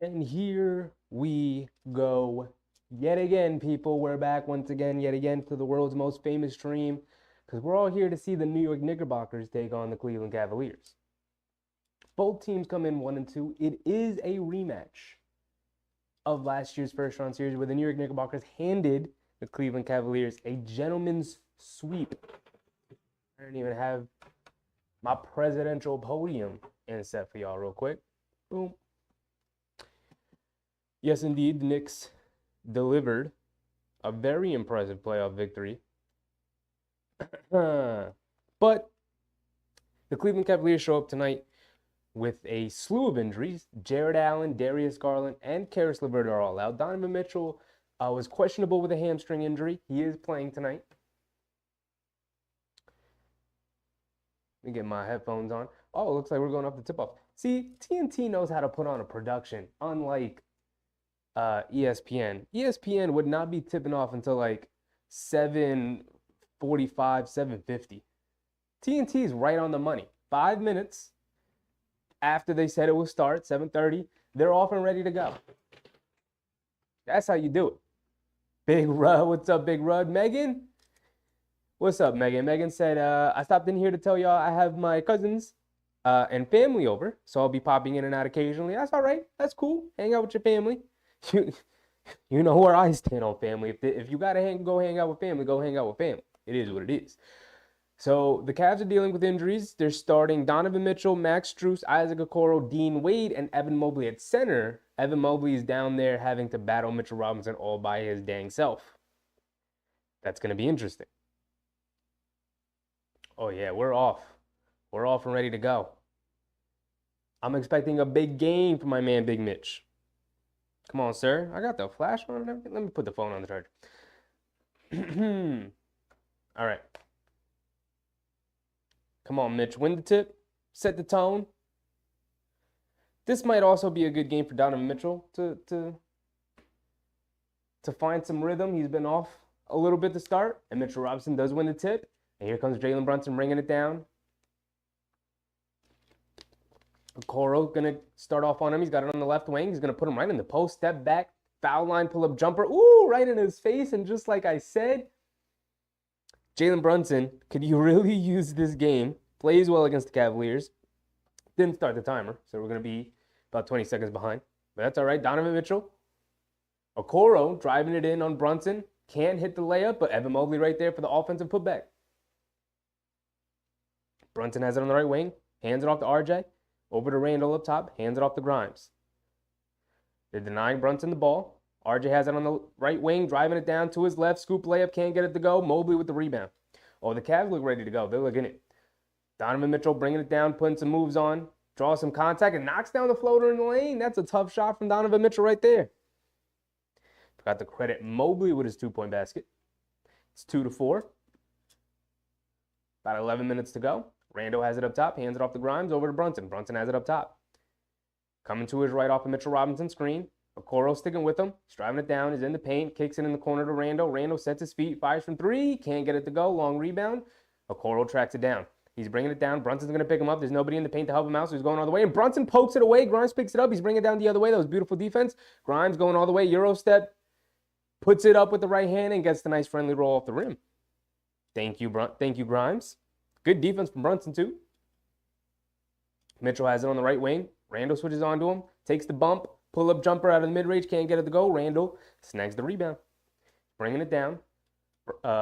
And here we go. Yet again, people, we're back once again, yet again, to the world's most famous stream, because we're all here to see the New York Knickerbockers take on the Cleveland Cavaliers. Both teams come in 1-2. It is a rematch of last year's first round series where the New York Knickerbockers handed the Cleveland Cavaliers a gentleman's sweep. I don't even have my presidential podium in set for y'all real quick. Boom. Yes, indeed, the Knicks delivered a very impressive playoff victory. But the Cleveland Cavaliers show up tonight with a slew of injuries. Jared Allen, Darius Garland, and Karis LeVert are all out. Donovan Mitchell was questionable with a hamstring injury. He is playing tonight. Let me get my headphones on. Oh, it looks like we're going off the tip-off. See, TNT knows how to put on a production, unlike ESPN. ESPN would not be tipping off until like 7:45, 7:50. TNT is right on the money. 5 minutes after they said it would start, 7:30, they're off and ready to go. That's how you do it. Big Rud, what's up, Big Rud? Megan? What's up, Megan? Megan said, I stopped in here to tell y'all I have my cousins and family over, so I'll be popping in and out occasionally. That's all right. That's cool. Hang out with your family. You know where I stand on family. If you gotta go hang out with family, go hang out with family. It is what it is. So the Cavs are dealing with injuries. They're starting Donovan Mitchell, Max Strus, Isaac Okoro, Dean Wade, and Evan Mobley at center. Evan Mobley is down there having to battle Mitchell Robinson all by his dang self. That's going to be interesting. Oh, yeah, we're off. We're off and ready to go. I'm expecting a big game for my man, Big Mitch. Come on, sir. I got the flash on and everything. Let me put the phone on the charger. All right. Come on, Mitch. Win the tip. Set the tone. This might also be a good game for Donovan Mitchell to find some rhythm. He's been off a little bit to start, and Mitchell Robinson does win the tip. And here comes Jalen Brunson bringing it down. Okoro going to start off on him. He's got it on the left wing. He's going to put him right in the post. Step back. Foul line, pull-up jumper. Ooh, right in his face. And just like I said, Jalen Brunson, could you really use this game? Plays well against the Cavaliers. Didn't start the timer, so we're going to be about 20 seconds behind. But that's all right. Donovan Mitchell. Okoro driving it in on Brunson. Can't hit the layup, but Evan Mobley right there for the offensive putback. Brunson has it on the right wing. Hands it off to RJ. Over to Randall up top. Hands it off to Grimes. They're denying Brunson the ball. RJ has it on the right wing, driving it down to his left. Scoop layup, can't get it to go. Mobley with the rebound. Oh, the Cavs look ready to go. They're looking it. Donovan Mitchell bringing it down, putting some moves on, draws some contact, and knocks down the floater in the lane. That's a tough shot from Donovan Mitchell right there. Forgot to credit Mobley with his 2-point basket. It's 2-4. About 11 minutes to go. Rando has it up top, hands it off to Grimes, over to Brunson. Brunson has it up top. Coming to his right off the Mitchell Robinson screen. Okoro sticking with him. He's driving it down, is in the paint, kicks it in the corner to Rando. Rando sets his feet, fires from three, can't get it to go. Long rebound. Okoro tracks it down. He's bringing it down. Brunson's going to pick him up. There's nobody in the paint to help him out, so he's going all the way. And Brunson pokes it away. Grimes picks it up. He's bringing it down the other way. That was beautiful defense. Grimes going all the way. Euro step. Puts it up with the right hand and gets the nice friendly roll off the rim. Thank you, Grimes. Good defense from Brunson, too. Mitchell has it on the right wing. Randall switches onto him. Takes the bump. Pull-up jumper out of the mid-range. Can't get it to go. Randall snags the rebound. Bringing it down.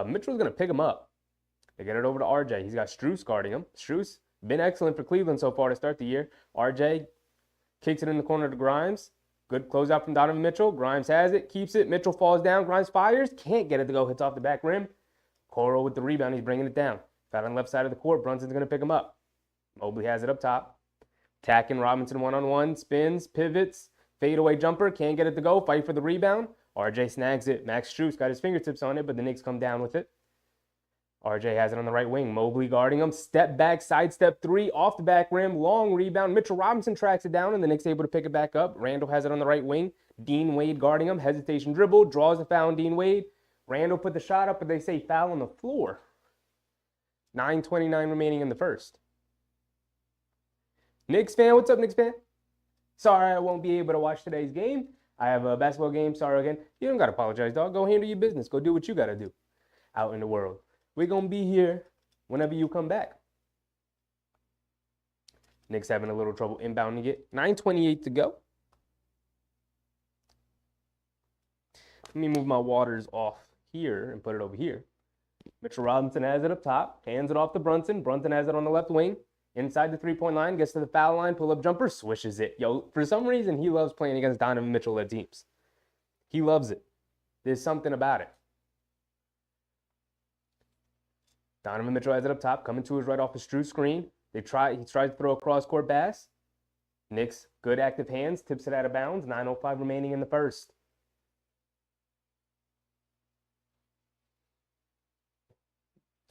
Mitchell's going to pick him up. They get it over to RJ. He's got Strus guarding him. Strus been excellent for Cleveland so far to start the year. RJ kicks it in the corner to Grimes. Good closeout from Donovan Mitchell. Grimes has it, keeps it. Mitchell falls down. Grimes fires. Can't get it to go. Hits off the back rim. Coro with the rebound. He's bringing it down. Foul on the left side of the court. Brunson's going to pick him up. Mobley has it up top. Attacking Robinson one-on-one. Spins, pivots. Fadeaway jumper. Can't get it to go. Fight for the rebound. RJ snags it. Max Strus got his fingertips on it, but the Knicks come down with it. RJ has it on the right wing. Mobley guarding him. Step back, sidestep three, off the back rim. Long rebound. Mitchell Robinson tracks it down, and the Knicks able to pick it back up. Randall has it on the right wing. Dean Wade guarding him. Hesitation dribble. Draws the foul on Dean Wade. Randall put the shot up, but they say foul on the floor. 9:29 remaining in the first. Knicks fan, what's up, Knicks fan? Sorry I won't be able to watch today's game. I have a basketball game. Sorry again. You don't got to apologize, dog. Go handle your business. Go do what you got to do out in the world. We're going to be here whenever you come back. Knicks having a little trouble inbounding it. 9:28 to go. Let me move my waters off here and put it over here. Mitchell Robinson has it up top. Hands it off to Brunson. Brunson has it on the left wing. Inside the three-point line. Gets to the foul line. Pull-up jumper. Swishes it. Yo, for some reason, he loves playing against Donovan Mitchell-led teams. He loves it. There's something about it. Donovan Mitchell has it up top, coming to his right off the Strus screen. He tries to throw a cross-court pass. Knicks, good active hands, tips it out of bounds. 9:05 remaining in the first.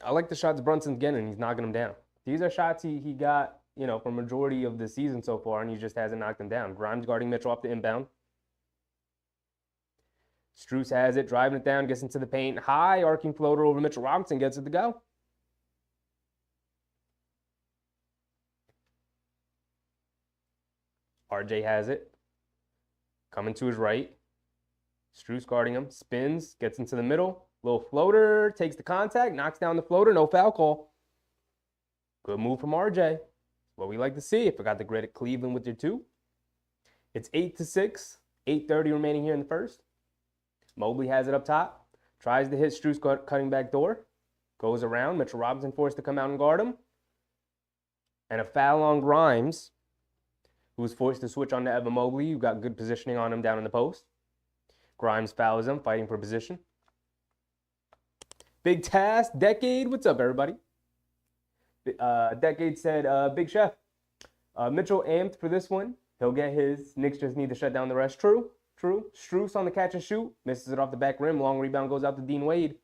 I like the shots Brunson's getting, he's knocking them down. These are shots he got, for majority of the season so far, and he just hasn't knocked them down. Grimes guarding Mitchell off the inbound. Strus has it, driving it down, gets into the paint. High, arcing floater over Mitchell Robinson, gets it to go. RJ has it. Coming to his right. Strus guarding him. Spins. Gets into the middle. Little floater. Takes the contact. Knocks down the floater. No foul call. Good move from RJ. What we like to see. Forgot to credit Cleveland with your two. It's 8-6. 8:30 remaining here in the first. Mobley has it up top. Tries to hit Strus cutting back door. Goes around. Mitchell Robinson forced to come out and guard him. And a foul on Grimes, who was forced to switch on to Evan Mobley, who got good positioning on him down in the post. Grimes fouls him, fighting for position. Big Task, Decade, what's up, everybody? Decade said, Big Chef, Mitchell amped for this one. He'll get his. Knicks just need to shut down the rest. True. Strus on the catch and shoot. Misses it off the back rim. Long rebound goes out to Dean Wade.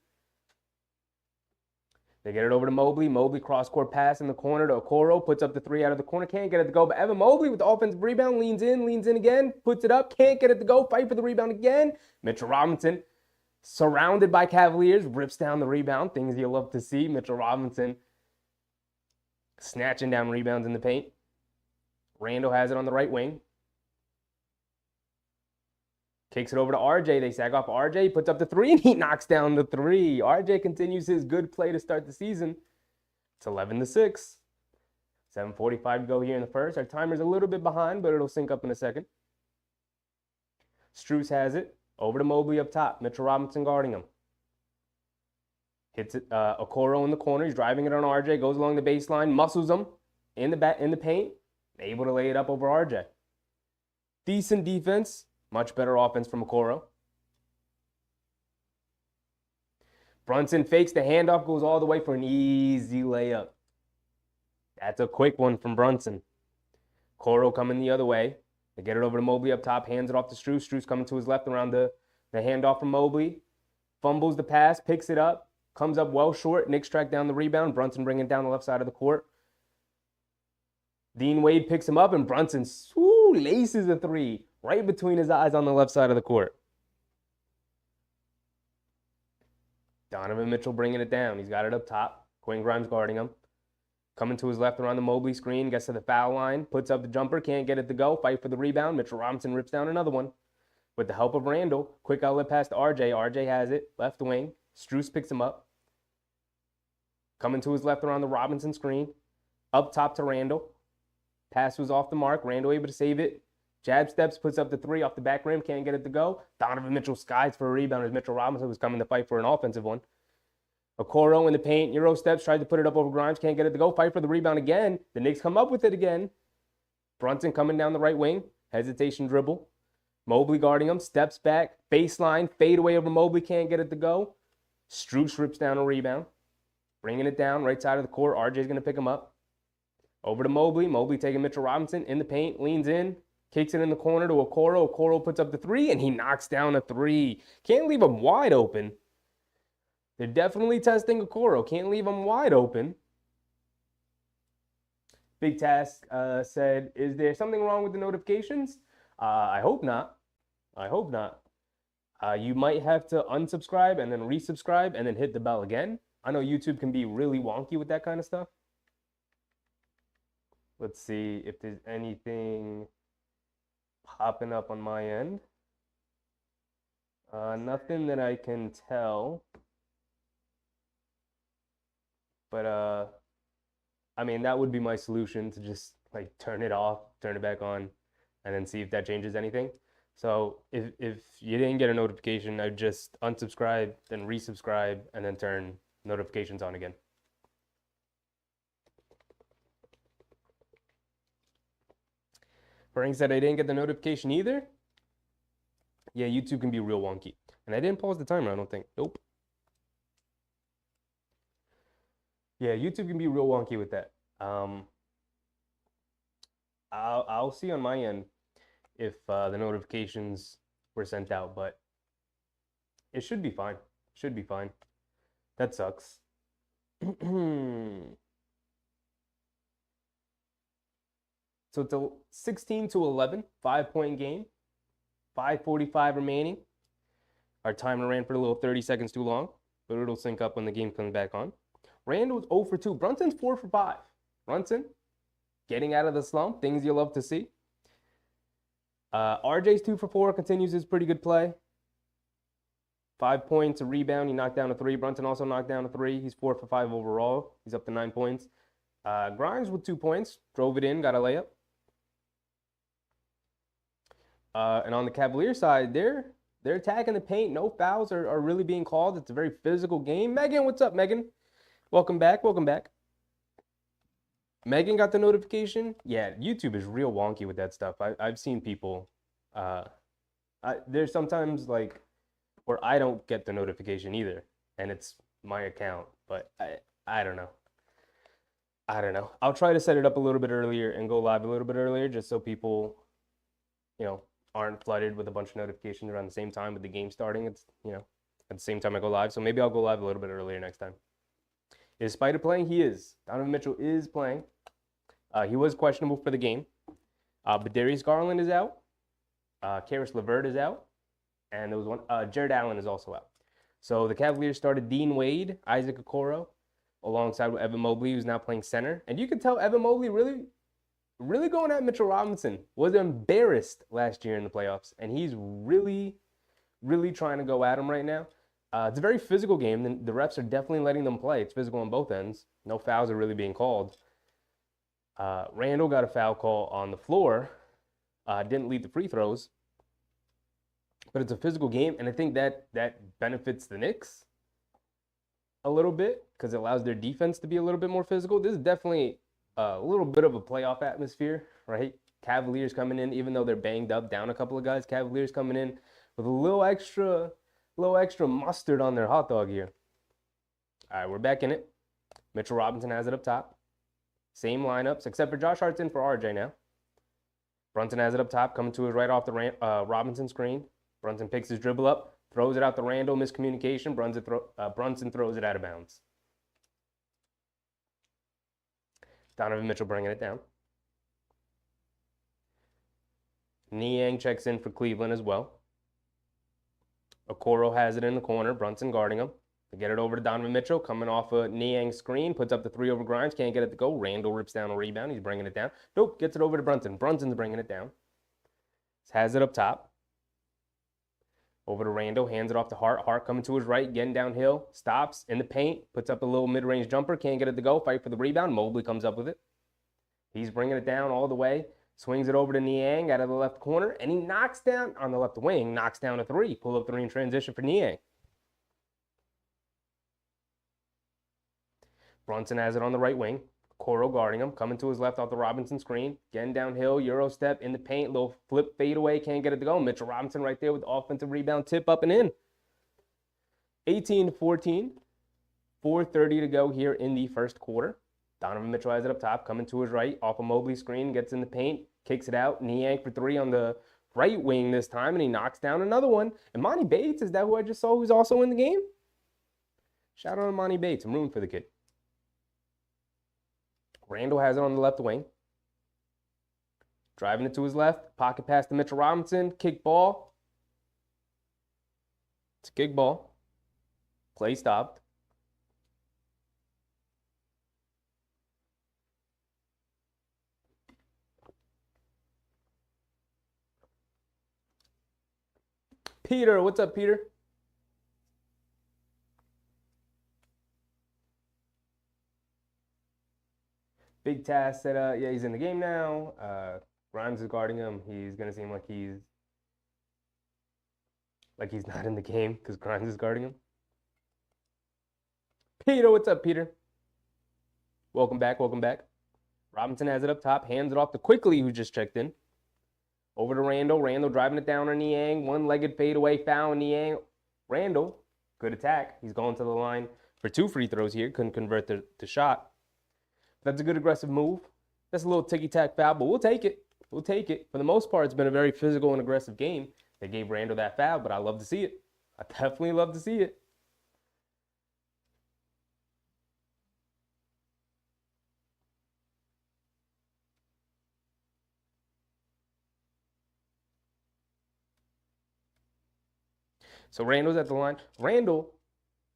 They get it over to Mobley. Mobley cross-court pass in the corner to Okoro. Puts up the three out of the corner. Can't get it to go. But Evan Mobley with the offensive rebound. Leans in again. Puts it up. Can't get it to go. Fight for the rebound again. Mitchell Robinson, surrounded by Cavaliers, rips down the rebound. Things you love to see. Mitchell Robinson snatching down rebounds in the paint. Randall has it on the right wing. Kicks it over to RJ. They sag off RJ. Puts up the three, and he knocks down the three. RJ continues his good play to start the season. It's 11-6. 7:45 to go here in the first. Our timer's a little bit behind, but it'll sync up in a second. Strus has it. Over to Mobley up top. Mitchell Robinson guarding him. Hits it. Okoro in the corner. He's driving it on RJ. Goes along the baseline. Muscles him in the paint. Able to lay it up over RJ. Decent defense. Much better offense from Okoro. Brunson fakes the handoff, goes all the way for an easy layup. That's a quick one from Brunson. Coro coming the other way. They get it over to Mobley up top, hands it off to Strus. Strus coming to his left around the handoff from Mobley. Fumbles the pass, picks it up, comes up well short. Knicks track down the rebound. Brunson bringing it down the left side of the court. Dean Wade picks him up, and Brunson laces a three right between his eyes on the left side of the court. Donovan Mitchell bringing it down. He's got it up top. Quinn Grimes guarding him. Coming to his left around the Mobley screen, gets to the foul line, puts up the jumper, can't get it to go, fight for the rebound. Mitchell Robinson rips down another one. With the help of Randall, quick outlet pass to RJ. RJ has it, left wing. Strus picks him up. Coming to his left around the Robinson screen. Up top to Randall. Pass was off the mark. Randall able to save it. Jab steps, puts up the three off the back rim, can't get it to go. Donovan Mitchell skies for a rebound as Mitchell Robinson was coming to fight for an offensive one. Okoro in the paint, Euro steps, tried to put it up over Grimes, can't get it to go. Fight for the rebound again. The Knicks come up with it again. Brunson coming down the right wing. Hesitation dribble. Mobley guarding him, steps back, baseline, fade away over Mobley, can't get it to go. Strus rips down a rebound. Bringing it down, right side of the court. RJ's going to pick him up. Over to Mobley. Mobley taking Mitchell Robinson in the paint, leans in, kicks it in the corner to Okoro. Okoro puts up the three, and he knocks down a three. Can't leave him wide open. They're definitely testing Okoro. Can't leave him wide open. Big Task said, is there something wrong with the notifications? I hope not. I hope not. You might have to unsubscribe and then resubscribe and then hit the bell again. I know YouTube can be really wonky with that kind of stuff. Let's see if there's anything popping up on my end. Nothing that I can tell. But, I mean, that would be my solution, to just, like, turn it off, turn it back on, and then see if that changes anything. So if you didn't get a notification, I'd just unsubscribe, then resubscribe, and then turn notifications on again. Frank said I didn't get the notification either. Yeah, YouTube can be real wonky. And I didn't pause the timer, I don't think. Nope. Yeah, YouTube can be real wonky with that. I'll see on my end if the notifications were sent out, but it should be fine. Should be fine. That sucks. So it's a 16-11, 5-point game. 5:45 remaining. Our timer ran for a little 30 seconds too long, but it'll sync up when the game comes back on. Randall's 0 for 2. Brunson's 4 for 5. Brunson getting out of the slump. Things you love to see. RJ's 2 for 4. Continues his pretty good play. 5 points, a rebound. He knocked down a 3. Brunson also knocked down a 3. He's 4 for 5 overall. He's up to 9 points. Grimes with 2 points. Drove it in. Got a layup. And on the Cavaliers side, they're attacking the paint. No fouls are really being called. It's a very physical game. Megan, what's up, Megan? Welcome back. Welcome back. Megan got the notification. Yeah, YouTube is real wonky with that stuff. I've seen people. There's sometimes like where I don't get the notification either, and it's my account. But I don't know. I don't know. I'll try to set it up a little bit earlier and go live a little bit earlier, just so people, aren't flooded with a bunch of notifications around the same time with the game starting. It's at the same time I go live. So maybe I'll go live a little bit earlier next time. Is Spider playing? He is. Donovan Mitchell is playing. He was questionable for the game. But Darius Garland is out. Karis LeVert is out. And there was one. Jared Allen is also out. So the Cavaliers started Dean Wade, Isaac Okoro, alongside with Evan Mobley, who's now playing center. And you can tell Evan Mobley really going at Mitchell Robinson. Was embarrassed last year in the playoffs. And he's really trying to go at him right now. It's a very physical game. The refs are definitely letting them play. It's physical on both ends. No fouls are really being called. Randall got a foul call on the floor. Didn't lead the free throws. But it's a physical game, and I think that benefits the Knicks a little bit because it allows their defense to be a little bit more physical. This is definitely a little bit of a playoff atmosphere, right? Cavaliers coming in, even though they're banged up, down a couple of guys. Cavaliers coming in with a little extra mustard on their hot dog here. All right, we're back in it. Mitchell Robinson has it up top. Same lineups, except for Josh Hart's in for RJ now. Brunson has it up top, coming to his right off the Robinson screen. Brunson picks his dribble up, throws it out to Randall, miscommunication. Brunson throws it out of bounds. Donovan Mitchell bringing it down. Niang checks in for Cleveland as well. Okoro has it in the corner. Brunson guarding him. They get it over to Donovan Mitchell, coming off a Niang screen, puts up the three over Grimes, can't get it to go. Randall rips down a rebound. He's bringing it down. Nope, gets it over to Brunson. Brunson's bringing it down. Has it up top. Over to Randall, hands it off to Hart. Hart coming to his right, getting downhill, stops in the paint, puts up a little mid-range jumper, can't get it to go. Fight for the rebound. Mobley comes up with it. He's bringing it down all the way. Swings it over to Niang out of the left corner, and he knocks down, on the left wing, knocks down a three. Pull up three in transition for Niang. Brunson has it on the right wing. Coro guarding him, coming to his left off the Robinson screen. Getting downhill, Euro step in the paint, little flip fade away, can't get it to go. Mitchell Robinson right there with the offensive rebound, tip up and in. 18-14, 4:30 to go here in the first quarter. Donovan Mitchell has it up top, coming to his right, off a Mobley screen, gets in the paint, kicks it out. Niang for three on the right wing this time, and he knocks down another one. And Monty Bates, is that who I just saw who's also in the game? Shout out to Monty Bates. I'm rooting for the kid. Randall has it on the left wing. Driving it to his left. Pocket pass to Mitchell Robinson. Kick ball. It's a kick ball. Play stopped. Peter, what's up, Peter? Big Task said, yeah, he's in the game now. Grimes is guarding him. He's going to seem like he's not in the game because Grimes is guarding him. Peter, what's up, Peter? Welcome back, welcome back. Robinson has it up top, hands it off to Quickly, who just checked in. Over to Randall. Randall driving it down on Niang. One-legged fadeaway foul on Niang. Randall, good attack. He's going to the line for 2 free throws here. Couldn't convert the shot. That's a good aggressive move. That's a little ticky-tack foul, but we'll take it. We'll take it. For the most part, it's been a very physical and aggressive game. They gave Randall that foul, but I love to see it. I definitely love to see it. So Randall's at the line. Randall,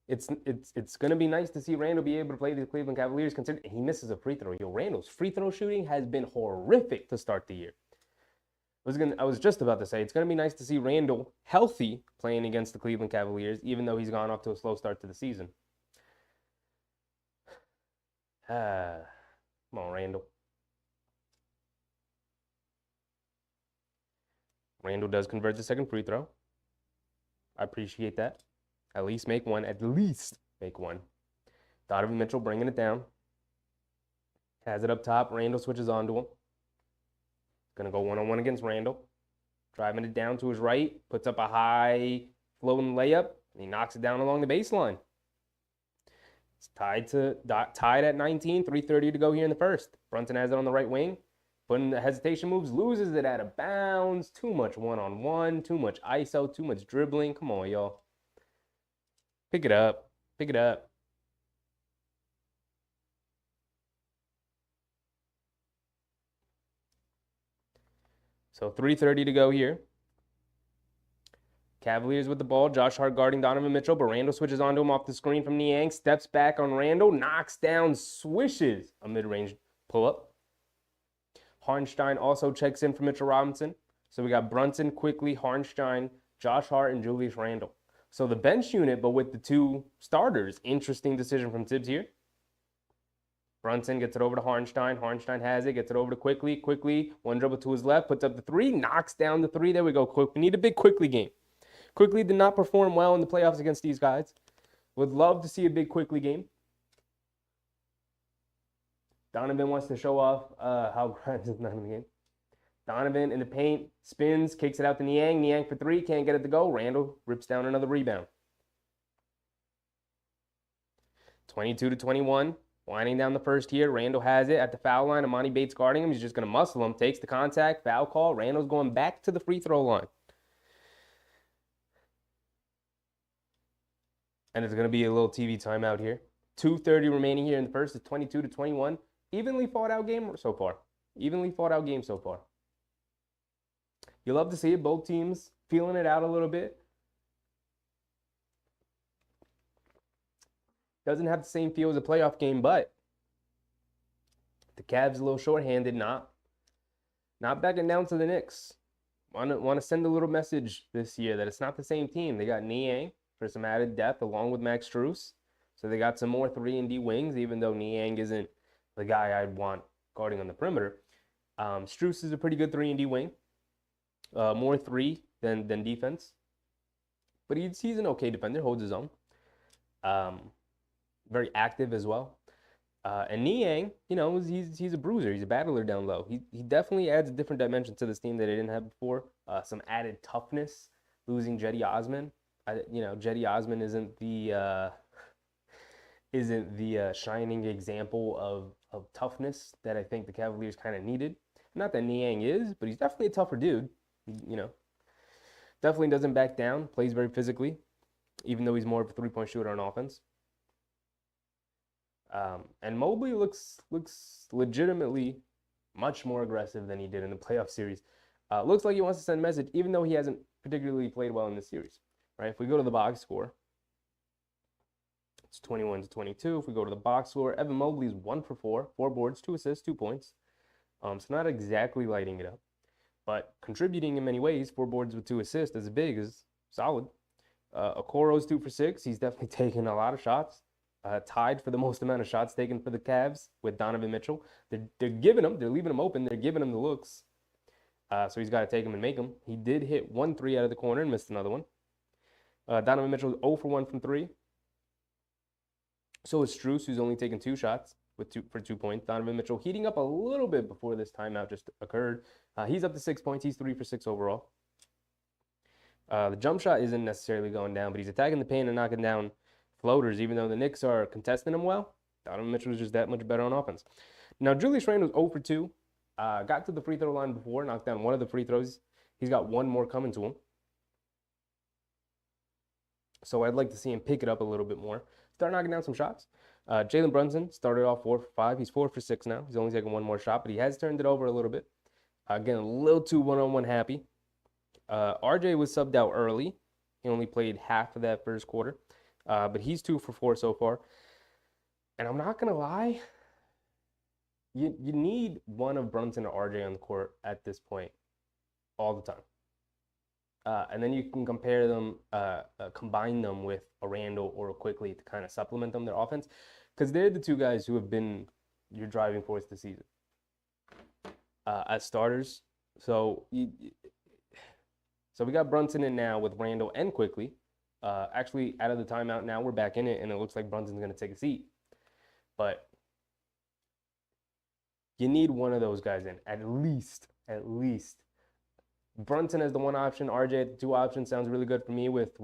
it's going to be nice to see Randall be able to play the Cleveland Cavaliers. Considering he misses a free throw. Yo, Randall's free throw shooting has been horrific to start the year. I was just about to say it's going to be nice to see Randall healthy playing against the Cleveland Cavaliers, even though he's gone off to a slow start to the season. Come on, Randall. Randall does convert the second free throw. I appreciate that. At least make one. At least make one. Donovan Mitchell bringing it down. Has it up top. Randall switches onto him. Going to go one-on-one against Randall. Driving it down to his right. Puts up a high floating layup. And he knocks it down along the baseline. It's tied at 19. 3:30 to go here in the first. Brunson has it on the right wing. Putting the hesitation moves, loses it out of bounds. Too much one-on-one, too much ISO, too much dribbling. Come on, y'all. Pick it up. Pick it up. So 3:30 to go here. Cavaliers with the ball. Josh Hart guarding Donovan Mitchell, but Randall switches onto him off the screen from Niang. Steps back on Randall, knocks down, swishes a mid-range pull-up. Harnstein also checks in for Mitchell Robinson. So we got Brunson, Quickly, Harnstein, Josh Hart, and Julius Randle. So the bench unit, but with the 2 starters. Interesting decision from Tibbs here. Brunson gets it over to Harnstein. Harnstein has it, gets it over to Quickly. Quickly, one dribble to his left, puts up the 3, knocks down the 3. There we go, Quick. We need a big Quickly game. Quickly did not perform well in the playoffs against these guys. Would love to see a big Quickly game. Donovan wants to show off how Grimes is not in the game. Donovan in the paint, spins, kicks it out to Niang. Niang for 3, can't get it to go. Randall rips down another rebound. 22-21. Winding down the first here. Randall has it at the foul line. Emoni Bates guarding him. He's just going to muscle him. Takes the contact. Foul call. Randall's going back to the free throw line. And it's going to be a little TV timeout here. 2:30 remaining here in the first. It's 22-21. Evenly fought out game so far. Evenly fought out game so far. You love to see it. Both teams feeling it out a little bit. Doesn't have the same feel as a playoff game, but the Cavs a little shorthanded, not backing down to the Knicks. Want to send a little message this year that it's not the same team. They got Niang for some added depth along with Max Strus. So they got some more 3-and-D wings, even though Niang isn't the guy I'd want guarding on the perimeter. Strus is a pretty good 3-and-D wing. More 3 than defense. But he's an okay defender, holds his own. Very active as well. And Niang, he's a bruiser. He's a battler down low. He definitely adds a different dimension to this team that they didn't have before. Some added toughness. Losing Jetty Osman. Jetty Osman isn't the shining example of toughness that I think the Cavaliers kind of needed. Not that Niang is, but he's definitely a tougher dude. Definitely doesn't back down. Plays very physically, even though he's more of a three-point shooter on offense. And Mobley looks legitimately much more aggressive than he did in the playoff series. Looks like he wants to send a message, even though he hasn't particularly played well in this series. Right? If we go to the box score, it's 21-22. If we go to the box score, Evan Mobley's 1 for 4, 4 boards, 2 assists, 2 points. So not exactly lighting it up, but contributing in many ways. 4 boards with 2 assists as a big is solid. Okoro's 2 for 6. He's definitely taken a lot of shots. Tied for the most amount of shots taken for the Cavs with Donovan Mitchell. They're giving him, they're leaving him open, they're giving him the looks. So he's got to take them and make them. He did hit 1 3 out of the corner and missed another one. Donovan Mitchell 0 for 1 from 3. So is Strus, who's only taken 2 shots for 2 points. Donovan Mitchell heating up a little bit before this timeout just occurred. He's up to 6 points. He's 3 for 6 overall. The jump shot isn't necessarily going down, but he's attacking the paint and knocking down floaters, even though the Knicks are contesting him well. Donovan Mitchell is just that much better on offense. Now, Julius Randle was 0 for 2. Got to the free throw line before, knocked down one of the free throws. He's got 1 more coming to him. So I'd like to see him pick it up a little bit more. Start knocking down some shots. Jalen Brunson started off 4 for 5. He's 4 for 6 now. He's only taken 1 more shot, but he has turned it over a little bit. Again, a little too one-on-one happy. RJ was subbed out early. He only played half of that first quarter. But he's 2 for 4 so far. And I'm not going to lie, you need one of Brunson or RJ on the court at this point all the time. And then you can compare them, combine them with a Randall or a Quickly to kind of supplement them, their offense. Because they're the 2 guys who have been your driving force this season as starters. So we got Brunson in now with Randall and Quickly. Actually, out of the timeout now, we're back in it, and it looks like Brunson's going to take a seat. But you need one of those guys in, at least. Brunson as the 1 option, RJ at the 2 option sounds really good for me with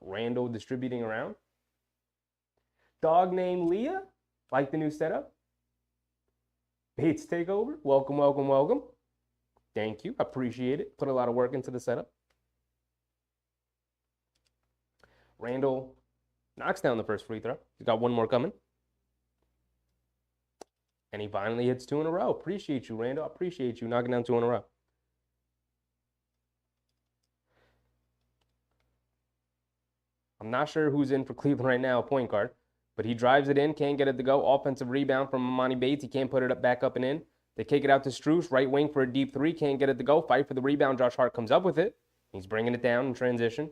Randall distributing around. Dog named Leah, like the new setup. Bates takeover, welcome. Thank you, appreciate it. Put a lot of work into the setup. Randall knocks down the first free throw. He's got 1 more coming. And he finally hits 2 in a row. Appreciate you, Randall. Appreciate you knocking down 2 in a row. I'm not sure who's in for Cleveland right now, point guard. But he drives it in, can't get it to go. Offensive rebound from Emoni Bates. He can't put it back up and in. They kick it out to Strus, right wing for a deep 3. Can't get it to go. Fight for the rebound. Josh Hart comes up with it. He's bringing it down in transition.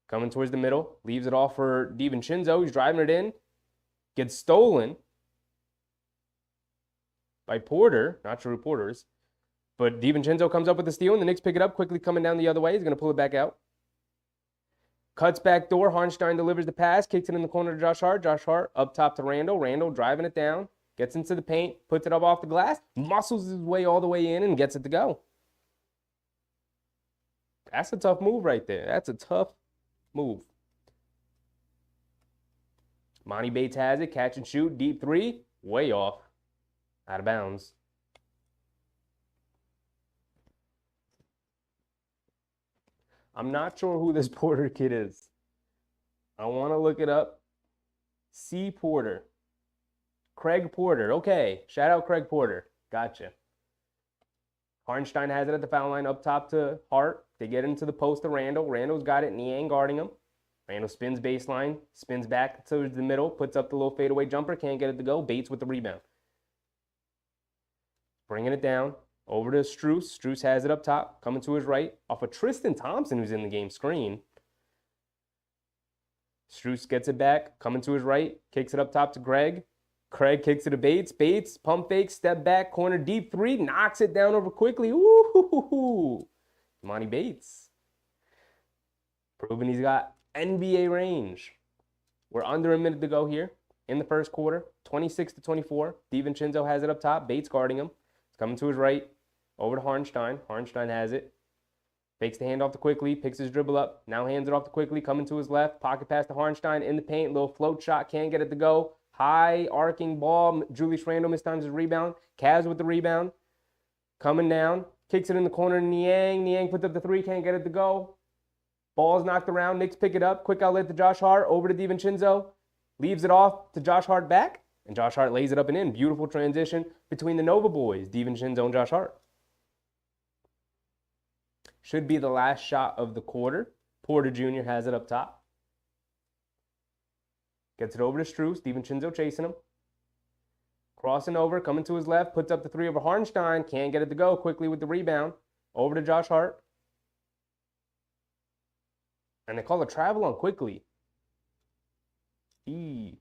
Coming towards the middle. Leaves it off for DiVincenzo. He's driving it in. Gets stolen by Porter. Not sure who Porter is. But DiVincenzo comes up with the steal, and the Knicks pick it up. Quickly coming down the other way. He's going to pull it back out. Cuts back door. Harnstein delivers the pass. Kicks it in the corner to Josh Hart. Josh Hart up top to Randall. Randall driving it down. Gets into the paint. Puts it up off the glass. Muscles his way all the way in and gets it to go. That's a tough move right there. That's a tough move. Monty Bates has it. Catch and shoot. Deep three. Way off. Out of bounds. I'm not sure who this Porter kid is. I want to look it up. C. Porter. Craig Porter. Okay. Shout out Craig Porter. Gotcha. Hartenstein has it at the foul line up top to Hart. They get into the post to Randall. Randall's got it. Niang guarding him. Randall spins baseline. Spins back to the middle. Puts up the little fadeaway jumper. Can't get it to go. Bates with the rebound. Bringing it down. Over to Strus. Strus has it up top. Coming to his right. Off of Tristan Thompson, who's in the game screen. Strus gets it back. Coming to his right. Kicks it up top to Greg. Craig kicks it to Bates. Bates, pump fake, step back, corner deep three. Knocks it down over quickly. Ooh. Monty Bates. Proving he's got NBA range. We're under a minute to go here in the first quarter. 26-24. DiVincenzo has it up top. Bates guarding him. It's coming to his right. Over to Hartenstein. Hartenstein has it. Fakes the handoff to Quickly. Picks his dribble up. Now hands it off to Quickly. Coming to his left. Pocket pass to Hartenstein in the paint. Little float shot. Can't get it to go. High arcing ball. Julius Randle mistimes his rebound. Cavs with the rebound. Coming down. Kicks it in the corner to Niang. Niang puts up the three. Can't get it to go. Ball's knocked around. Knicks pick it up. Quick outlet to Josh Hart. Over to DiVincenzo. Leaves it off to Josh Hart back. And Josh Hart lays it up and in. Beautiful transition between the Nova boys. DiVincenzo and Josh Hart. Should be the last shot of the quarter. Porter Jr. has it up top. Gets it over to Strus. DiVincenzo chasing him. Crossing over, coming to his left, puts up the three over Hartenstein. Can't get it to go. Quickly with the rebound. Over to Josh Hart. And they call a travel on Quickly. I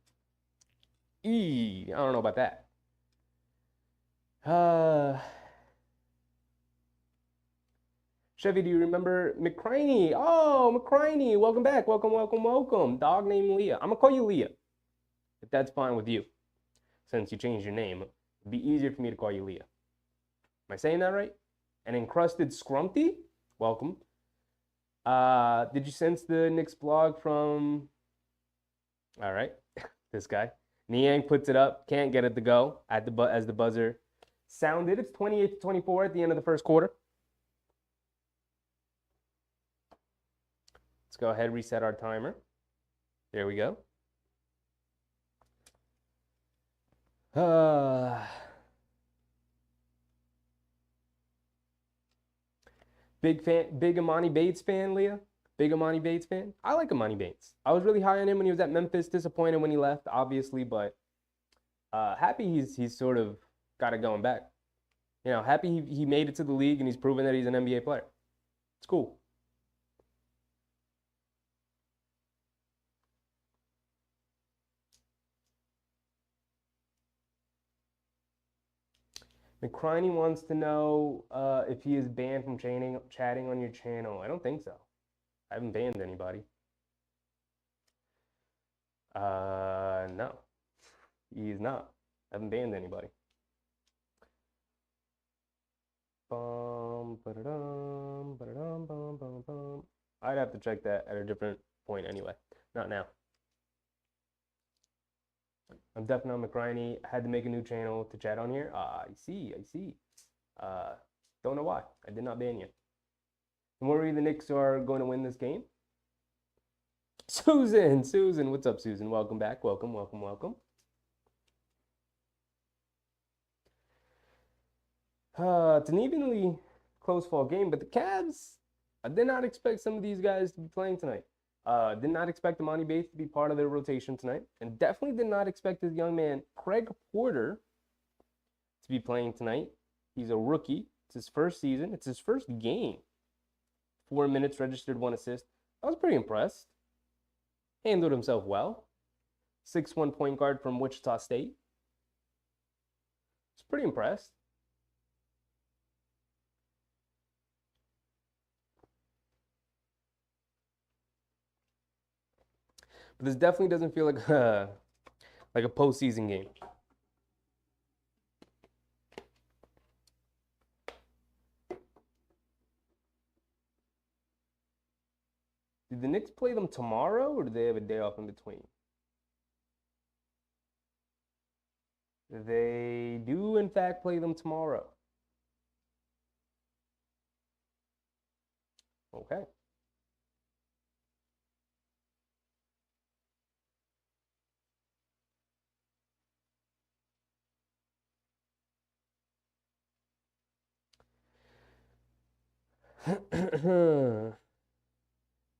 don't know about that. Chevy, do you remember McCriney? Oh, McCriney. Welcome back. Welcome. Dog named Leah. I'm going to call you Leah, if that's fine with you. Since you changed your name, it'd be easier for me to call you Leah. Am I saying that right? An encrusted scrumpty? Welcome. Did you sense the Knicks blog from... All right, this guy. Niang puts it up. Can't get it to go as the buzzer sounded. It's 28-24 at the end of the first quarter. Let's go ahead and reset our timer. There we go. Big Amani Bates fan, Leah? Big Amani Bates fan? I like Amani Bates. I was really high on him when he was at Memphis. Disappointed when he left, obviously, but happy he's sort of got it going back. You know, happy he made it to the league and he's proven that he's an NBA player. It's cool. McCriney wants to know if he is banned from chatting on your channel. I don't think so. I haven't banned anybody. No. He is not. I haven't banned anybody. I'd have to check that at a different point anyway. Not now. I'm definitely on McCriney. I had to make a new channel to chat on here. I see. Don't know why. I did not ban you. I'm worried the Knicks are going to win this game. Susan, what's up, Susan? Welcome back. Welcome. It's an evenly close fall game, but the Cavs, I did not expect some of these guys to be playing tonight. Did not expect Amani Bates to be part of their rotation tonight, and definitely did not expect this young man, Craig Porter, to be playing tonight. He's a rookie. It's his first season. It's his first game. 4 minutes, registered 1 assist. I was pretty impressed. Handled himself well. 6'1" point guard from Wichita State. I was pretty impressed. But this definitely doesn't feel like a postseason game. Did the Knicks play them tomorrow, or do they have a day off in between? They do, in fact, play them tomorrow. Okay.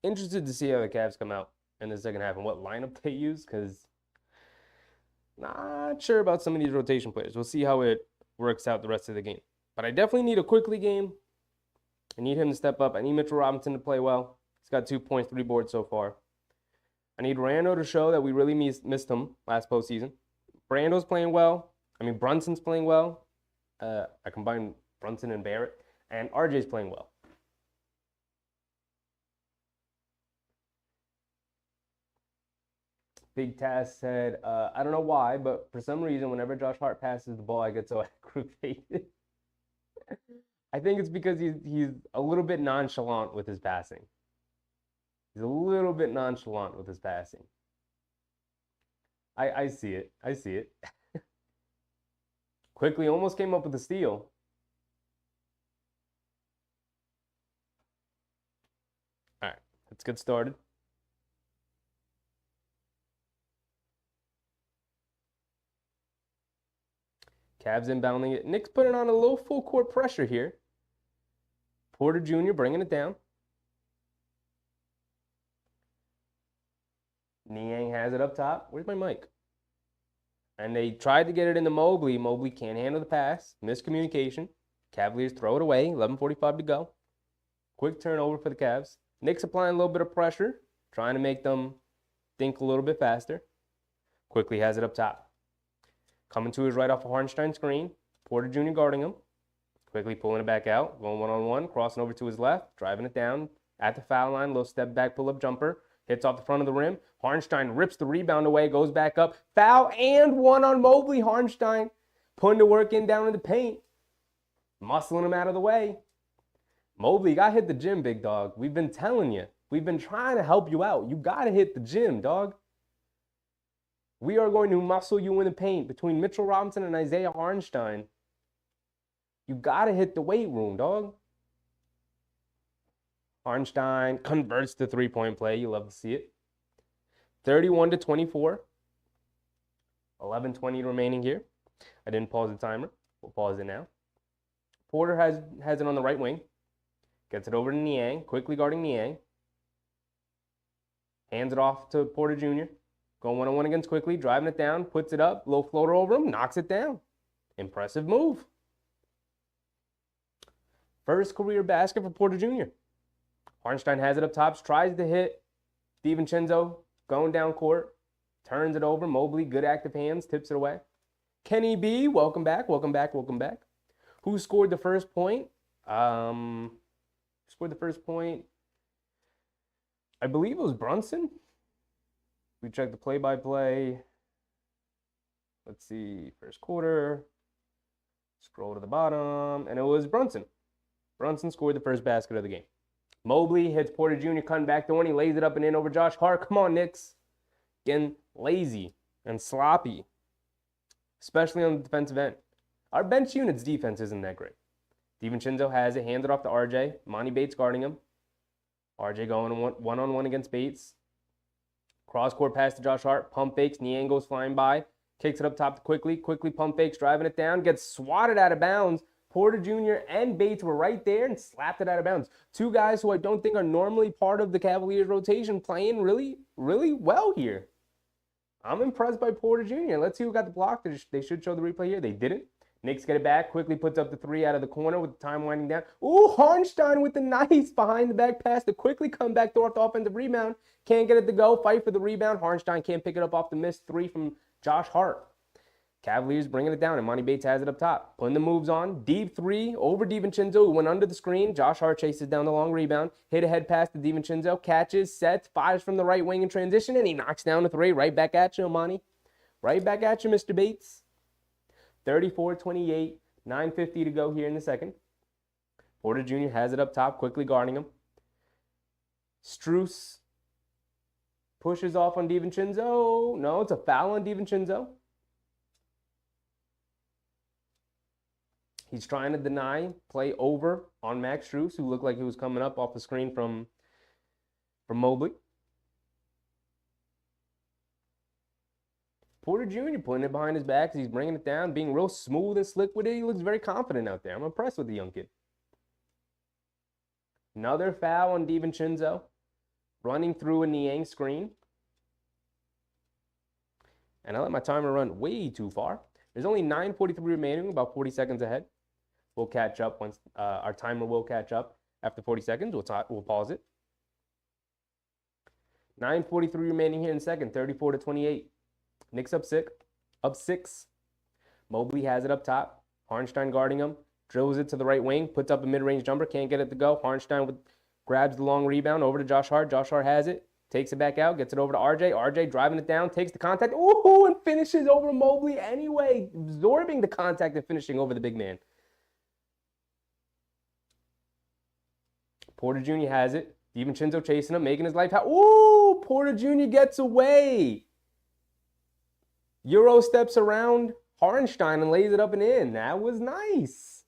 Interested to see how the Cavs come out in the second half and what lineup they use, because not sure about some of these rotation players. We'll see how it works out the rest of the game. But I definitely need a Quickly game. I need him to step up. I need Mitchell Robinson to play well. He's got 2 points, 3 boards so far. I need Rando to show that we really missed him last postseason. Brando's playing well. Brunson's playing well. I combine Brunson and Barrett. And RJ's playing well. Big Task said, I don't know why, but for some reason, whenever Josh Hart passes the ball, I get so aggravated. I think it's because he's a little bit nonchalant with his passing. He's a little bit nonchalant with his passing. I see it. I see it. Quickly almost came up with a steal. All right, let's get started. Cavs inbounding it. Knicks putting on a little full court pressure here. Porter Jr. bringing it down. Niang has it up top. Where's my mic? And they tried to get it into Mobley. Mobley can't handle the pass. Miscommunication. Cavaliers throw it away. 11:45 to go. Quick turnover for the Cavs. Knicks applying a little bit of pressure, trying to make them think a little bit faster. Quickly has it up top. Coming to his right off a Hartenstein screen. Porter Jr. guarding him. Quickly pulling it back out. Going one-on-one. Crossing over to his left. Driving it down at the foul line. Little step back pull-up jumper. Hits off the front of the rim. Hartenstein rips the rebound away. Goes back up. Foul and one on Mobley. Hartenstein putting the work in down in the paint. Muscling him out of the way. Mobley, you got to hit the gym, big dog. We've been telling you. We've been trying to help you out. You got to hit the gym, dog. We are going to muscle you in the paint between Mitchell Robinson and Isaiah Hartenstein. You got to hit the weight room, dog. Hartenstein converts the three-point play. You love to see it. 31-24. 11:20 remaining here. I didn't pause the timer. We'll pause it now. Porter has it on the right wing. Gets it over to Niang. Quickly guarding Niang. Hands it off to Porter Jr. Going one-on-one against Quickly. Driving it down. Puts it up. Low floater over him. Knocks it down. Impressive move. First career basket for Porter Jr. Hartenstein has it up top. Tries to hit DiVincenzo. Going down court. Turns it over. Mobley, good active hands. Tips it away. Kenny B, welcome back. Welcome back. Welcome back. Who scored the first point? Scored the first point. I believe it was Brunson. We checked the play-by-play. Let's see. First quarter. Scroll to the bottom. And it was Brunson. Brunson scored the first basket of the game. Mobley hits Porter Jr. cutting back the one. He lays it up and in over Josh Hart. Come on, Knicks. Getting lazy and sloppy, especially on the defensive end. Our bench unit's defense isn't that great. DiVincenzo has it, handed off to RJ. Monty Bates guarding him. RJ going one-on-one against Bates. Cross-court pass to Josh Hart. Pump fakes. Niang goes flying by. Kicks it up top quickly. Quickly pump fakes, driving it down. Gets swatted out of bounds. Porter Jr. and Bates were right there and slapped it out of bounds. Two guys who I don't think are normally part of the Cavaliers rotation playing really, really well here. I'm impressed by Porter Jr. Let's see who got the block. They should show the replay here. They didn't. Knicks get it back. Quickly puts up the three out of the corner with the time winding down. Ooh, Hartenstein with the nice behind the back pass to quickly come back to the offensive rebound. Can't get it to go. Fight for the rebound. Hartenstein can't pick it up off the missed three from Josh Hart. Cavaliers bringing it down, and Monty Bates has it up top. Putting the moves on. Deep three over DiVincenzo, who went under the screen. Josh Hart chases down the long rebound. Hit a head pass to DiVincenzo. Catches, sets, fires from the right wing in transition, and he knocks down the three. Right back at you, Monty. Right back at you, Mr. Bates. 34-28, 9:50 to go here in the second. Porter Jr. has it up top, quickly guarding him. Strus pushes off on DiVincenzo. No, it's a foul on DiVincenzo. He's trying to deny play over on Max Strus, who looked like he was coming up off the screen from Mobley. Porter Jr. putting it behind his back as he's bringing it down, being real smooth and slick with it. He looks very confident out there. I'm impressed with the young kid. Another foul on DiVincenzo, running through a Niang screen. And I let my timer run way too far. There's only 9:43 remaining, about 40 seconds ahead. We'll catch up once our timer will catch up after 40 seconds. We'll pause it. 9:43 remaining here in second, 34-28. Knicks up six. Mobley has it up top. Hartenstein guarding him. Drills it to the right wing. Puts up a mid-range jumper. Can't get it to go. Hartenstein grabs the long rebound over to Josh Hart. Josh Hart has it. Takes it back out. Gets it over to RJ. RJ driving it down. Takes the contact. Ooh, and finishes over Mobley anyway. Absorbing the contact and finishing over the big man. Porter Jr. has it. DiVincenzo chasing him. Making his life out. Ooh, Porter Jr. gets away. Euro steps around Hartenstein and lays it up and in. That was nice.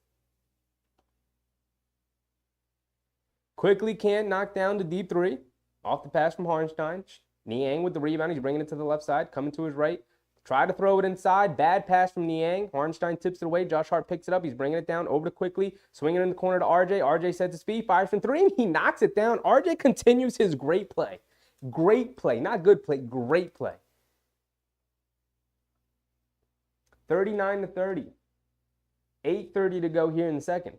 Quickly can't knock down the deep three. Off the pass from Hartenstein. Niang with the rebound. He's bringing it to the left side. Coming to his right. Try to throw it inside. Bad pass from Niang. Hartenstein tips it away. Josh Hart picks it up. He's bringing it down over to Quickly. Swinging in the corner to RJ. RJ sets his feet. Fires from three. And he knocks it down. RJ continues his great play. Great play. Not good play. Great play. 39-30. 8:30 to go here in the second.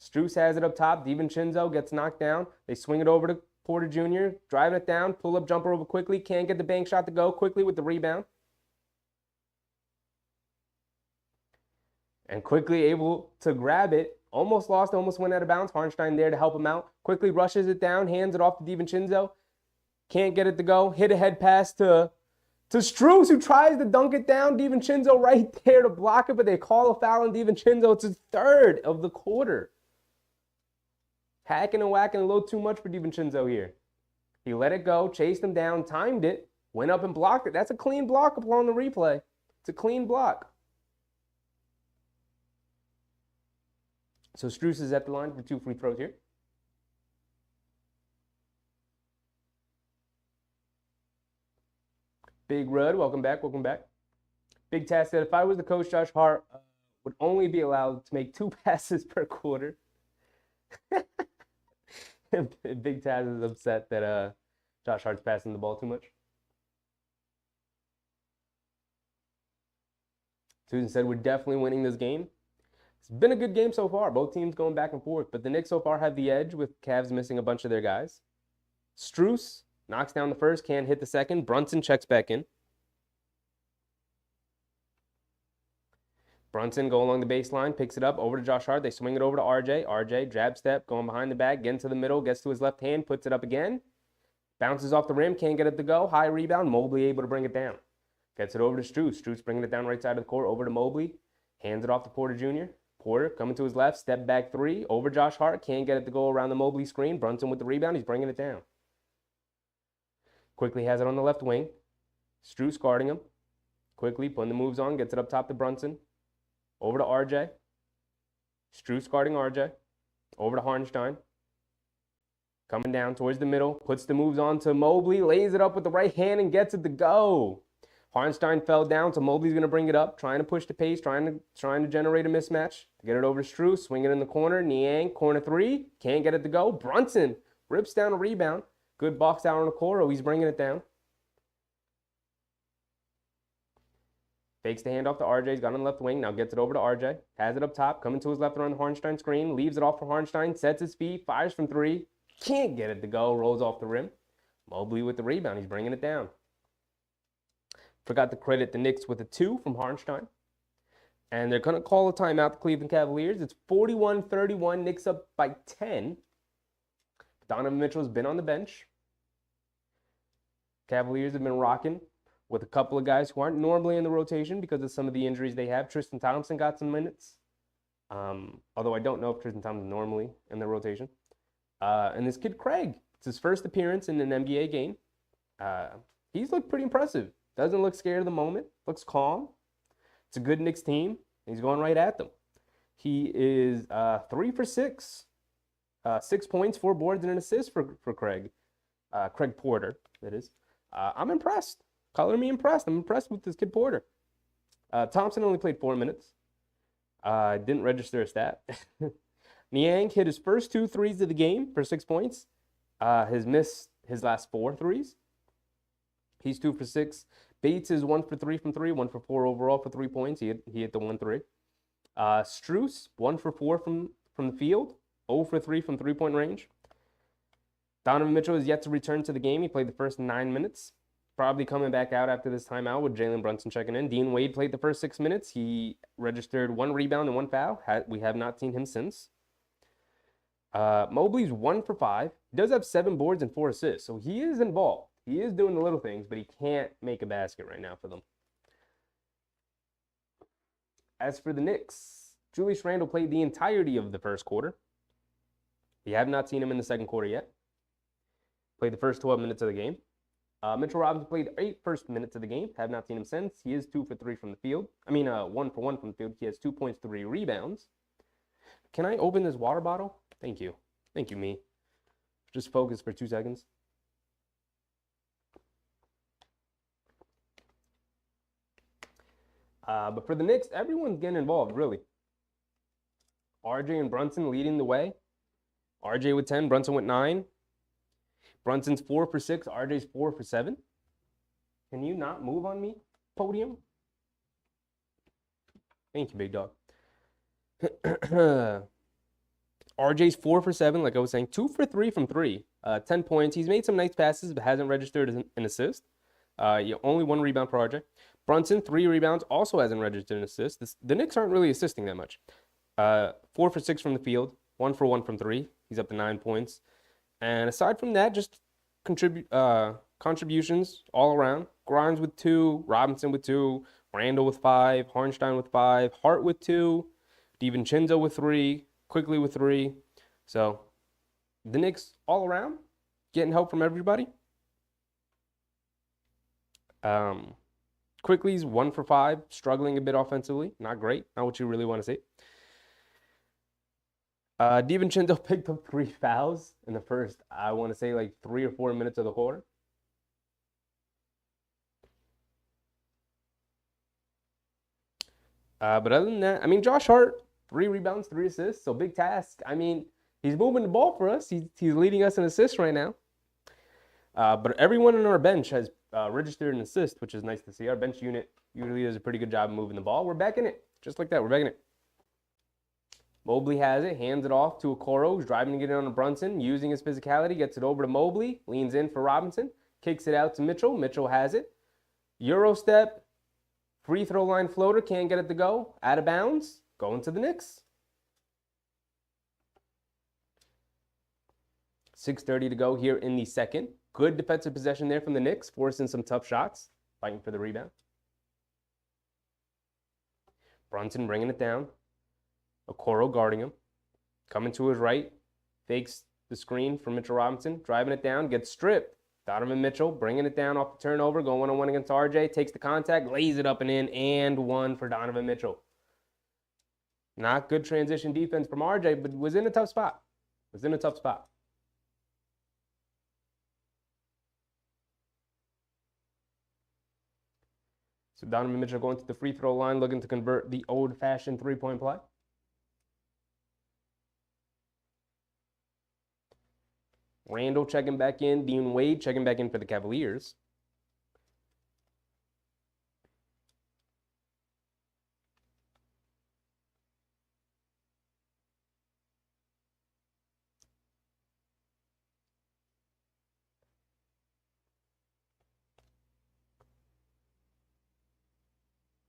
Strus has it up top. DiVincenzo gets knocked down. They swing it over to Porter Jr. Driving it down. Pull-up jumper over Quickly. Can't get the bank shot to go. Quickly with the rebound. And Quickly able to grab it. Almost lost. Almost went out of bounds. Hartenstein there to help him out. Quickly rushes it down. Hands it off to DiVincenzo. Can't get it to go. Hit a head pass to Strus, who tries to dunk it down. DiVincenzo right there to block it, but they call a foul on DiVincenzo. It's his third of the quarter. Hacking and whacking a little too much for DiVincenzo here. He let it go, chased him down, timed it, went up and blocked it. That's a clean block upon the replay. It's a clean block. So Strus is at the line for 2 free throws here. Big Rud, welcome back, welcome back. Big Taz said, if I was the coach, Josh Hart would only be allowed to make 2 passes per quarter. Big Taz is upset that Josh Hart's passing the ball too much. Susan said, we're definitely winning this game. It's been a good game so far. Both teams going back and forth, but the Knicks so far have the edge with Cavs missing a bunch of their guys. Strus knocks down the first, can't hit the second. Brunson checks back in. Brunson go along the baseline, picks it up, over to Josh Hart. They swing it over to RJ. RJ, jab step, going behind the back, getting to the middle, gets to his left hand, puts it up again. Bounces off the rim, can't get it to go. High rebound, Mobley able to bring it down. Gets it over to Strus. Strus bringing it down right side of the court, over to Mobley. Hands it off to Porter Jr. Porter coming to his left, step back three, over Josh Hart. Can't get it to go around the Mobley screen. Brunson with the rebound, he's bringing it down. Quickly has it on the left wing. Strus guarding him. Quickly putting the moves on, gets it up top to Brunson. Over to RJ. Strus guarding RJ. Over to Hartenstein. Coming down towards the middle. Puts the moves on to Mobley. Lays it up with the right hand and gets it to go. Hartenstein fell down, so Mobley's going to bring it up. Trying to push the pace. Trying to generate a mismatch. Get it over to Strus. Swing it in the corner. Niang. Corner three. Can't get it to go. Brunson rips down a rebound. Good box out on the Okoro. He's bringing it down. Fakes the handoff to RJ. He's got on the left wing. Now gets it over to RJ. Has it up top. Coming to his left around the Hartenstein screen. Leaves it off for Hartenstein. Sets his feet. Fires from three. Can't get it to go. Rolls off the rim. Mobley with the rebound. He's bringing it down. Forgot to credit the Knicks with a 2 from Hartenstein. And they're going to call a timeout, the Cleveland Cavaliers. It's 41-31. Knicks up by 10. Donovan Mitchell's been on the bench. Cavaliers have been rocking with a couple of guys who aren't normally in the rotation because of some of the injuries they have. Tristan Thompson got some minutes. Although I don't know if Tristan Thompson is normally in the rotation. And this kid, Craig, it's his first appearance in an NBA game. He's looked pretty impressive. Doesn't look scared of the moment. Looks calm. It's a good Knicks team. He's going right at them. He is 3 for 6. 6 points, 4 boards, and an assist for Craig. Craig Porter, that is. I'm impressed. Color me impressed. I'm impressed with this kid Porter. Thompson only played 4 minutes. Didn't register a stat. Niang hit his first 2 threes of the game for 6 points. Has missed his last 4 threes. He's 2 for 6. Bates is 1 for 3 from 3, 1 for 4 overall for 3 points. He hit the 1-3. Strus, 1 for 4 from the field, 0 for 3 from 3-point range. Donovan Mitchell is yet to return to the game. He played the first 9 minutes. Probably coming back out after this timeout with Jalen Brunson checking in. Dean Wade played the first 6 minutes. He registered 1 rebound and 1 foul. We have not seen him since. Mobley's 1 for 5. He does have 7 boards and 4 assists, so he is involved. He is doing the little things, but he can't make a basket right now for them. As for the Knicks, Julius Randle played the entirety of the first quarter. We have not seen him in the second quarter yet. Played the first 12 minutes of the game. Mitchell Robinson played 8 first minutes of the game. Have not seen him since. He is 2 for 3 from the field. 1 for 1 from the field. He has 2 points, 3 rebounds. Can I open this water bottle? Thank you. Thank you, me. Just focus for 2 seconds. But for the Knicks, everyone's getting involved, really. RJ and Brunson leading the way. RJ with 10, Brunson with 9. Brunson's 4 for 6, RJ's 4 for 7. Can you not move on me, podium? Thank you, big dog. RJ's 4 for 7, like I was saying, 2 for 3 from 3. 10 points. He's made some nice passes, but hasn't registered as an assist. Only 1 rebound for RJ. Brunson, 3 rebounds, also hasn't registered an assist. The Knicks aren't really assisting that much. 4 for 6 from the field, 1 for 1 from 3. He's up to 9 points. And aside from that, just contributions all around. Grimes with 2, Robinson with 2, Randall with 5, Harnstein with 5, Hart with 2, DiVincenzo with 3, Quickly with 3. So the Knicks all around getting help from everybody. Quickly's 1 for 5, struggling a bit offensively. Not great. Not what you really want to see. DiVincenzo picked up 3 fouls in the first, I want to say, like 3 or 4 minutes of the quarter. But other than that, Josh Hart, 3 rebounds, 3 assists, so big task. He's moving the ball for us. He's leading us in assists right now. But everyone on our bench has registered an assist, which is nice to see. Our bench unit usually does a pretty good job of moving the ball. We're back in it. Just like that, we're back in it. Mobley has it, hands it off to Okoro, who's driving to get it on to Brunson, using his physicality, gets it over to Mobley, leans in for Robinson, kicks it out to Mitchell. Mitchell has it. Euro step, free throw line floater, can't get it to go. Out of bounds, going to the Knicks. 6:30 to go here in the second. Good defensive possession there from the Knicks, forcing some tough shots, fighting for the rebound. Brunson bringing it down. Okoro guarding him. Coming to his right. Fakes the screen from Mitchell Robinson. Driving it down. Gets stripped. Donovan Mitchell bringing it down off the turnover. Going one-on-one against RJ. Takes the contact. Lays it up and in. And 1 for Donovan Mitchell. Not good transition defense from RJ, but was in a tough spot. So Donovan Mitchell going to the free throw line, looking to convert the old-fashioned 3-point play. Randall checking back in. Dean Wade checking back in for the Cavaliers.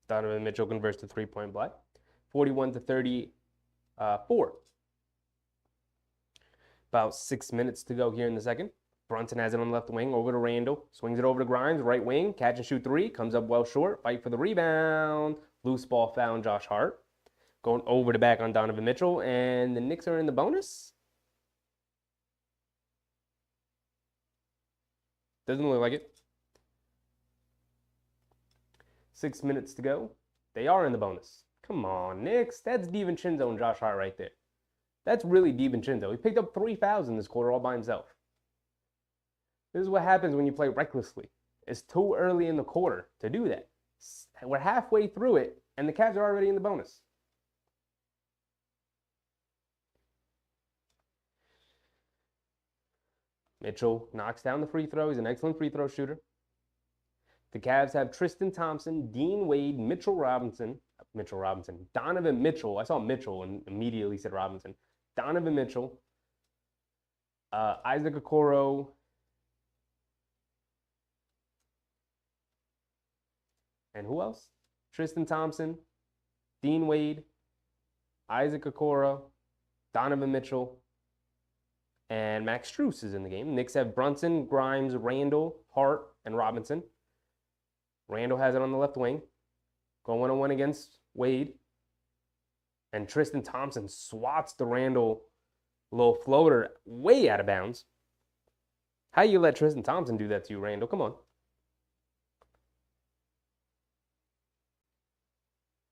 Donovan Mitchell converts the 3-point play. 41-34. About 6 minutes to go here in the second. Brunson has it on the left wing, over to Randall. Swings it over to Grimes, right wing. Catch and shoot 3. Comes up well short. Fight for the rebound. Loose ball found Josh Hart. Going over to back on Donovan Mitchell. And the Knicks are in the bonus. Doesn't look like it. 6 minutes to go. They are in the bonus. Come on, Knicks. That's DiVincenzo and Josh Hart right there. That's really DiVincenzo. He picked up 3 fouls in this quarter all by himself. This is what happens when you play recklessly. It's too early in the quarter to do that. We're halfway through it, and the Cavs are already in the bonus. Mitchell knocks down the free throw. He's an excellent free throw shooter. The Cavs have Tristan Thompson, Dean Wade, Donovan Mitchell. I saw Mitchell and immediately said Robinson. Donovan Mitchell, Isaac Okoro, and who else? Tristan Thompson, Dean Wade, Isaac Okoro, Donovan Mitchell, and Max Strus is in the game. Knicks have Brunson, Grimes, Randall, Hart, and Robinson. Randall has it on the left wing. Going 1-on-1 against Wade. And Tristan Thompson swats the Randall little floater way out of bounds. How you let Tristan Thompson do that to you, Randall? Come on.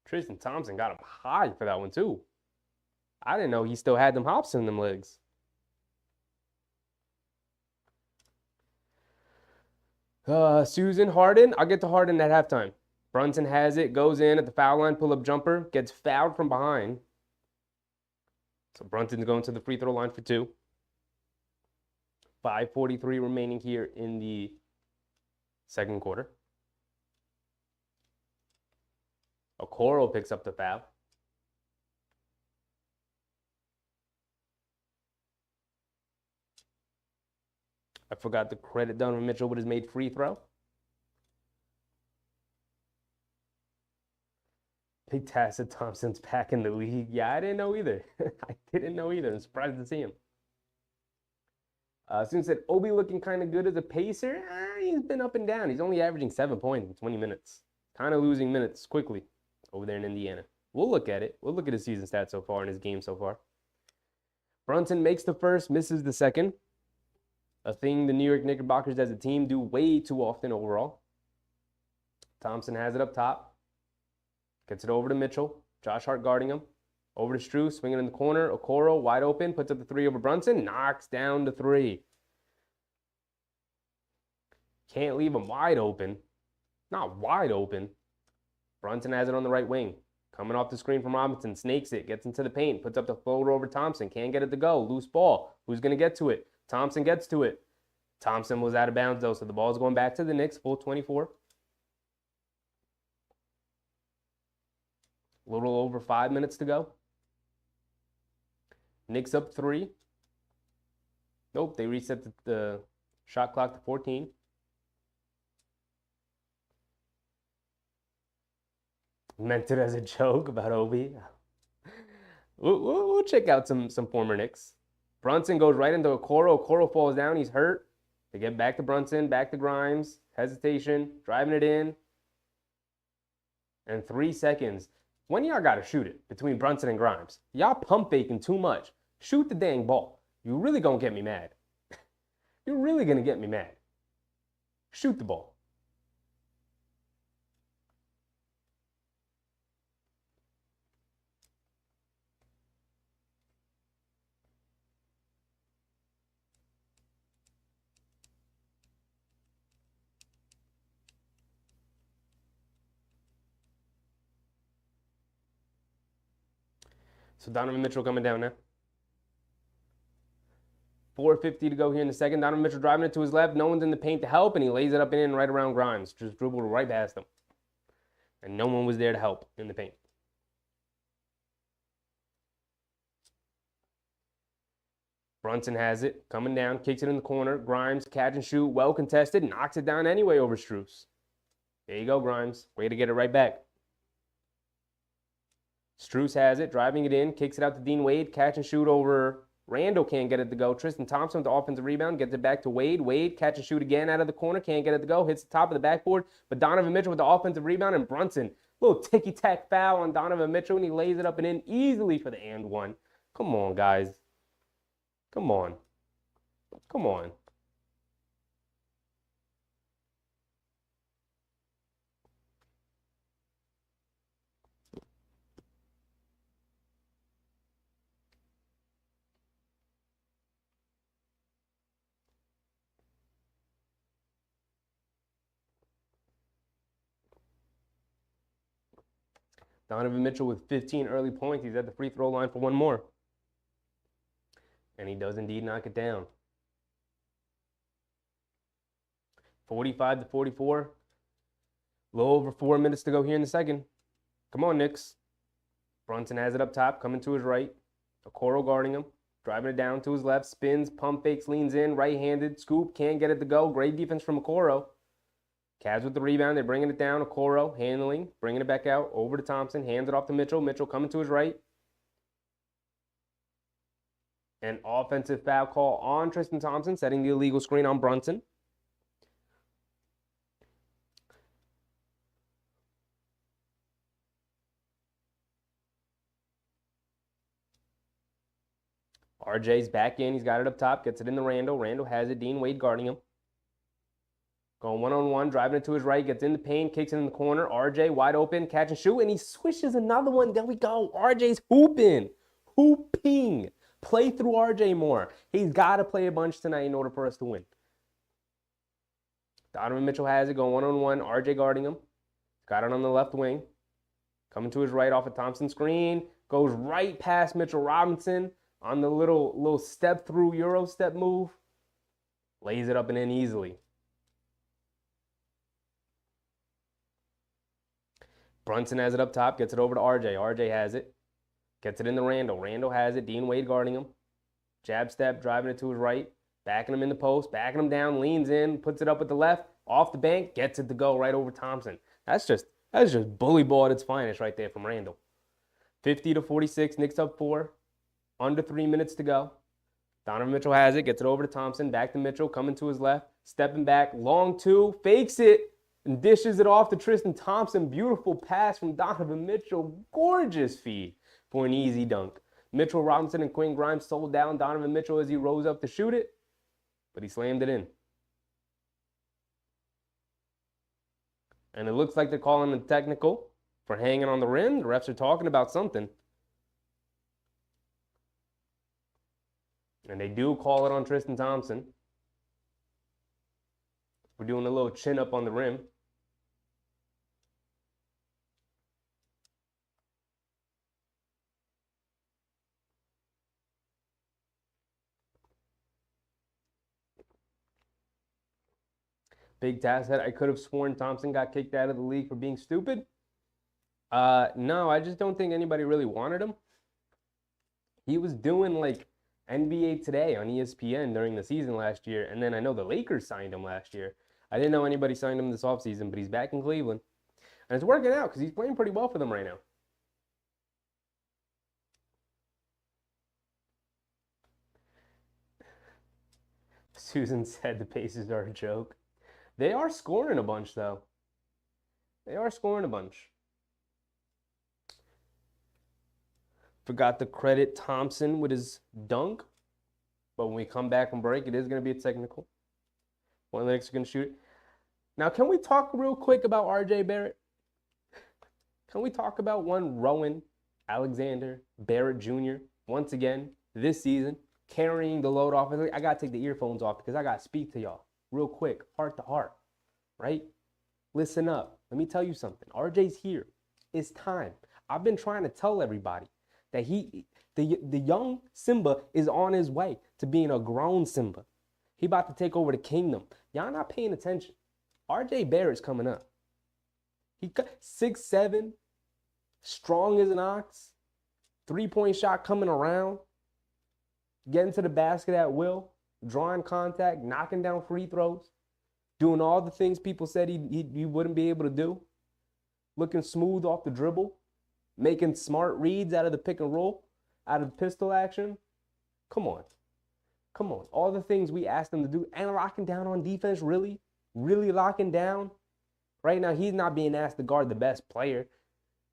Tristan Thompson got him high for that one, too. I didn't know he still had them hops in them legs. Susan Harden. I'll get to Harden at halftime. Brunson has it, goes in at the foul line, pull-up jumper, gets fouled from behind. So Brunson's going to the free throw line for 2. 5:43 remaining here in the second quarter. Okoro picks up the foul. I forgot to credit Donovan Mitchell with his made free throw. Big Tacit Thompson's back in the league. Yeah, I didn't know either. I didn't know either. I'm surprised to see him. Soon said, Obi looking kind of good as a pacer. He's been up and down. He's only averaging 7 points in 20 minutes. Kind of losing minutes quickly over there in Indiana. We'll look at it. We'll look at his season stats so far and his game so far. Brunson makes the first, misses the second. A thing the New York Knickerbockers as a team do way too often overall. Thompson has it up top. Gets it over to Mitchell. Josh Hart guarding him. Over to Strus, swinging in the corner. Okoro wide open, puts up the 3 over Brunson. Knocks down the 3. Can't leave him wide open. Not wide open. Brunson has it on the right wing. Coming off the screen from Robinson. Snakes it. Gets into the paint. Puts up the floater over Thompson. Can't get it to go. Loose ball. Who's going to get to it? Thompson gets to it. Thompson was out of bounds, though, so the ball's going back to the Knicks. Full 24. A little over 5 minutes to go. Knicks up 3. Nope, they reset the shot clock to 14. Meant it as a joke about Obi. We'll check out some former Knicks. Brunson goes right into Okoro. Okoro falls down. He's hurt. They get back to Brunson, back to Grimes. Hesitation, driving it in. And 3 seconds. When y'all got to shoot it between Brunson and Grimes? Y'all pump faking too much. Shoot the dang ball. You really going to get me mad. You're really going to get me mad. Shoot the ball. So Donovan Mitchell coming down now. 4:50 to go here in the second. Donovan Mitchell driving it to his left. No one's in the paint to help, and he lays it up and in right around Grimes. Just dribbled right past him. And no one was there to help in the paint. Brunson has it. Coming down. Kicks it in the corner. Grimes, catch and shoot. Well contested. Knocks it down anyway over Strus. There you go, Grimes. Way to get it right back. Strus has it, driving it in, kicks it out to Dean Wade, catch and shoot over. Randall can't get it to go. Tristan Thompson with the offensive rebound, gets it back to Wade. Wade, catch and shoot again out of the corner, can't get it to go, hits the top of the backboard. But Donovan Mitchell with the offensive rebound, and Brunson, little ticky-tack foul on Donovan Mitchell, and he lays it up and in easily for the and one. Come on, guys. Come on. Come on. Donovan Mitchell with 15 early points. He's at the free throw line for one more. And he does indeed knock it down. 45-44. A little over 4 minutes to go here in the second. Come on, Knicks. Brunson has it up top, coming to his right. Okoro guarding him, driving it down to his left, spins, pump fakes, leans in, right-handed, scoop, can't get it to go. Great defense from Okoro. Cavs with the rebound, they're bringing it down. Okoro handling, bringing it back out, over to Thompson, hands it off to Mitchell. Mitchell coming to his right. An offensive foul call on Tristan Thompson, setting the illegal screen on Brunson. RJ's back in. He's got it up top. Gets it in to Randall. Randall has it. Dean Wade guarding him. Going one-on-one. Driving it to his right. Gets in the paint. Kicks it in the corner. RJ wide open. Catch and shoot. And he swishes another one. There we go. RJ's hooping. Hooping. Play through RJ more. He's got to play a bunch tonight in order for us to win. Donovan Mitchell has it. Going one-on-one. RJ guarding him. Got it on the left wing. Coming to his right off a Thompson screen. Goes right past Mitchell Robinson. On the little step through Euro step move, lays it up and in easily. Brunson has it up top, gets it over to RJ. RJ has it, gets it in to Randall. Randall has it, Dean Wade guarding him. Jab step, driving it to his right, backing him in the post, backing him down, leans in, puts it up with the left, off the bank, gets it to go right over Thompson. That's just bully ball at its finest right there from Randall. 50-46, Knicks up 4. Under 3 minutes to go. Donovan Mitchell has it, gets it over to Thompson, back to Mitchell, coming to his left, stepping back, long two, fakes it, and dishes it off to Tristan Thompson. Beautiful pass from Donovan Mitchell. Gorgeous feed for an easy dunk. Mitchell Robinson and Quinn Grimes sold down Donovan Mitchell as he rose up to shoot it, but he slammed it in. And it looks like they're calling a technical for hanging on the rim. The refs are talking about something. And they do call it on Tristan Thompson. We're doing a little chin up on the rim. Big Taz said, I could have sworn Thompson got kicked out of the league for being stupid. No, I just don't think anybody really wanted him. He was doing like NBA Today on ESPN during the season last year, and then I know the Lakers signed him last year. I didn't know anybody signed him this offseason, but he's back in Cleveland. And it's working out because he's playing pretty well for them right now. Susan said the Pacers are a joke. They are scoring a bunch, though. They are scoring a bunch. Forgot to credit Thompson with his dunk. But when we come back from break, it is going to be a technical. One of the Knicks are going to shoot it. Now, can we talk real quick about R.J. Barrett? Can we talk about one Rowan Alexander Barrett Jr. once again this season, carrying the load off? I got to take the earphones off because I got to speak to y'all real quick, heart to heart, right? Listen up. Let me tell you something. RJ's here. It's time. I've been trying to tell everybody that the young Simba is on his way to being a grown Simba. He about to take over the kingdom. Y'all not paying attention. RJ Barrett's coming up. He 6'7", strong as an ox, 3-point shot coming around, getting to the basket at will, drawing contact, knocking down free throws, doing all the things people said he wouldn't be able to do, looking smooth off the dribble, making smart reads out of the pick and roll, out of the pistol action. Come on. Come on. All the things we asked him to do, and locking down on defense, really locking down. Right now, he's not being asked to guard the best player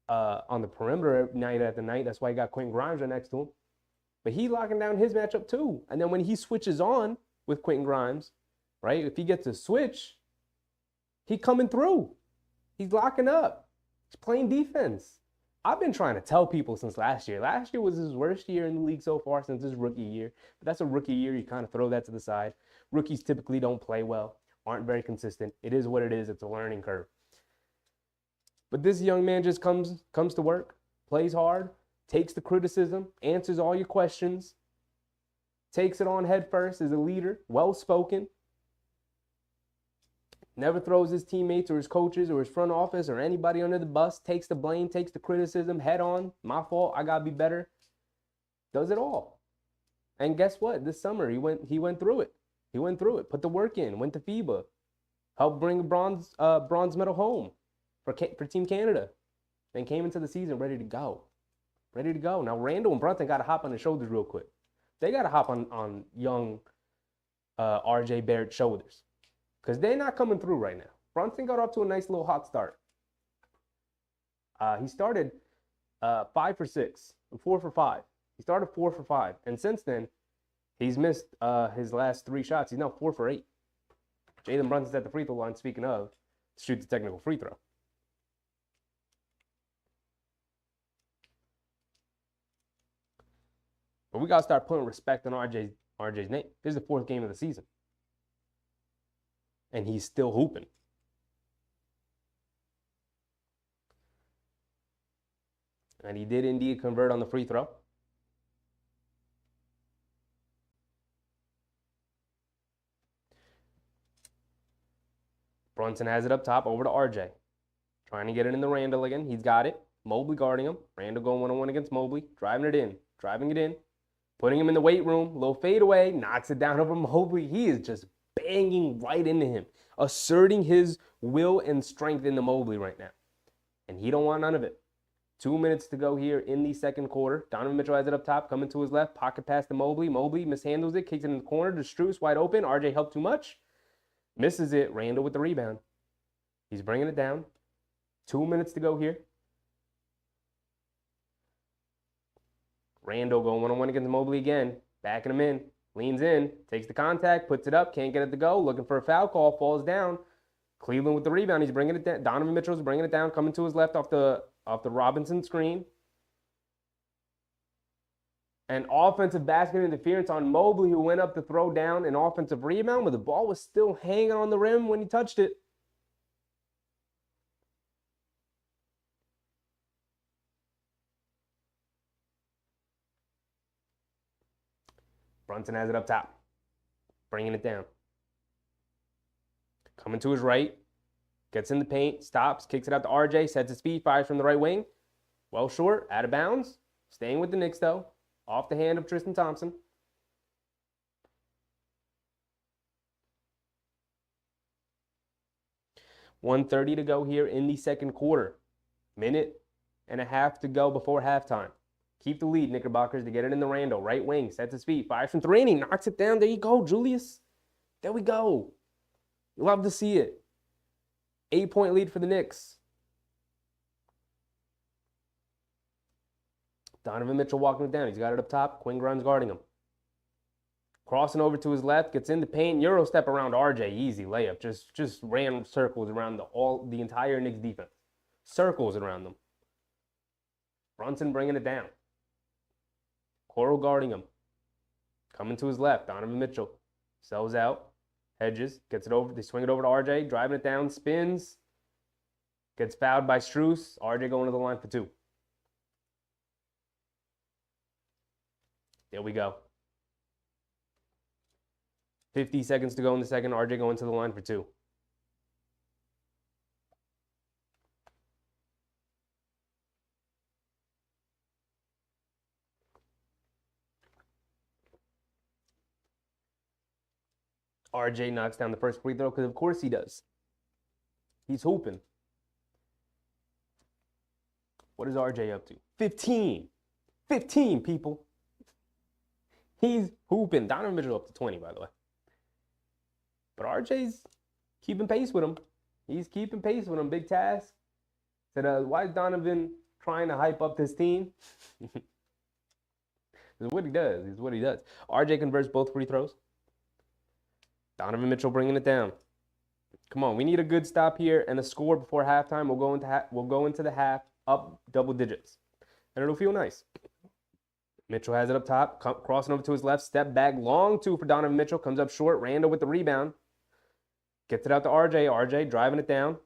on the perimeter night after night. That's why he got Quentin Grimes right next to him. But he's locking down his matchup too. And then when he switches on with Quentin Grimes, right, if he gets a switch, he's coming through. He's locking up. He's playing defense. I've been trying to tell people since last year. Last year was his worst year in the league so far since his rookie year. But that's a rookie year. You kind of throw that to the side. Rookies typically don't play well, aren't very consistent. It is what it is. It's a learning curve. But this young man just comes to work, plays hard, takes the criticism, answers all your questions, takes it on head first, is a leader, well-spoken, never throws his teammates or his coaches or his front office or anybody under the bus, takes the blame, takes the criticism head on. My fault, I gotta be better. Does it all. And guess what? This summer he went through it. He went through it, put the work in, went to FIBA, helped bring a bronze medal home for Team Canada, and came into the season ready to go. Ready to go. Now Randall and Brunson got to hop on his shoulders real quick. They got to hop on young RJ Barrett's shoulders, because they're not coming through right now. Brunson got off to a nice little hot start. He started 5 for 6, 4 for 5. He started 4 for 5, and since then, he's missed his last 3 shots. He's now 4 for 8. Jalen Brunson's at the free throw line, speaking of, to shoot the technical free throw. But we got to start putting respect on RJ's name. This is the 4th game of the season. And he's still hooping. And he did indeed convert on the free throw. Brunson has it up top over to RJ. Trying to get it in the Randall again. He's got it. Mobley guarding him. Randall going one-on-one against Mobley. Driving it in. Putting him in the weight room. Little fadeaway. Knocks it down over Mobley. He is just banging right into him. Asserting his will and strength into Mobley right now. And he don't want none of it. 2 minutes to go here in the second quarter. Donovan Mitchell has it up top. Coming to his left. Pocket pass to Mobley. Mobley mishandles it. Kicks it in the corner to Strus. Wide open. RJ helped too much. Misses it. Randall with the rebound. He's bringing it down. 2 minutes to go here. Randall going one-on-one against Mobley again. Backing him in. Leans in. Takes the contact. Puts it up. Can't get it to go. Looking for a foul call. Falls down. Cleveland with the rebound. He's bringing it down. Donovan Mitchell's bringing it down. Coming to his left off the Robinson screen. An offensive basket interference on Mobley, who went up to throw down an offensive rebound, but the ball was still hanging on the rim when he touched it. Brunson has it up top. Bringing it down. Coming to his right. Gets in the paint. Stops. Kicks it out to RJ. Sets his feet. Fires from the right wing. Well short. Out of bounds. Staying with the Knicks, though. Off the hand of Tristan Thompson. .130 to go here in the second quarter. 1.5 minutes to go before halftime. Keep the lead, Knickerbockers, to get it in the Randall. Right wing, sets his feet, fires from 3, and he knocks it down. There you go, Julius. There we go. Love to see it. 8-point lead for the Knicks. Donovan Mitchell walking it down. He's got it up top. Quinn Grimes guarding him. Crossing over to his left, gets in the paint. Euro step around RJ. Easy layup. Just ran circles around the entire Knicks defense. Circles around them. Brunson bringing it down. Coral guarding him. Coming to his left. Donovan Mitchell. Sells out. Hedges. Gets it over. They swing it over to RJ. Driving it down. Spins. Gets fouled by Strus. RJ going to the line for 2. There we go. 50 seconds to go in the second. RJ going to the line for 2. RJ knocks down the first free throw because, of course, he does. He's hooping. What is RJ up to? 15. 15, people. He's hooping. Donovan Mitchell up to 20, by the way. But RJ's keeping pace with him. He's keeping pace with him. Big task. Said, why is Donovan trying to hype up this team? It's what he does. It's what he does. RJ converts both free throws. Donovan Mitchell bringing it down. Come on, we need a good stop here and a score before halftime. We'll go into the half up double digits, and it'll feel nice. Mitchell has it up top, crossing over to his left, step back, long 2 for Donovan Mitchell, comes up short. Randall with the rebound, gets it out to RJ. RJ driving it down,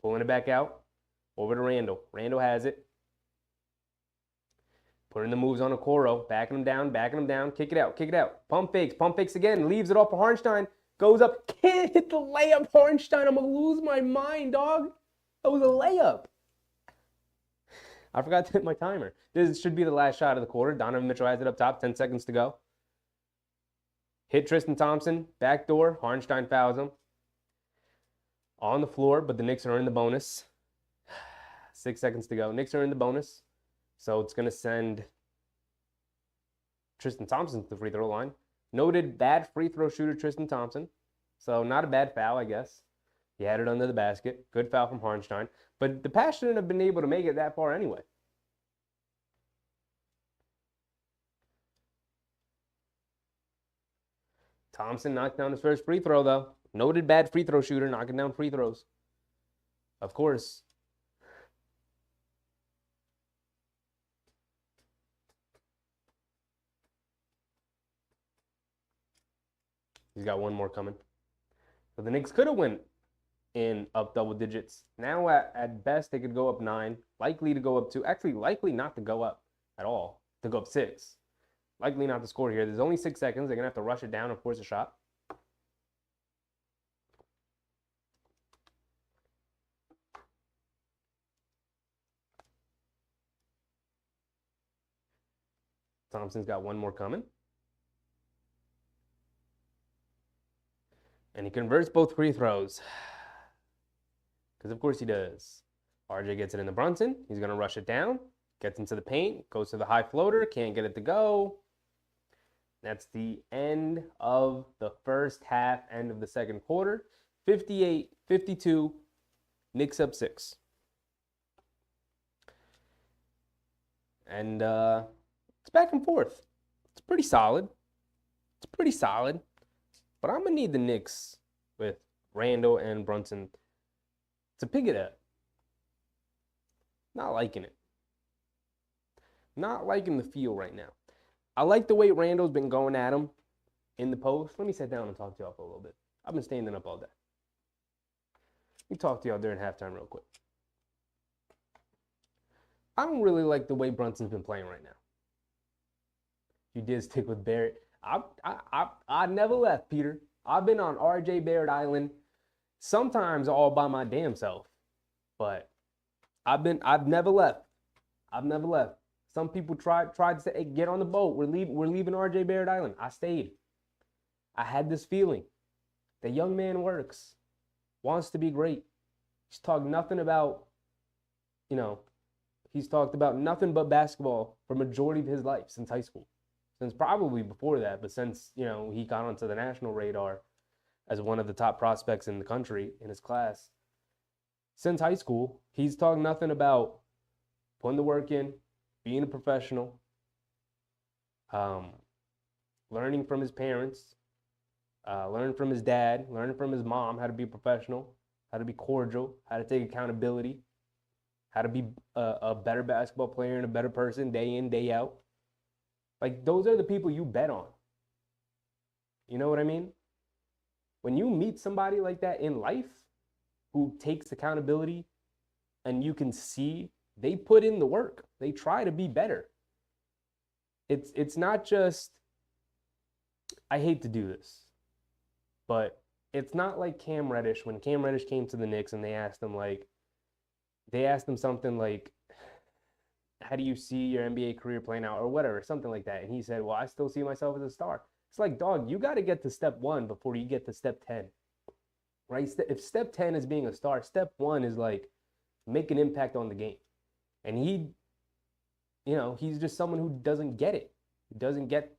pulling it back out. Over to Randall. Randall has it. Putting the moves on Okoro. Backing him down. Kick it out. Pump fakes again. Leaves it off for Harnstein. Goes up. Can't hit the layup, Harnstein. I'm going to lose my mind, dog. That was a layup. I forgot to hit my timer. This should be the last shot of the quarter. Donovan Mitchell has it up top. 10 seconds to go. Hit Tristan Thompson. Backdoor. Harnstein fouls him. On the floor, but the Knicks are in the bonus. 6 seconds to go. Knicks are in the bonus. So it's going to send Tristan Thompson to the free throw line. Noted bad free throw shooter Tristan Thompson. So not a bad foul, I guess. He had it under the basket. Good foul from Harnstein. But the Pass shouldn't have been able to make it that far anyway. Thompson knocked down his first free throw, though. Noted bad free throw shooter knocking down free throws. Of course. He's got one more coming. So the Knicks could have went in up double digits. Now at best they could go up 9. Likely to go up 2. Actually, likely not to go up at all. To go up 6. Likely not to score here. There's only 6 seconds. They're going to have to rush it down and force a shot. Thompson's got one more coming. And he converts both free throws. Because of course he does. RJ gets it into Brunson. He's going to rush it down. Gets into the paint. Goes to the high floater. Can't get it to go. That's the end of the first half, end of the second quarter. 58-52. Knicks up 6. And it's back and forth. It's pretty solid. But I'm going to need the Knicks with Randall and Brunson to pick it up. Not liking it. Not liking the feel right now. I like the way Randall's been going at him in the post. Let me sit down and talk to y'all for a little bit. I've been standing up all day. Let me talk to y'all during halftime real quick. I don't really like the way Brunson's been playing right now. You did stick with Barrett. I never left, Peter. I've been on RJ Barrett Island, sometimes all by my damn self. But I've never left. Some people tried to say, hey, get on the boat. We're leaving RJ Barrett Island. I stayed. I had this feeling. The young man works, wants to be great. He's talked nothing about, he's talked about nothing but basketball for majority of his life since high school. Since probably before that, but since, he got onto the national radar as one of the top prospects in the country in his class. Since high school, he's talked nothing about putting the work in, being a professional, learning from his parents, learning from his dad, learning from his mom how to be professional, how to be cordial, how to take accountability, how to be a better basketball player and a better person day in, day out. Like, those are the people you bet on. You know what I mean? When you meet somebody like that in life who takes accountability and you can see they put in the work, they try to be better. It's not just, I hate to do this, but it's not like Cam Reddish. When Cam Reddish came to the Knicks and they asked him something like, how do you see your NBA career playing out, or whatever, something like that. And he said, well, I still see myself as a star. It's like, dog, you got to get to step 1 before you get to step 10, right? If step 10 is being a star, step 1 is like make an impact on the game. And he's just someone who doesn't get it. He doesn't get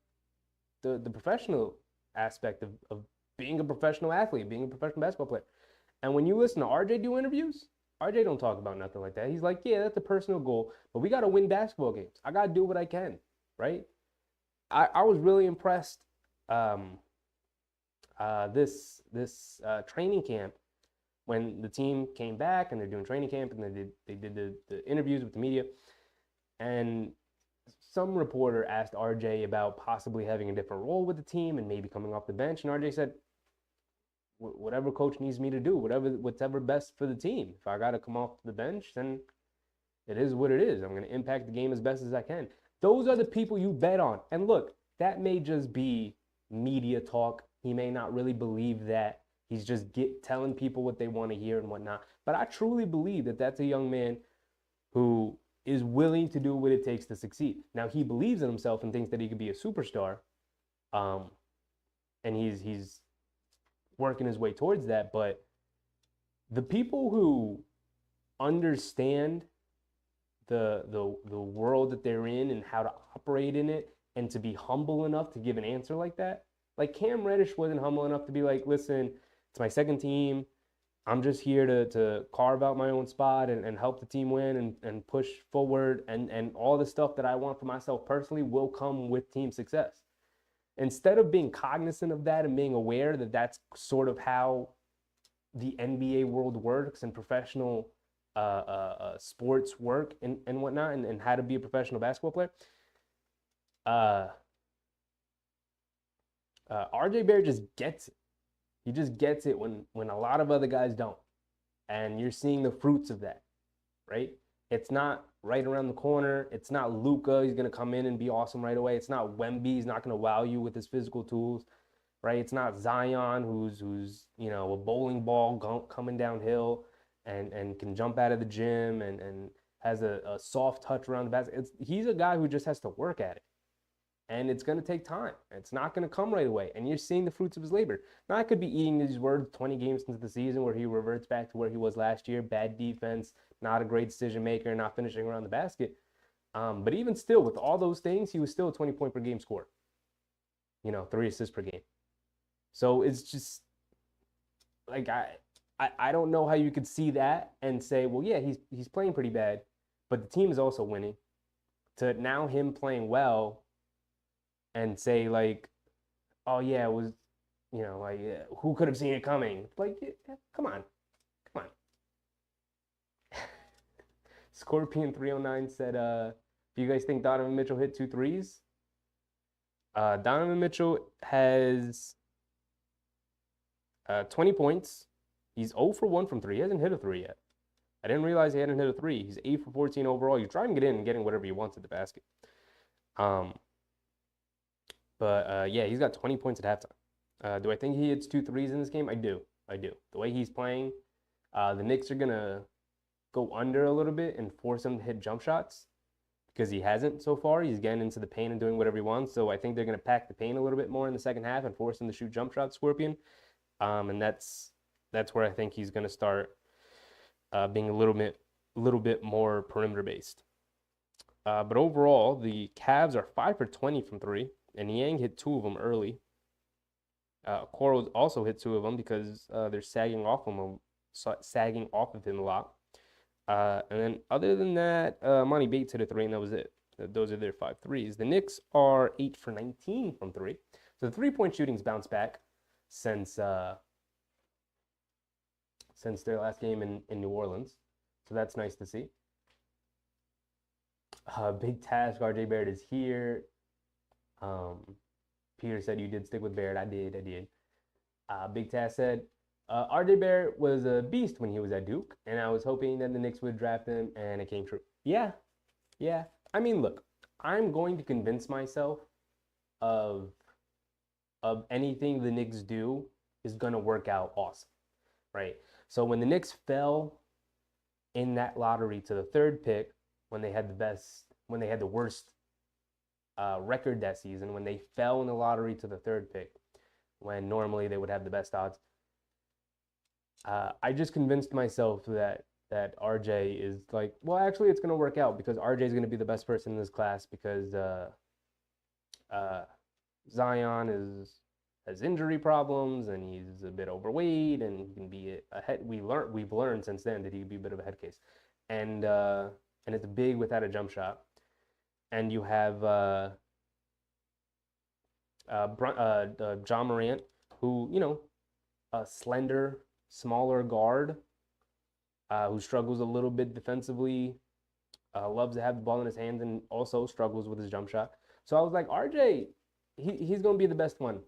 the professional aspect of being a professional athlete, being a professional basketball player. And when you listen to RJ do interviews, RJ don't talk about nothing like that. He's like, yeah, that's a personal goal, but we got to win basketball games. I got to do what I can, right? I was really impressed this training camp when the team came back and they're doing training camp and they did the interviews with the media. And some reporter asked RJ about possibly having a different role with the team and maybe coming off the bench. And RJ said, whatever coach needs me to do, whatever best for the team. If I got to come off the bench, then it is what it is. I'm going to impact the game as best as I can. Those are the people you bet on. And look, that may just be media talk. He may not really believe that. He's just telling people what they want to hear and whatnot. But I truly believe that that's a young man who is willing to do what it takes to succeed. Now, he believes in himself and thinks that he could be a superstar. And he's working his way towards that. But the people who understand the world that they're in and how to operate in it and to be humble enough to give an answer like that. Like Cam Reddish wasn't humble enough to be like, listen, it's my second team. I'm just here to carve out my own spot and help the team win and push forward. And all the stuff that I want for myself personally will come with team success. Instead of being cognizant of that and being aware that that's sort of how the NBA world works and professional sports work and whatnot, and how to be a professional basketball player, RJ Barrett just gets it. He just gets it when a lot of other guys don't. And you're seeing the fruits of that, right? It's not right around the corner. It's not Luka. He's going to come in and be awesome right away. It's not Wemby. He's not going to wow you with his physical tools, right? It's not Zion, who's a bowling ball coming downhill and can jump out of the gym and has a soft touch around the basket. He's a guy who just has to work at it. And it's going to take time. It's not going to come right away. And you're seeing the fruits of his labor. Now, I could be eating these words 20 games into the season where he reverts back to where he was last year. Bad defense, not a great decision maker, not finishing around the basket. But even still, with all those things, he was still a 20-point per game scorer. 3 assists per game. So it's just like I don't know how you could see that and say, well, yeah, he's playing pretty bad, but the team is also winning. To now him playing well and say like, oh yeah, it was, who could have seen it coming? Like, yeah, come on. Scorpion 309 said, do you guys think Donovan Mitchell hit 2 threes? Donovan Mitchell has 20 points. He's 0 for 1 from 3. He hasn't hit a 3 yet. I didn't realize he hadn't hit a 3. He's 8 for 14 overall. He's trying to get in and getting whatever he wants at the basket. But yeah, he's got 20 points at halftime. Do I think he hits 2 threes in this game? I do. The way he's playing, the Knicks are going to go under a little bit and force him to hit jump shots because he hasn't so far. He's getting into the paint and doing whatever he wants. So I think they're going to pack the paint a little bit more in the second half and force him to shoot jump shots, Scorpion. And that's where I think he's going to start being a little bit more perimeter based. But overall, the Cavs are 5 for 20 from 3, and Yang hit 2 of them early. Okoro also hit 2 of them because they're sagging off of him a lot. And then other than that, Monty Bates hit a 3, and that was it. Those are their 5 threes. The Knicks are 8 for 19 from 3. So the 3-point shooting's bounced back since their last game in New Orleans. So that's nice to see. Big task, RJ Barrett is here. Peter said you did stick with Barrett. I did. Big Task said, RJ Barrett was a beast when he was at Duke, and I was hoping that the Knicks would draft him, and it came true. Yeah. I mean, look, I'm going to convince myself of anything the Knicks do is going to work out awesome, right? So when the Knicks fell in that lottery to the 3rd pick, when they had the worst record that season, when they fell in the lottery to the 3rd pick, when normally they would have the best odds, I just convinced myself that RJ is like, well, actually it's going to work out because RJ is going to be the best person in this class because Zion has injury problems and he's a bit overweight and he can be a head. We've learned since then that he can be a bit of a head case, and it's big without a jump shot. And you have John Morant, who a slender, smaller guard who struggles a little bit defensively, loves to have the ball in his hands, and also struggles with his jump shot. So I was like, RJ, he's going to be the best one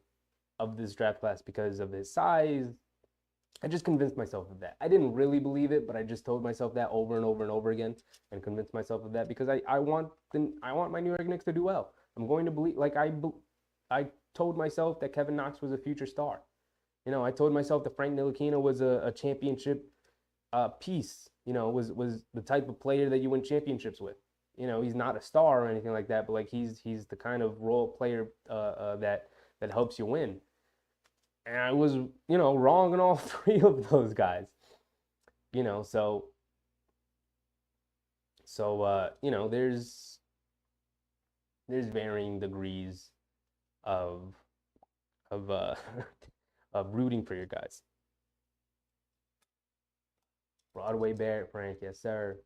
of this draft class because of his size, I just convinced myself of that. I didn't really believe it, but I just told myself that over and over and over again, and convinced myself of that because I want my New York Knicks to do well. I'm going to believe I told myself that Kevin Knox was a future star. You know, I told myself that Frank Ntilikina was a championship piece. You know, was the type of player that you win championships with. You know, he's not a star or anything like that, but like he's the kind of role player that helps you win. And I was, you know, wrong on all three of those guys. You know, you know, there's varying degrees of of of rooting for your guys. Broadway Barrett Frank, yes sir,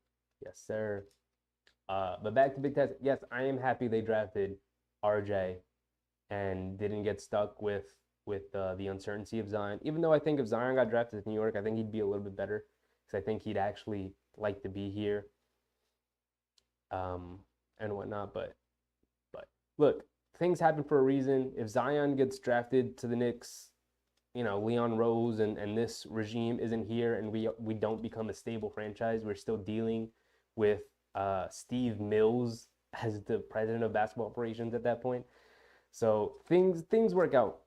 yes sir. But back to Big Test. Yes, I am happy they drafted RJ and didn't get stuck with the uncertainty of Zion. Even though I think if Zion got drafted to New York, I think he'd be a little bit better because I think he'd actually like to be here and whatnot. But look, things happen for a reason. If Zion gets drafted to the Knicks, you know, Leon Rose and this regime isn't here, and we don't become a stable franchise. We're still dealing with Steve Mills as the president of basketball operations at that point. So things work out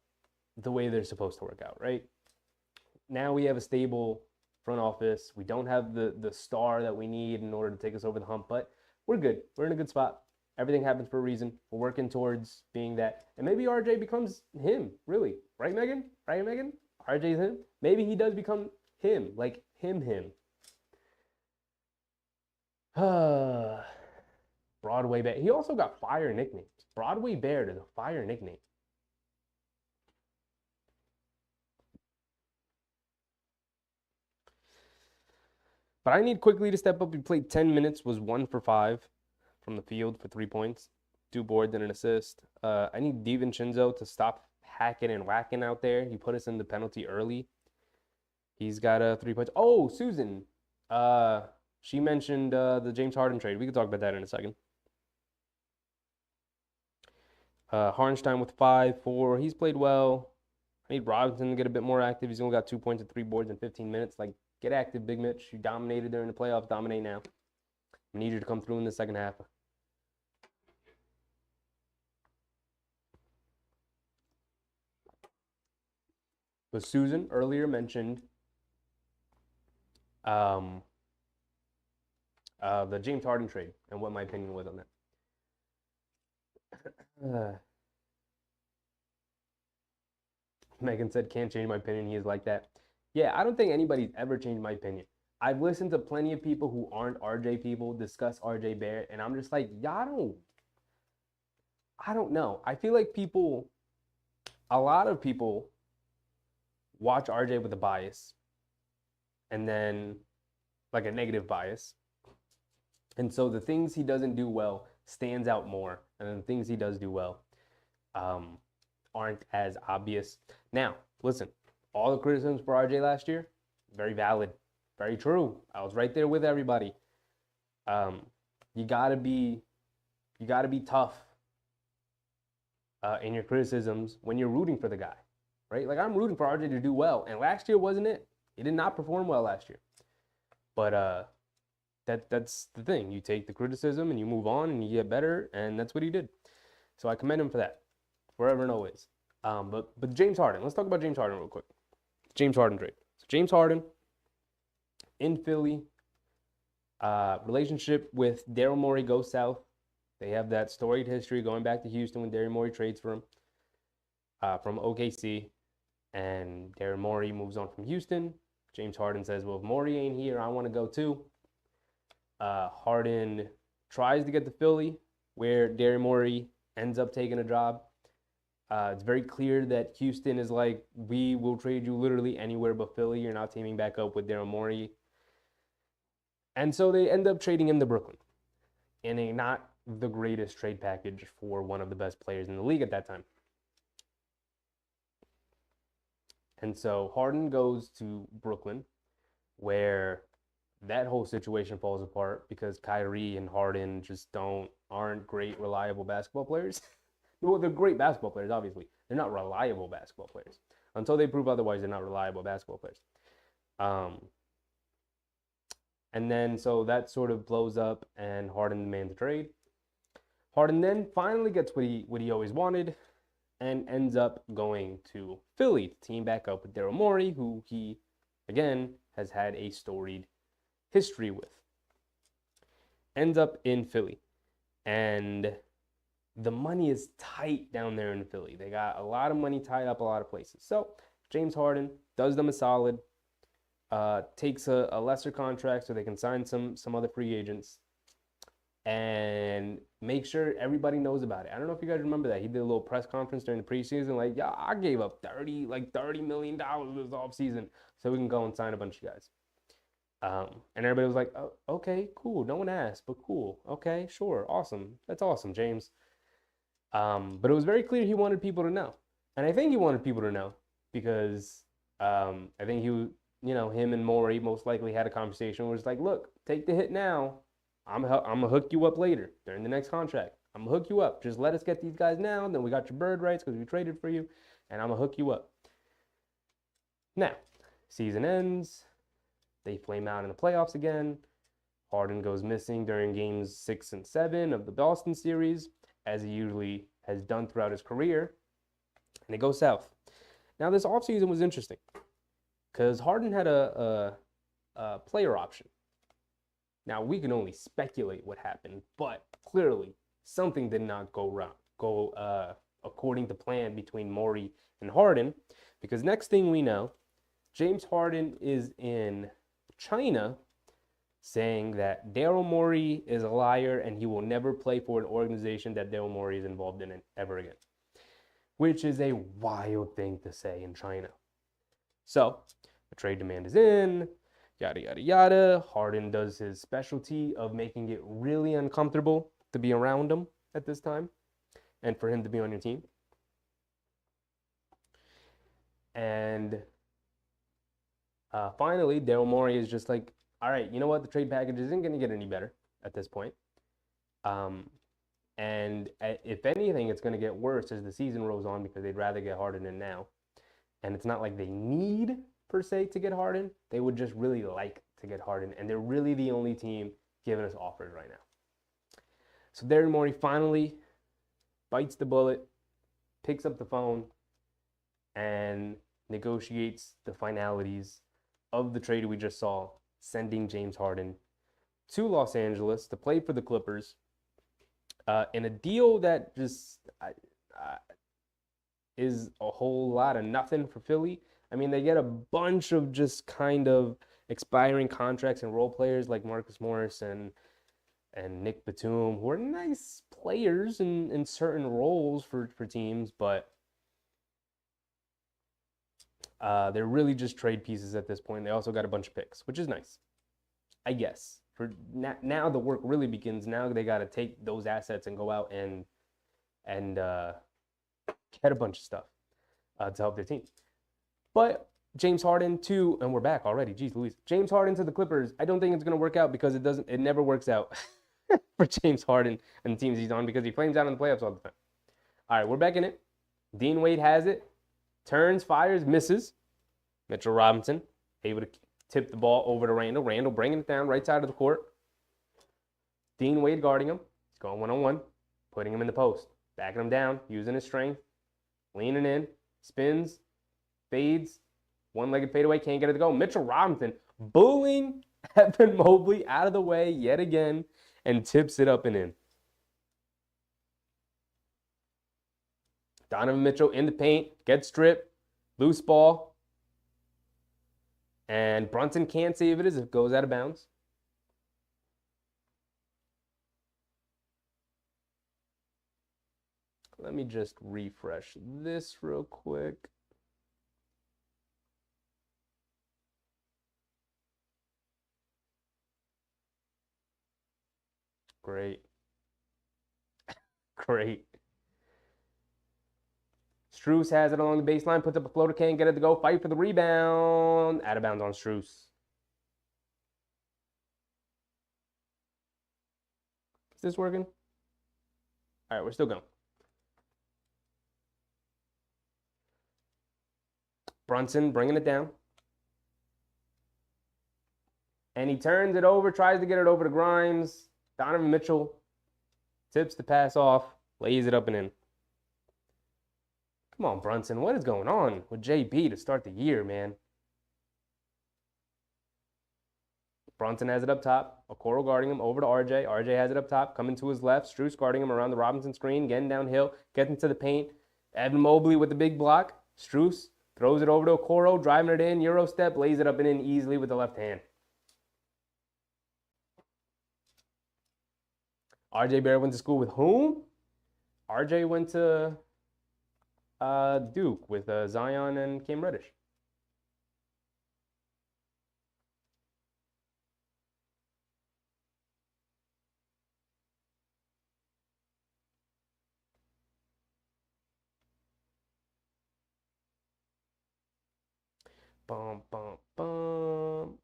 the way they're supposed to work out, right? Now we have a stable front office. We don't have the star that we need in order to take us over the hump, but we're good. We're in a good spot. Everything happens for a reason. We're working towards being that. And maybe RJ becomes him, really. Right, Megan? Right, Megan? RJ's him? Maybe he does become him, like him. Broadway Bear. He also got fire nicknames. Broadway Bear is a fire nickname. But I need quickly to step up. He played 10 minutes, was 1 for 5 from the field for 3 points, 2 boards and an assist. I need DiVincenzo to stop hacking and whacking out there. He put us in the penalty early. He's got 3 points. Oh, Susan. She mentioned the James Harden trade. We can talk about that in a second. Hardenstein with 5, 4. He's played well. I need Robinson to get a bit more active. He's only got 2 points and 3 boards in 15 minutes. Like, get active, Big Mitch. You dominated during the playoffs. Dominate now. I need you to come through in the second half. But Susan earlier mentioned the James Harden trade and what my opinion was on that. Megan said, can't change my opinion. He is like that. Yeah, I don't think anybody's ever changed my opinion. I've listened to plenty of people who aren't RJ people discuss RJ Barrett, and I'm just like, y'all I don't know. I feel like a lot of people watch RJ with a bias and then like a negative bias. And so the things he doesn't do well stands out more, and the things he does do well aren't as obvious. Now, listen, all the criticisms for RJ last year, very valid, very true. I was right there with everybody. You gotta be tough in your criticisms when you're rooting for the guy, right? Like I'm rooting for RJ to do well, and last year wasn't it. He did not perform well last year, but that's the thing. You take the criticism and you move on and you get better, and that's what he did. So I commend him for that, forever and always. But James Harden. Let's talk about James Harden real quick. James Harden trade. So James Harden in Philly. Relationship with Daryl Morey goes south. They have that storied history going back to Houston when Daryl Morey trades for him from OKC, and Daryl Morey moves on from Houston. James Harden says, "Well, if Morey ain't here, I want to go too." Harden tries to get to Philly, where Daryl Morey ends up taking a job. It's very clear that Houston is like, we will trade you literally anywhere but Philly. You're not teaming back up with Daryl Morey. And so they end up trading him to Brooklyn in a not the greatest trade package for one of the best players in the league at that time. And so Harden goes to Brooklyn, where that whole situation falls apart because Kyrie and Harden just aren't great, reliable basketball players. Well, they're great basketball players, obviously. They're not reliable basketball players. Until they prove otherwise, they're not reliable basketball players. Um, and then so that sort of blows up, and Harden demands a trade. Harden then finally gets what he always wanted, and ends up going to Philly to team back up with Daryl Morey, who he again has had a storied history with. Ends up in Philly, and the money is tight down there in Philly. They got a lot of money tied up a lot of places. So James Harden does them a solid, takes a lesser contract so they can sign some other free agents, and make sure everybody knows about it. I don't know if you guys remember that. He did a little press conference during the preseason, like, yeah, I gave up $30 million this offseason so we can go and sign a bunch of guys. And everybody was like, oh, okay, cool. No one asked, but cool. Okay, sure. Awesome. That's awesome, James. But it was very clear he wanted people to know. And I think he wanted people to know because I think him and Morey most likely had a conversation where it's like, look, take the hit now. I'm going to hook you up later during the next contract. I'm going to hook you up. Just let us get these guys now. Then we got your bird rights because we traded for you. And I'm going to hook you up. Now, season ends. They flame out in the playoffs again. Harden goes missing during games 6 and 7 of the Boston series, as he usually has done throughout his career. And they go south. Now, this offseason was interesting because Harden had a player option. Now, we can only speculate what happened, but clearly something did not go according to plan between Morey and Harden, because next thing we know, James Harden is in China saying that Daryl Morey is a liar and he will never play for an organization that Daryl Morey is involved in ever again, which is a wild thing to say in China. So the trade demand is in, yada, yada, yada. Harden does his specialty of making it really uncomfortable to be around him at this time and for him to be on your team. And finally, Daryl Morey is just like, all right, you know what? The trade package isn't going to get any better at this point. And if anything, it's going to get worse as the season rolls on because they'd rather get Harden in now. And it's not like they need, per se, to get Harden. They would just really like to get Harden. And they're really the only team giving us offers right now. So Daryl Morey finally bites the bullet, picks up the phone, and negotiates the finalities of the trade we just saw, sending James Harden to Los Angeles to play for the Clippers in a deal that just is a whole lot of nothing for Philly. I mean, they get a bunch of just kind of expiring contracts and role players like Marcus Morris and Nick Batum, who are nice players in certain roles for teams, but they're really just trade pieces at this point. They also got a bunch of picks, which is nice, I guess. For now, the work really begins. Now they got to take those assets and go out and get a bunch of stuff to help their team. But James Harden too, and we're back already. Jeez Louise. James Harden to the Clippers. I don't think it's going to work out because it never works out for James Harden and the teams he's on because he flames out in the playoffs all the time. All right, we're back in it. Dean Wade has it. Turns, fires, misses. Mitchell Robinson able to tip the ball over to Randall. Randall bringing it down right side of the court. Dean Wade guarding him. He's going one-on-one, putting him in the post, backing him down, using his strength, leaning in, spins, fades, one-legged fadeaway, can't get it to go. Mitchell Robinson bullying Evan Mobley out of the way yet again and tips it up and in. Donovan Mitchell in the paint, gets stripped, loose ball, and Brunson can't save it as it goes out of bounds. Let me just refresh this real quick. Great. Great. Strus has it along the baseline, puts up a floater, can't get it to go. Fight for the rebound. Out of bounds on Strus. Is this working? All right, we're still going. Brunson bringing it down. And he turns it over, tries to get it over to Grimes. Donovan Mitchell tips the pass off, lays it up and in. Come on, Brunson. What is going on with JB to start the year, man? Brunson has it up top. Okoro guarding him over to RJ. RJ has it up top, coming to his left. Strus guarding him around the Robinson screen, getting downhill, getting to the paint. Evan Mobley with the big block. Strus throws it over to Okoro, driving it in, Euro step, lays it up and in easily with the left hand. RJ Barrett went to school with whom? RJ went to Duke with Zion and Cam Reddish. Bum, bum, bum.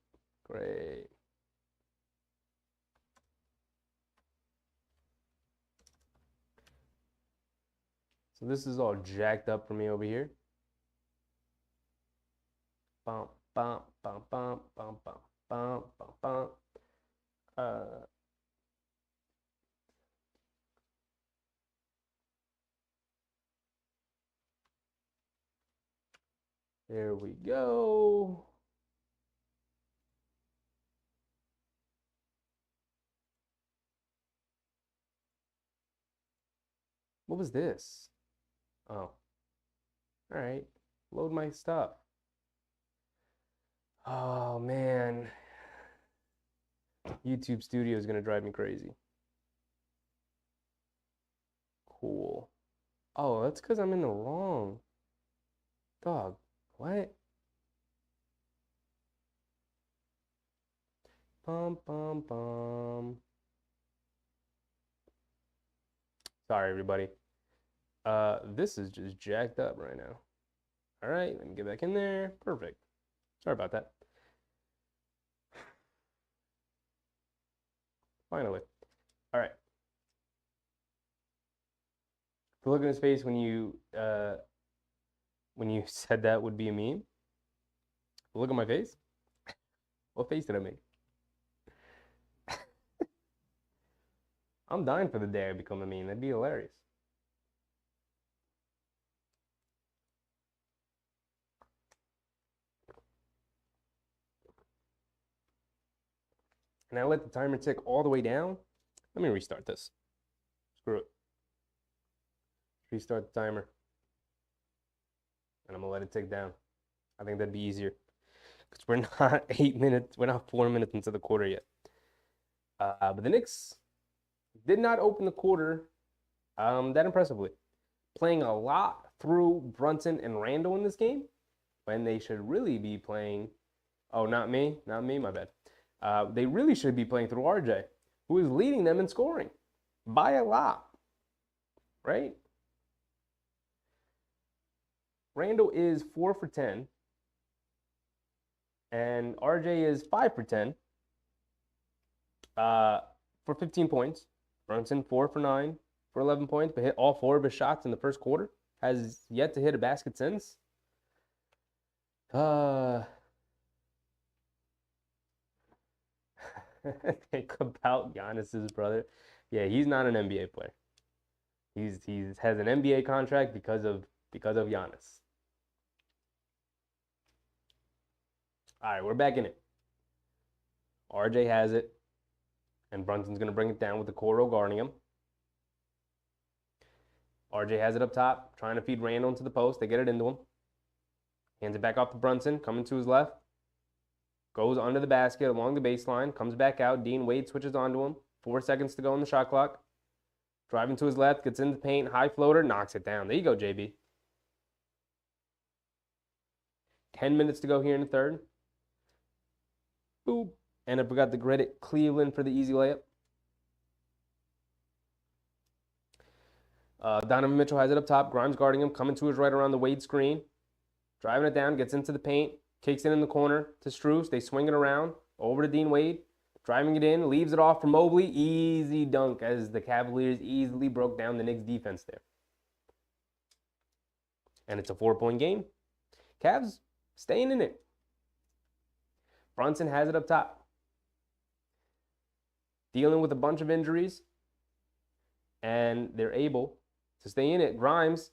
Great. So this is all jacked up for me over here. Bum, bum, bum, bum, bum, bum, bum, bum, bum. There we go. What was this? Oh. All right. Load my stuff. Oh, man. YouTube Studio is going to drive me crazy. Cool. Oh, that's because I'm in the wrong. Dog. What? Bum, bum, bum. Sorry, everybody. This is just jacked up right now. All right, let me get back in there. Perfect. Sorry about that. Finally. All right. The look in his face when you said that would be a meme. The look on my face? What face did I make? I'm dying for the day I become a meme. That'd be hilarious. And I let the timer tick all the way down. Let me restart this. Screw it. Restart the timer. And I'm gonna let it tick down. I think that'd be easier. Because we're not 8 minutes, we're not 4 minutes into the quarter yet. But the Knicks did not open the quarter that impressively. Playing a lot through Brunson and Randall in this game when they should really be playing. Oh, not me, my bad. They really should be playing through RJ, who is leading them in scoring by a lot, right? Randall is 4 for 10, and RJ is 5 for 10 for 15 points. Brunson 4 for 9 for 11 points, but hit all 4 of his shots in the first quarter. Has yet to hit a basket since. Think about Giannis's brother. Yeah, he's not an NBA player. He's has an NBA contract because of Giannis. All right, we're back in it. RJ has it, and Brunson's gonna bring it down with the Okoro guarding him. RJ has it up top, trying to feed Randall into the post. They get it into him. Hands it back off to Brunson, coming to his left. Goes under the basket along the baseline, comes back out. Dean Wade switches onto him. 4 seconds to go on the shot clock. Driving to his left, gets in the paint, high floater, knocks it down. There you go, JB. 10 minutes to go here in the third. Boop. And I forgot to credit Cleveland for the easy layup. Donovan Mitchell has it up top. Grimes guarding him, coming to his right around the Wade screen. Driving it down, gets into the paint, kicks it in the corner to Strus. They swing it around, over to Dean Wade. Driving it in, leaves it off for Mobley. Easy dunk as the Cavaliers easily broke down the Knicks defense there. And it's a 4-point game. Cavs staying in it. Brunson has it up top. dealing with a bunch of injuries, and they're able to stay in it. Grimes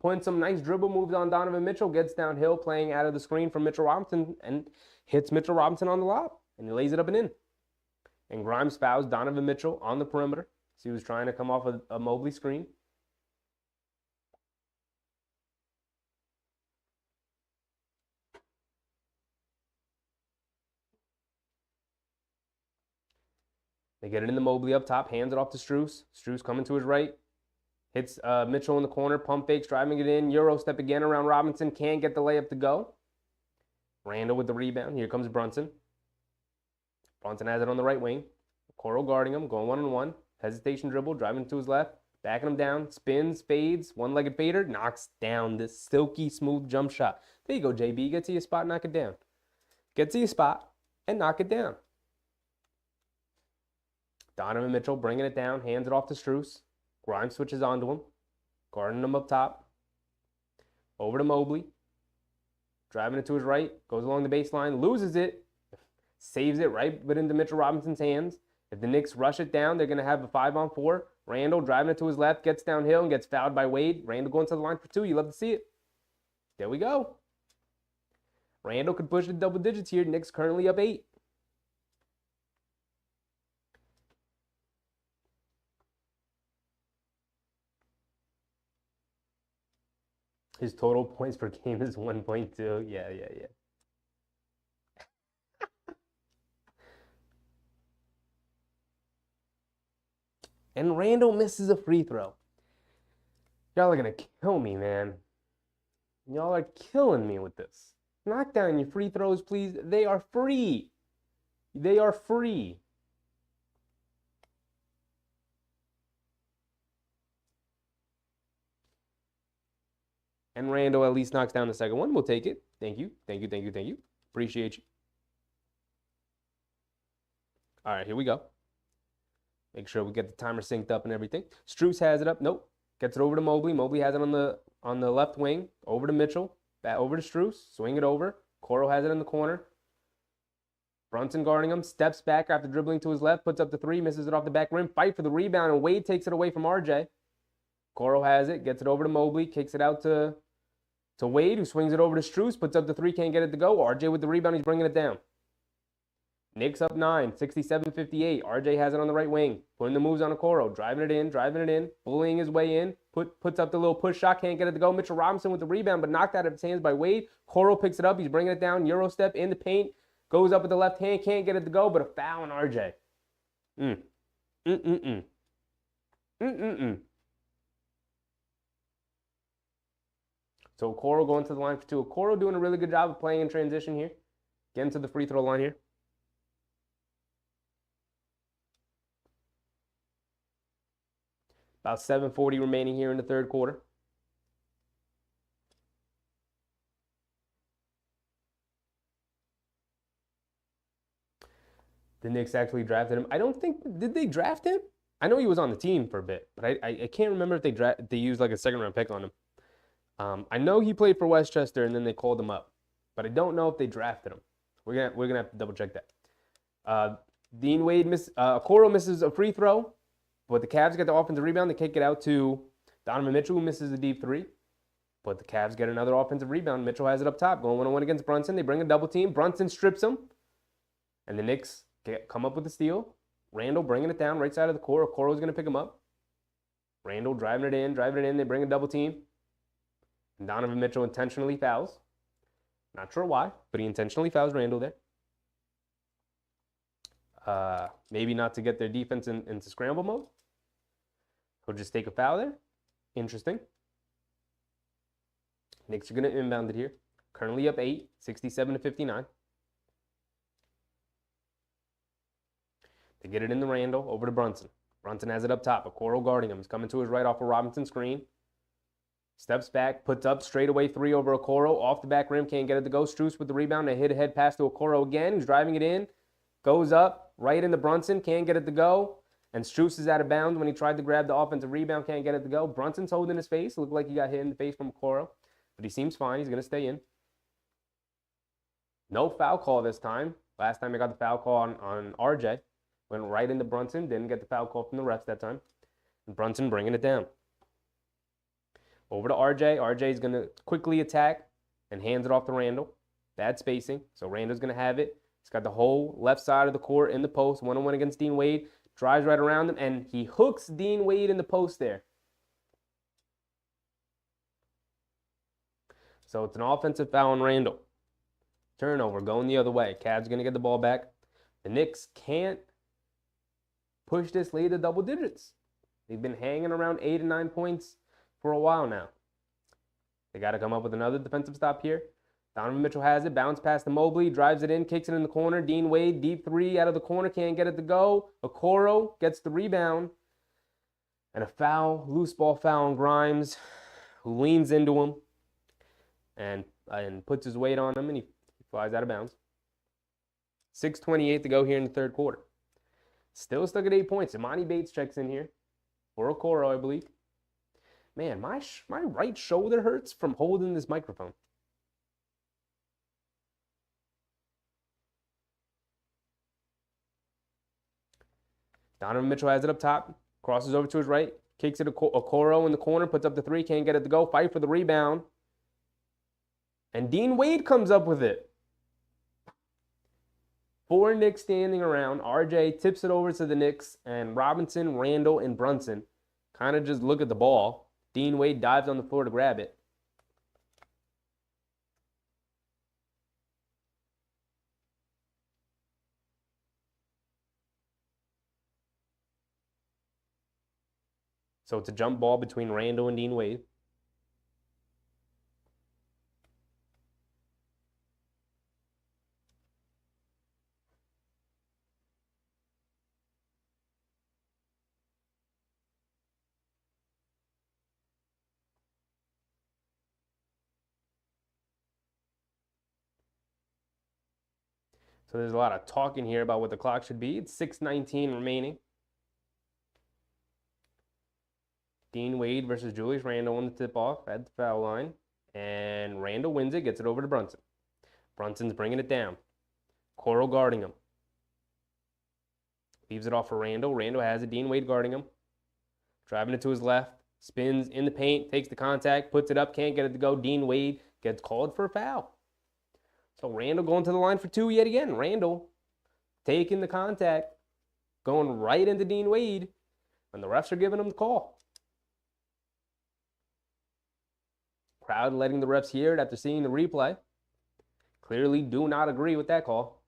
putting some nice dribble moves on Donovan Mitchell, gets downhill, playing out of the screen from Mitchell Robinson, and hits Mitchell Robinson on the lob, and he lays it up and in. And Grimes fouls Donovan Mitchell on the perimeter. So he was trying to come off a Mobley screen. They get it in the Mobley up top, hands it off to Strus. Strus coming to his right. Hits Mitchell in the corner, pump fakes, driving it in. Euro step again around Robinson. Can't get the layup to go. Randall with the rebound. Here comes Brunson. Brunson has it on the right wing. Okoro guarding him, going one-on-one. Hesitation dribble, driving to his left. Backing him down. Spins, fades. One-legged fader. Knocks down this silky smooth jump shot. There you go, JB. Get to your spot, knock it down. Get to your spot and knock it down. Donovan Mitchell bringing it down. Hands it off to Strus. Grimes switches onto him. Guarding him up top. Over to Mobley. Driving it to his right. Goes along the baseline. Loses it. Saves it right into Mitchell Robinson's hands. If the Knicks rush it down, they're going to have a 5-on-4. Randall driving it to his left. Gets downhill and gets fouled by Wade. Randall going to the line for 2. You love to see it. There we go. Randall could push the double digits here. Knicks currently up 8. His total points per game is 1.2. Yeah. And Randall misses a free throw. Y'all are going to kill me, man. Y'all are killing me with this. Knock down your free throws, please. They are free. They are free. And Randall at least knocks down the second one. We'll take it. Thank you. Appreciate you. All right, here we go. Make sure we get the timer synced up and everything. Strus has it up. Nope. Gets it over to Mobley. Mobley has it on the left wing. Over to Mitchell. Back over to Strus. Swing it over. Okoro has it in the corner. Brunson guarding him. Steps back after dribbling to his left. Puts up the 3. Misses it off the back rim. Fight for the rebound. And Wade takes it away from RJ. Okoro has it. Gets it over to Mobley. Kicks it out to Wade, who swings it over to Strus. Puts up the 3. Can't get it to go. RJ with the rebound. He's bringing it down. Knicks up 9, 67-58. RJ has it on the right wing. Putting the moves on Okoro. Driving it in. Bullying his way in. Puts up the little push shot. Can't get it to go. Mitchell Robinson with the rebound, but knocked out of his hands by Wade. Okoro picks it up. He's bringing it down. Euro step in the paint. Goes up with the left hand. Can't get it to go, but a foul on RJ. So Okoro going to the line for 2. Okoro doing a really good job of playing in transition here. Getting to the free throw line here. About 7:40 remaining here in the third quarter. The Knicks actually drafted him. I don't think, did they draft him? I know he was on the team for a bit, but I can't remember if they used like a second-round pick on him. I know he played for Westchester and then they called him up, but I don't know if they drafted him. We're gonna have to double check that. Dean Wade Okoro misses a free throw. But the Cavs get the offensive rebound. They kick it out to Donovan Mitchell, who misses a deep 3. But the Cavs get another offensive rebound. Mitchell has it up top, going 1-on-1 against Brunson. They bring a double team. Brunson strips him. And the Knicks come up with the steal. Randall bringing it down right side of the court. Okoro's going to pick him up. Randall driving it in. They bring a double team. And Donovan Mitchell intentionally fouls. Not sure why, but he intentionally fouls Randall there. Maybe not to get their defense into scramble mode. He'll just take a foul there. Interesting. Knicks are going to inbound it here. Currently up 8, 67-59. They get it in the Randall, over to Brunson. Brunson has it up top. Okoro guarding him. He's coming to his right off a Robinson screen. Steps back, puts up, straightaway 3 over Okoro. Off the back rim, can't get it to go. Strus with the rebound. A hit-ahead pass to Okoro again. He's driving it in. Goes up, right into Brunson. Can't get it to go. And Strus is out of bounds when he tried to grab the offensive rebound. Can't get it to go. Brunson's holding his face. Looked like he got hit in the face from Okoro. But he seems fine. He's going to stay in. No foul call this time. Last time I got the foul call on RJ. Went right into Brunson. Didn't get the foul call from the refs that time. And Brunson bringing it down. Over to RJ. RJ is going to quickly attack and hands it off to Randall. Bad spacing. So Randall's going to have it. He's got the whole left side of the court in the post. One-on-one against Dean Wade. Drives right around him. And he hooks Dean Wade in the post there. So it's an offensive foul on Randall. Turnover going the other way. Cavs going to get the ball back. The Knicks can't push this lead to double digits. They've been hanging around 8 and 9 points for a while now. They got to come up with another defensive stop here. Donovan Mitchell has it. Bounce pass to Mobley. Drives it in. Kicks it in the corner. Dean Wade, deep three out of the corner. Can't get it to go. Okoro gets the rebound. And a foul, loose ball foul on Grimes, who leans into him and puts his weight on him, and he flies out of bounds. 6:28 to go here in the third quarter. Still stuck at 8 points. Imani Bates checks in here. For Okoro, I believe. Man, my right shoulder hurts from holding this microphone. Donovan Mitchell has it up top. Crosses over to his right. Kicks it to Okoro in the corner. Puts up the three. Can't get it to go. Fight for the rebound. And Dean Wade comes up with it. 4 Knicks standing around. RJ tips it over to the Knicks. And Robinson, Randall, and Brunson kind of just look at the ball. Dean Wade dives on the floor to grab it. So it's a jump ball between Randall and Dean Wade. So there's a lot of talking here about what the clock should be. It's 6:19 remaining. Dean Wade versus Julius Randle on the tip-off at the foul line. And Randle wins it, gets it over to Brunson. Brunson's bringing it down. Coral guarding him. Leaves it off for Randle. Randle has it. Dean Wade guarding him. Driving it to his left. Spins in the paint. Takes the contact. Puts it up. Can't get it to go. Dean Wade gets called for a foul. So Randle going to the line for two yet again. Randle taking the contact. Going right into Dean Wade. And the refs are giving him the call. Crowd letting the refs hear it after seeing the replay. Clearly do not agree with that call.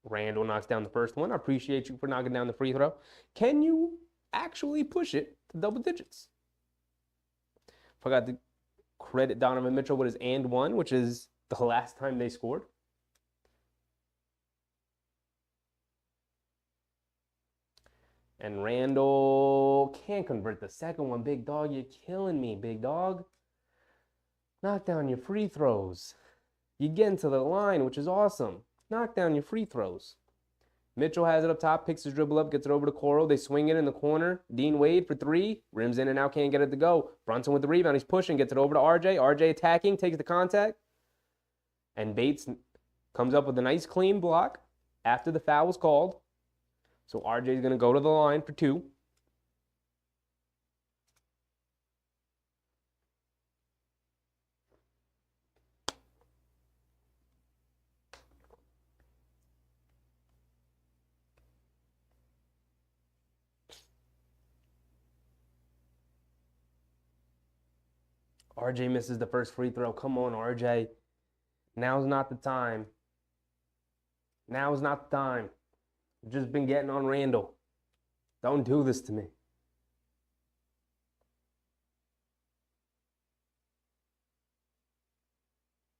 Randle knocks down the first one. I appreciate you for knocking down the free throw. Can you actually push it to double digits? Forgot to credit Donovan Mitchell with his and one, which is the last time they scored. And Randle can't convert the second one. Big dog, you're killing me, big dog. Knock down your free throws. You get into the line, which is awesome. Knock down your free throws. Mitchell has it up top, picks his dribble up, gets it over to Coral. They swing it in the corner. Dean Wade for three. Rims in and out, can't get it to go. Brunson with the rebound. He's pushing, gets it over to RJ. RJ attacking, takes the contact. And Bates comes up with a nice clean block after the foul was called. So RJ is going to go to the line for two. RJ misses the first free throw. Come on, RJ. Now's not the time. Now's not the time. I've just been getting on Randle. Don't do this to me.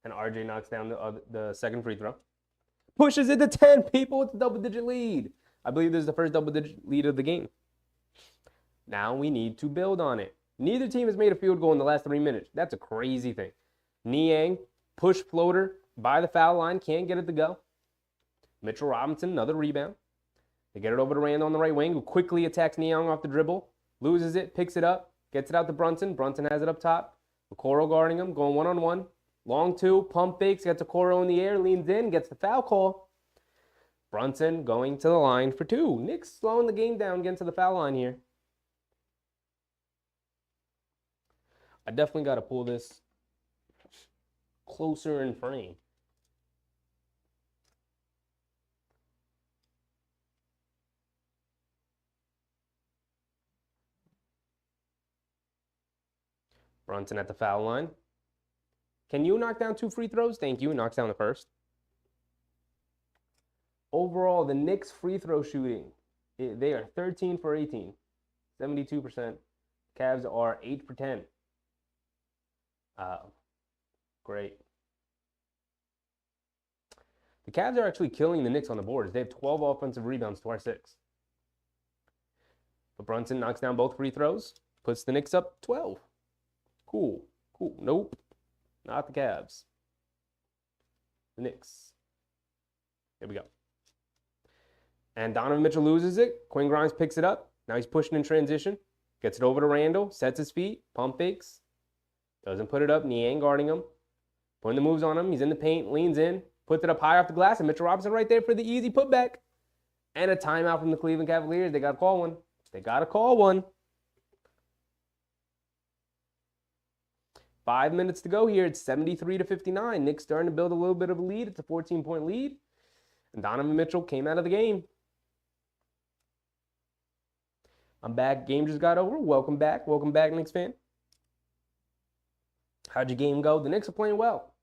And RJ knocks down the second free throw. Pushes it to 10 people. It's a double-digit lead. I believe this is the first double-digit lead of the game. Now we need to build on it. Neither team has made a field goal in the last 3 minutes. That's a crazy thing. Niang, push floater by the foul line. Can't get it to go. Mitchell Robinson, another rebound. They get it over to Randle on the right wing, who quickly attacks Niang off the dribble. Loses it, picks it up, gets it out to Brunson. Brunson has it up top. Okoro guarding him, going one-on-one. Long two, pump fakes, gets a Coro in the air, leans in, gets the foul call. Brunson going to the line for two. Knicks slowing the game down, getting to the foul line here. I definitely got to pull this closer in frame. Brunson at the foul line. Can you knock down 2 free throws? Thank you. Knocks down the first. Overall, the Knicks free throw shooting, they are 13 for 18, 72%. Cavs are 8 for 10. Great. The Cavs are actually killing the Knicks on the boards. They have 12 offensive rebounds to our 6. But Brunson knocks down both free throws, puts the Knicks up 12. Cool. Nope. Not the Cavs. The Knicks. Here we go. And Donovan Mitchell loses it. Quinn Grimes picks it up. Now he's pushing in transition. Gets it over to Randall. Sets his feet. Pump fakes. Doesn't put it up. Niang guarding him. Putting the moves on him. He's in the paint. Leans in. Puts it up high off the glass. And Mitchell Robinson right there for the easy putback. And a timeout from the Cleveland Cavaliers. They got to call one. 5 minutes to go here. It's 73-59. Knicks starting to build a little bit of a lead. It's a 14-point lead. And Donovan Mitchell came out of the game. I'm back. Game just got over. Welcome back, Knicks fan. How'd your game go? The Knicks are playing well.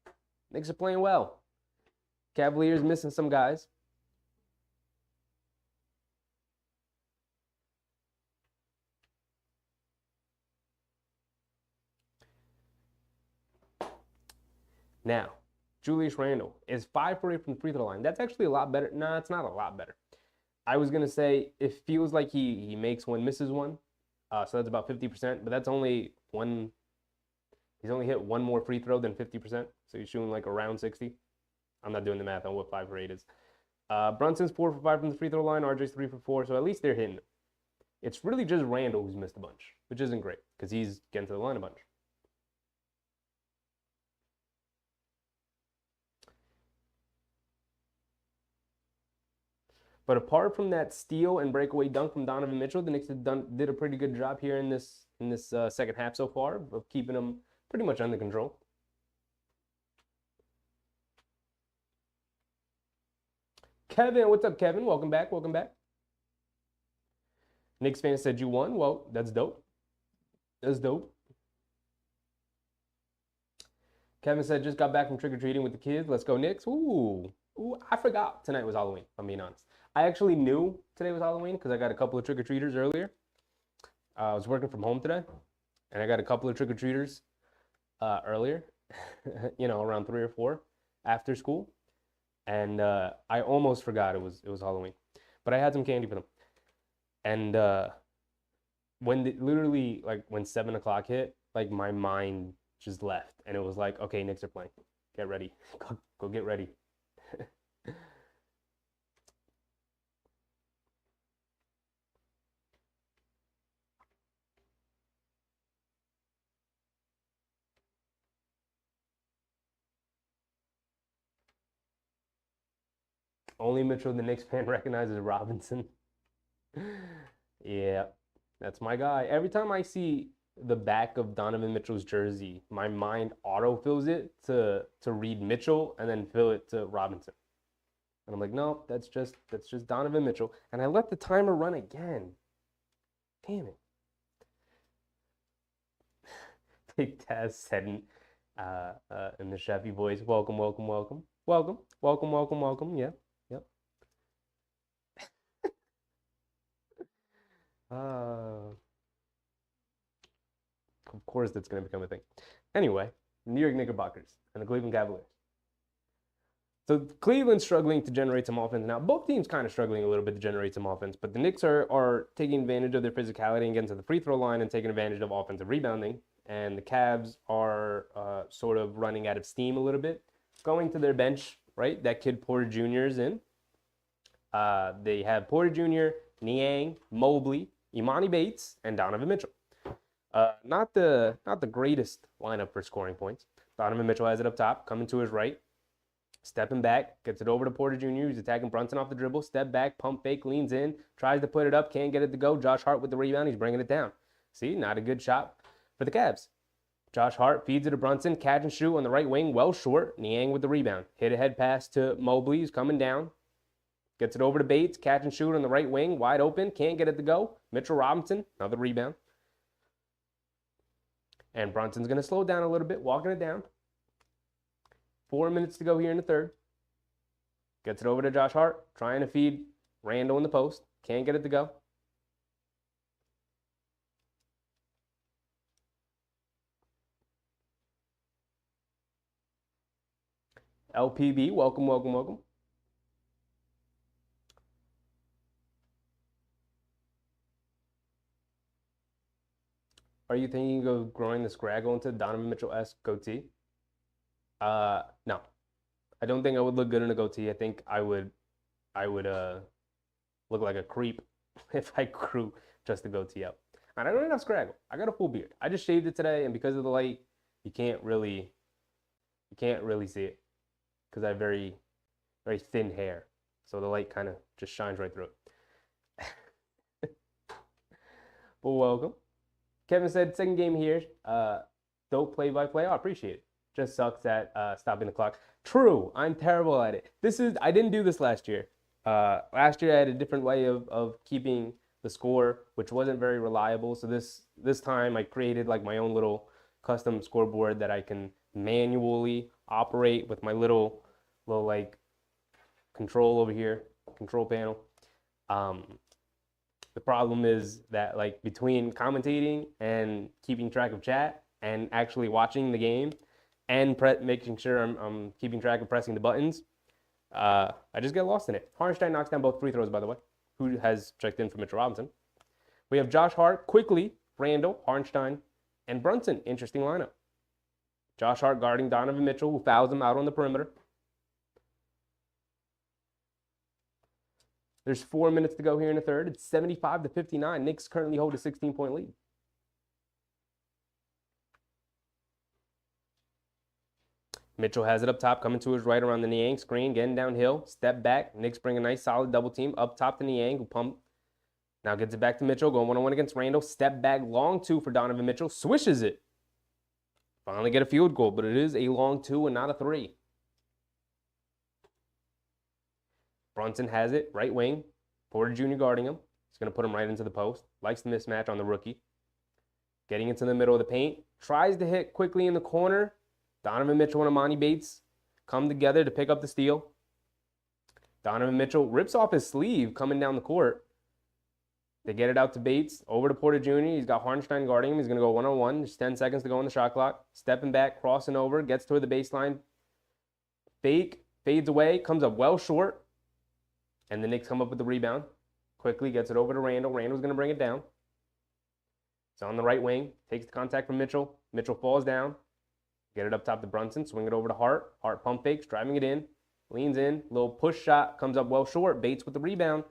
Cavaliers missing some guys. Now, Julius Randle is 5 for 8 from the free throw line. That's actually a lot better. No, it's not a lot better. I was going to say it feels like he makes one, misses one. So that's about 50%, but that's only one. He's only hit one more free throw than 50%. So he's shooting like around 60. I'm not doing the math on what 5 for 8 is. Brunson's 4 for 5 from the free throw line. RJ's 3 for 4. So at least they're hitting. It's really just Randle who's missed a bunch, which isn't great because he's getting to the line a bunch. But apart from that steal and breakaway dunk from Donovan Mitchell, the Knicks did a pretty good job here in this second half so far of keeping them pretty much under control. Kevin, what's up, Kevin? Welcome back. Knicks fans said you won. Well, that's dope. Kevin said just got back from trick-or-treating with the kids. Let's go, Knicks. Ooh, I forgot tonight was Halloween, if I'm being honest. I actually knew today was Halloween because I got a couple of trick-or-treaters earlier. I was working from home today, and I got a couple of trick-or-treaters earlier, around 3 or 4 after school. And I almost forgot it was Halloween. But I had some candy for them. And when 7 o'clock hit, like my mind just left. And it was like, okay, Knicks are playing. Get ready. Go get ready. Only Mitchell, the Knicks fan, recognizes Robinson. Yeah, that's my guy. Every time I see the back of Donovan Mitchell's jersey, my mind auto-fills it to read Mitchell and then fill it to Robinson. And I'm like, no, that's just Donovan Mitchell. And I let the timer run again. Damn it. Big Taz said in the Chefy voice, welcome. Yeah. Of course that's going to become a thing. Anyway, New York Knickerbockers and the Cleveland Cavaliers. So Cleveland's struggling to generate some offense now. Both teams kind of struggling a little bit to generate some offense, but the Knicks are taking advantage of their physicality and getting to the free throw line and taking advantage of offensive rebounding. And the Cavs are sort of running out of steam a little bit, going to their bench, right? That kid Porter Jr. is in. They have Porter Jr., Niang, Mobley, Imani Bates, and Donovan Mitchell. Not the greatest lineup for scoring points. Donovan Mitchell has it up top, coming to his right. Stepping back, gets it over to Porter Jr. He's attacking Brunson off the dribble. Step back, pump fake, leans in, tries to put it up, can't get it to go. Josh Hart with the rebound. He's bringing it down. See, not a good shot for the Cavs. Josh Hart feeds it to Brunson, catch and shoot on the right wing, well short. Niang with the rebound. Hit a head pass to Mobley, who's coming down. Gets it over to Bates, catch and shoot on the right wing, wide open, can't get it to go. Mitchell Robinson, another rebound. And Brunson's going to slow down a little bit, walking it down. 4 minutes to go here in the third. Gets it over to Josh Hart, trying to feed Randall in the post. Can't get it to go. LPB, welcome, welcome, welcome. Are you thinking of growing the scraggle into Donovan Mitchell-esque goatee? No. I don't think I would look good in a goatee. I think I would look like a creep if I grew just a goatee out. And I don't have scraggle. I got a full beard. I just shaved it today, and because of the light, you can't really see it because I have very, very thin hair. So the light kind of just shines right through it. But welcome. Kevin said, second game here. Dope play-by-play. Oh, I appreciate it. Just sucks at stopping the clock. True. I'm terrible at it. I didn't do this last year. Last year I had a different way of keeping the score, which wasn't very reliable. So this time I created like my own little custom scoreboard that I can manually operate with my little like control over here, control panel. The problem is that like between commentating and keeping track of chat and actually watching the game and making sure I'm keeping track of pressing the buttons, I just get lost in it. Hartenstein knocks down both free throws, by the way. Who has checked in for Mitchell Robinson? We have Josh Hart, quickly, Randall, Hartenstein, and Brunson. Interesting lineup. Josh Hart guarding Donovan Mitchell, who fouls him out on the perimeter. There's 4 minutes to go here in the third. It's 75-59. Knicks currently hold a 16-point lead. Mitchell has it up top, coming to his right around the Niang screen, getting downhill, step back. Knicks bring a nice solid double team up top to Niang, who pumped. Now gets it back to Mitchell, going one-on-one against Randall. Step back, long two for Donovan Mitchell, swishes it. Finally get a field goal, but it is a long two and not a three. Brunson has it, right wing. Porter Jr. guarding him. He's going to put him right into the post. Likes the mismatch on the rookie. Getting into the middle of the paint. Tries to hit quickly in the corner. Donovan Mitchell and Amani Bates come together to pick up the steal. Donovan Mitchell rips off his sleeve coming down the court. They get it out to Bates. Over to Porter Jr. He's got Hartenstein guarding him. He's going to go one-on-one. There's 10 seconds to go on the shot clock. Stepping back, crossing over, gets toward the baseline. Fake, fades away, comes up well short. And the Knicks come up with the rebound. Quickly gets it over to Randall. Randall's going to bring it down. It's on the right wing. Takes the contact from Mitchell. Mitchell falls down. Get it up top to Brunson. Swing it over to Hart. Hart pump fakes, driving it in. Leans in. Little push shot. Comes up well short. Bates with the rebound.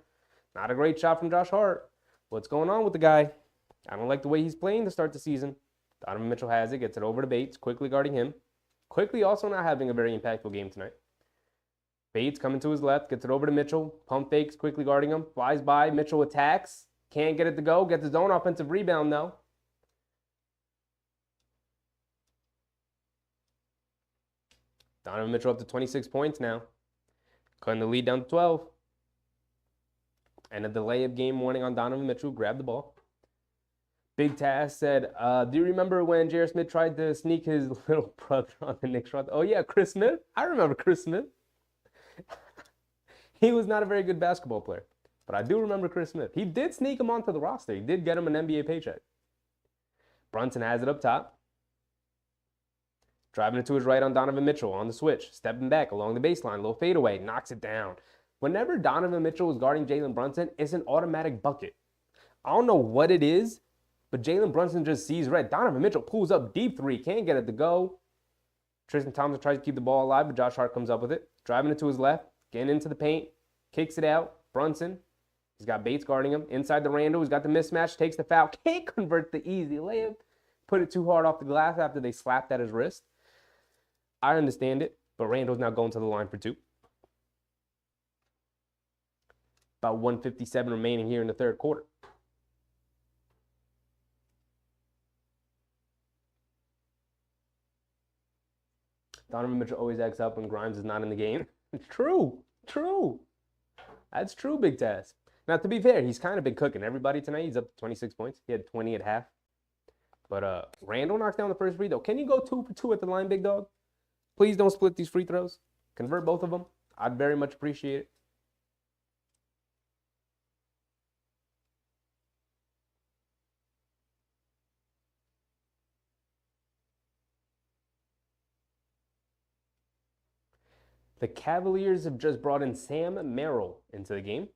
Not a great shot from Josh Hart. What's going on with the guy? I don't like the way he's playing to start the season. Donovan Mitchell has it. Gets it over to Bates. Quickly guarding him. Quickly also not having a very impactful game tonight. Bates coming to his left, gets it over to Mitchell. Pump fakes, quickly guarding him. Flies by. Mitchell attacks. Can't get it to go. Gets his own offensive rebound, though. Donovan Mitchell up to 26 points now. Cutting the lead down to 12. And a delay of game warning on Donovan Mitchell. Grabbed the ball. Big Taz said, do you remember when J.R. Smith tried to sneak his little brother on the Knicks roster? Oh, yeah, Chris Smith. I remember Chris Smith. He was not a very good basketball player, but I do remember Chris Smith. He did sneak him onto the roster. He did get him an NBA paycheck. Brunson has it up top. Driving it to his right on Donovan Mitchell on the switch. Stepping back along the baseline. Little fadeaway. Knocks it down. Whenever Donovan Mitchell is guarding Jalen Brunson, it's an automatic bucket. I don't know what it is, but Jalen Brunson just sees red. Donovan Mitchell pulls up deep three. Can't get it to go. Tristan Thompson tries to keep the ball alive, but Josh Hart comes up with it. Driving it to his left. Getting into the paint. Kicks it out. Brunson. He's got Bates guarding him. Inside the Randall. He's got the mismatch. Takes the foul. Can't convert the easy layup. Put it too hard off the glass after they slapped at his wrist. I understand it, but Randall's now going to the line for 2. About 1:57 remaining here in the third quarter. Donovan Mitchell always acts up when Grimes is not in the game. True. That's true, Big Taz. Now, to be fair, he's kind of been cooking everybody tonight. He's up to 26 points. He had 20 at half. But Randall knocks down the first free throw. Can you go 2 for 2 at the line, big dog? Please don't split these free throws. Convert both of them. I'd very much appreciate it. The Cavaliers have just brought in Sam Merrill into the game.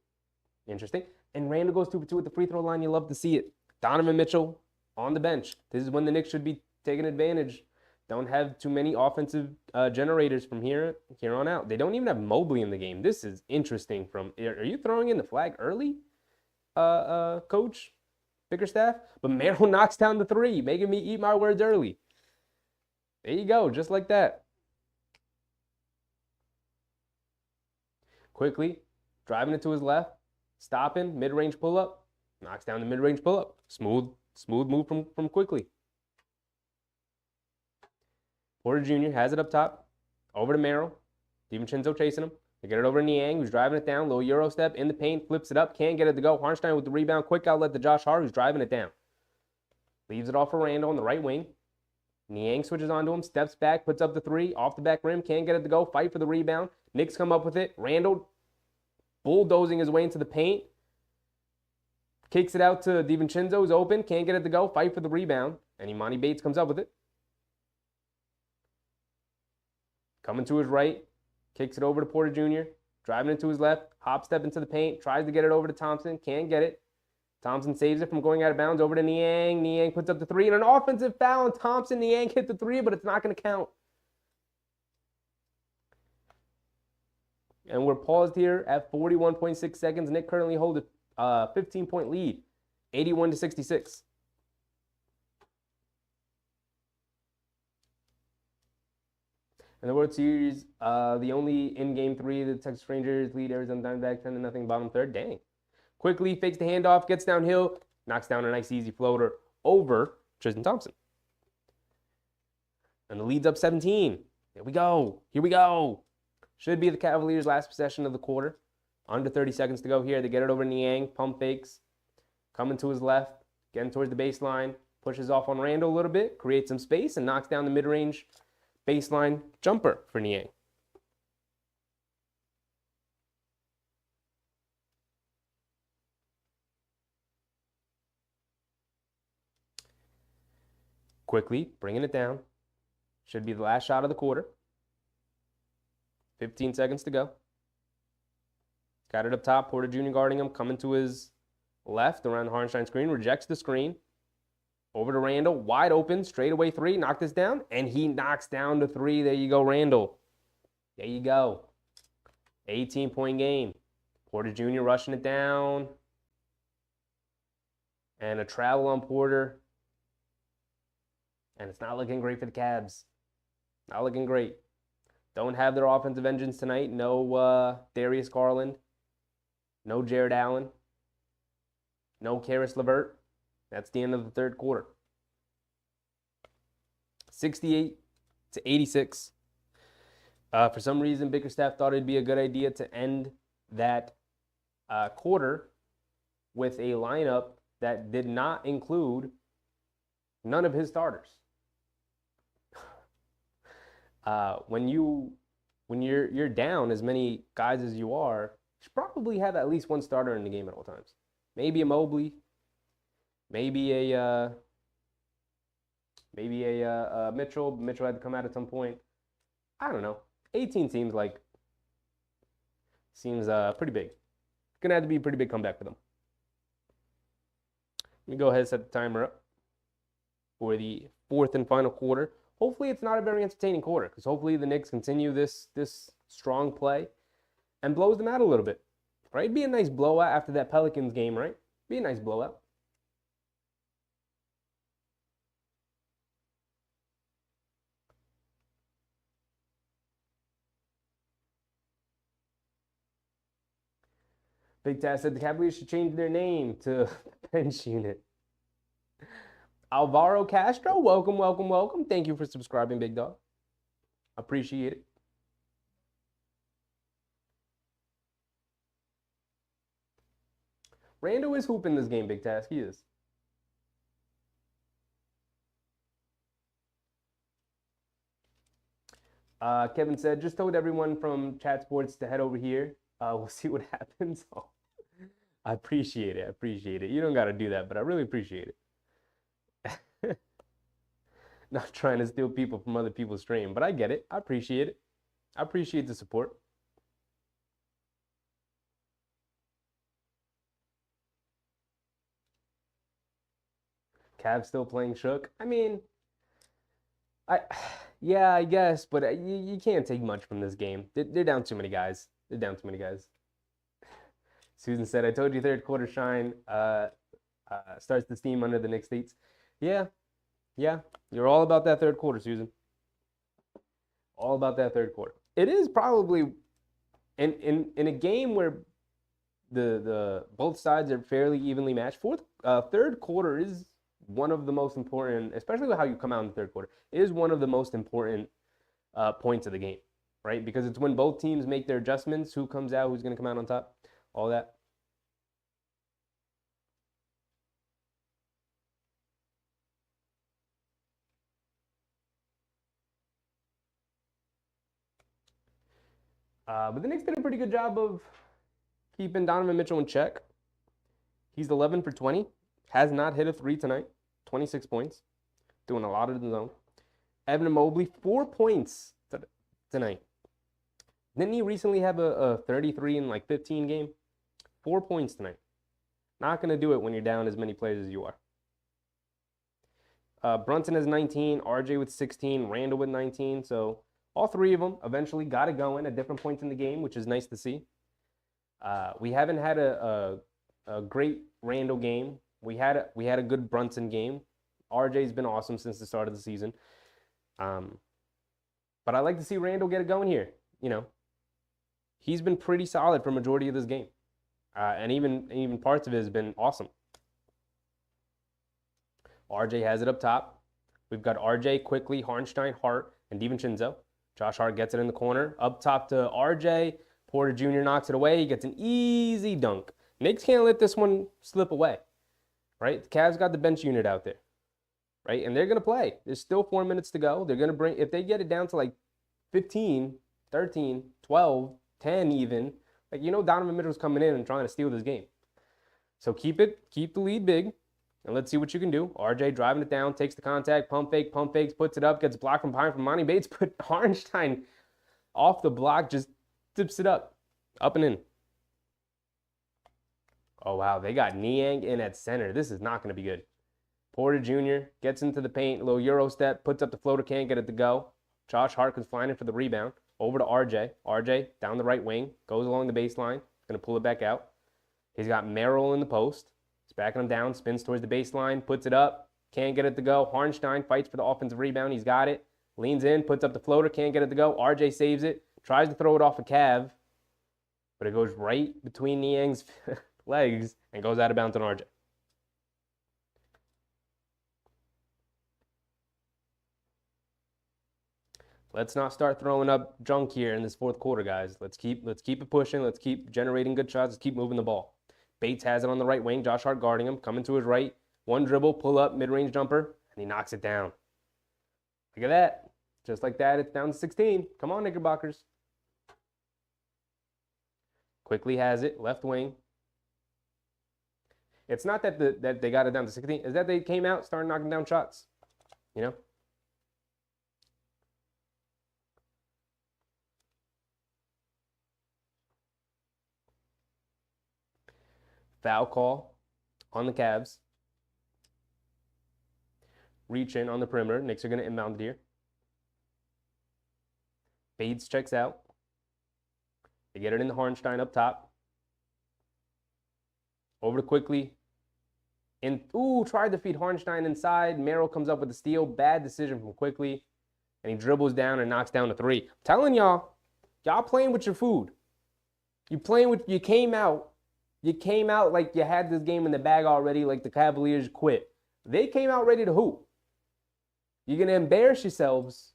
Interesting. And Randall goes 2 for 2 at the free throw line. You love to see it. Donovan Mitchell on the bench. This is when the Knicks should be taking advantage. Don't have too many offensive generators from here on out. They don't even have Mobley in the game. This is interesting. Are you throwing in the flag early, Coach Bickerstaff? But Merrill knocks down the 3, making me eat my words early. There you go, just like that. Quickly, driving it to his left, stopping, mid-range pull-up, knocks down the mid-range pull-up. Smooth move from Quickly. Porter Jr. has it up top, over to Merrill. DiVincenzo chasing him. They get it over to Niang, who's driving it down. Little Euro step in the paint, flips it up, can't get it to go. Hartenstein with the rebound, quick outlet to Josh Hart, who's driving it down. Leaves it off for Randall on the right wing. Niang switches onto him, steps back, puts up the 3, off the back rim, can't get it to go, fight for the rebound. Knicks come up with it. Randall bulldozing his way into the paint. Kicks it out to DiVincenzo, who's open, can't get it to go, fight for the rebound. And Imani Bates comes up with it. Coming to his right, kicks it over to Porter Jr., driving it to his left, hop step into the paint, tries to get it over to Thompson, can't get it. Thompson saves it from going out of bounds over to Niang. Niang puts up the 3, and an offensive foul on Thompson. Niang hit the 3, but it's not going to count. And we're paused here at 41.6 seconds. Knicks currently hold a 15-point lead, 81-66. In the World Series, the only in Game 3, the Texas Rangers lead Arizona Diamondbacks 10-0, bottom third. Dang. Quickly fakes the handoff, gets downhill, knocks down a nice easy floater over Tristan Thompson. And the lead's up 17. Here we go. Should be the Cavaliers' last possession of the quarter. Under 30 seconds to go here. They get it over to Niang, pump fakes, coming to his left, getting towards the baseline, pushes off on Randall a little bit, creates some space, and knocks down the mid-range baseline jumper for Niang. Quickly, bringing it down. Should be the last shot of the quarter. 15 seconds to go. Got it up top. Porter Jr. guarding him. Coming to his left around the Hartenstein screen. Rejects the screen. Over to Randall. Wide open. Straightaway 3. Knock this down. And he knocks down the 3. There you go, Randall. There you go. 18-point game. Porter Jr. rushing it down. And a travel on Porter. And it's not looking great for the Cavs. Not looking great. Don't have their offensive engines tonight. No Darius Garland. No Jared Allen. No Karis LeVert. That's the end of the third quarter. 68-86. For some reason, Bickerstaff thought it'd be a good idea to end that quarter with a lineup that did not include none of his starters. When you're down as many guys as you are, you should probably have at least one starter in the game at all times. Maybe a Mobley, maybe a Mitchell. Mitchell had to come out at some point. I don't know. 18 seems pretty big. Gonna have to be a pretty big comeback for them. Let me go ahead and set the timer up for the fourth and final quarter. Hopefully it's not a very entertaining quarter, because hopefully the Knicks continue this strong play and blows them out a little bit. Right? It'd be a nice blowout after that Pelicans game, right? Be a nice blowout. Big Taz said the Cavaliers should change their name to bench unit. Alvaro Castro, welcome, welcome, welcome. Thank you for subscribing, big dog. Appreciate it. Randall is hooping this game, Big Task. He is. Kevin said, just told everyone from Chat Sports to head over here. We'll see what happens. Oh, I appreciate it. I appreciate it. You don't got to do that, but I really appreciate it. Not trying to steal people from other people's stream, but I get it. I appreciate it. I appreciate the support. Cavs still playing shook. I mean, yeah, I guess, but you can't take much from this game. They're down too many guys. They're down too many guys. Susan said, I told you third quarter shine starts the steam under the Knicks states. Yeah, you're all about that third quarter, Susan. All about that third quarter. It is probably in a game where the both sides are fairly evenly matched. Third quarter is one of the most important, especially with how you come out in the third quarter, is one of the most important points of the game, right? Because it's when both teams make their adjustments, who comes out, who's going to come out on top, all that. But the Knicks did a pretty good job of keeping Donovan Mitchell in check. He's 11 for 20. Has not hit a three tonight. 26 points. Doing a lot of the zone. Evan Mobley, 4 points tonight. Didn't he recently have a 33 in like 15 game? 4 points tonight. Not going to do it when you're down as many players as you are. Brunson has 19. RJ with 16. Randall with 19. So all three of them eventually got it going at different points in the game, which is nice to see. We haven't had a great Randall game. We had a good Brunson game. RJ's been awesome since the start of the season. But I like to see Randall get it going here. You know, he's been pretty solid for majority of this game. And even parts of it has been awesome. RJ has it up top. We've got RJ, Quickly, Harnstein, Hart, and DiVincenzo. Josh Hart gets it in the corner. Up top to RJ. Porter Jr. knocks it away. He gets an easy dunk. Knicks can't let this one slip away, right? The Cavs got the bench unit out there, right? And they're going to play. There's still 4 minutes to go. They're going to bring, if they get it down to like 15, 13, 12, 10 even, like, you know, Donovan Mitchell's coming in and trying to steal this game. So keep the lead big, and let's see what you can do. RJ driving it down, takes the contact, pump fakes, puts it up, gets blocked from behind from Monty Bates, but Harnstein off the block just tips it up and in. Oh, wow, they got Niang in at center. This is not going to be good. Porter Jr. gets into the paint, little Euro step, puts up the floater, can't get it to go. Josh Hart comes flying in for the rebound. Over to RJ. RJ down the right wing, goes along the baseline, going to pull it back out. He's got Merrill in the post. He's backing him down, spins towards the baseline, puts it up, can't get it to go. Harnstein fights for the offensive rebound. He's got it. Leans in, puts up the floater, can't get it to go. RJ saves it, tries to throw it off a Cav, but it goes right between Niang's legs and goes out of bounds on RJ. Let's not start throwing up junk here in this fourth quarter, guys. Let's keep it pushing. Let's keep generating good shots. Let's keep moving the ball. Bates has it on the right wing. Josh Hart guarding him, coming to his right. One dribble, pull up, mid-range jumper, and he knocks it down. Look at that. Just like that, it's down to 16. Come on, Knickerbockers. Quickly has it, left wing. It's not that that they got it down to 16. It's that they came out, started knocking down shots. You know? Foul call on the Cavs. Reach in on the perimeter. Knicks are going to inbound it here. Bates checks out. They get it in the Harnstein up top. Over to Quickly. Tried to feed Harnstein inside. Merrill comes up with the steal. Bad decision from Quickly. And he dribbles down and knocks down a three. I'm telling y'all playing with your food. You came out. You came out like you had this game in the bag already, like the Cavaliers quit. They came out ready to hoop. You're going to embarrass yourselves.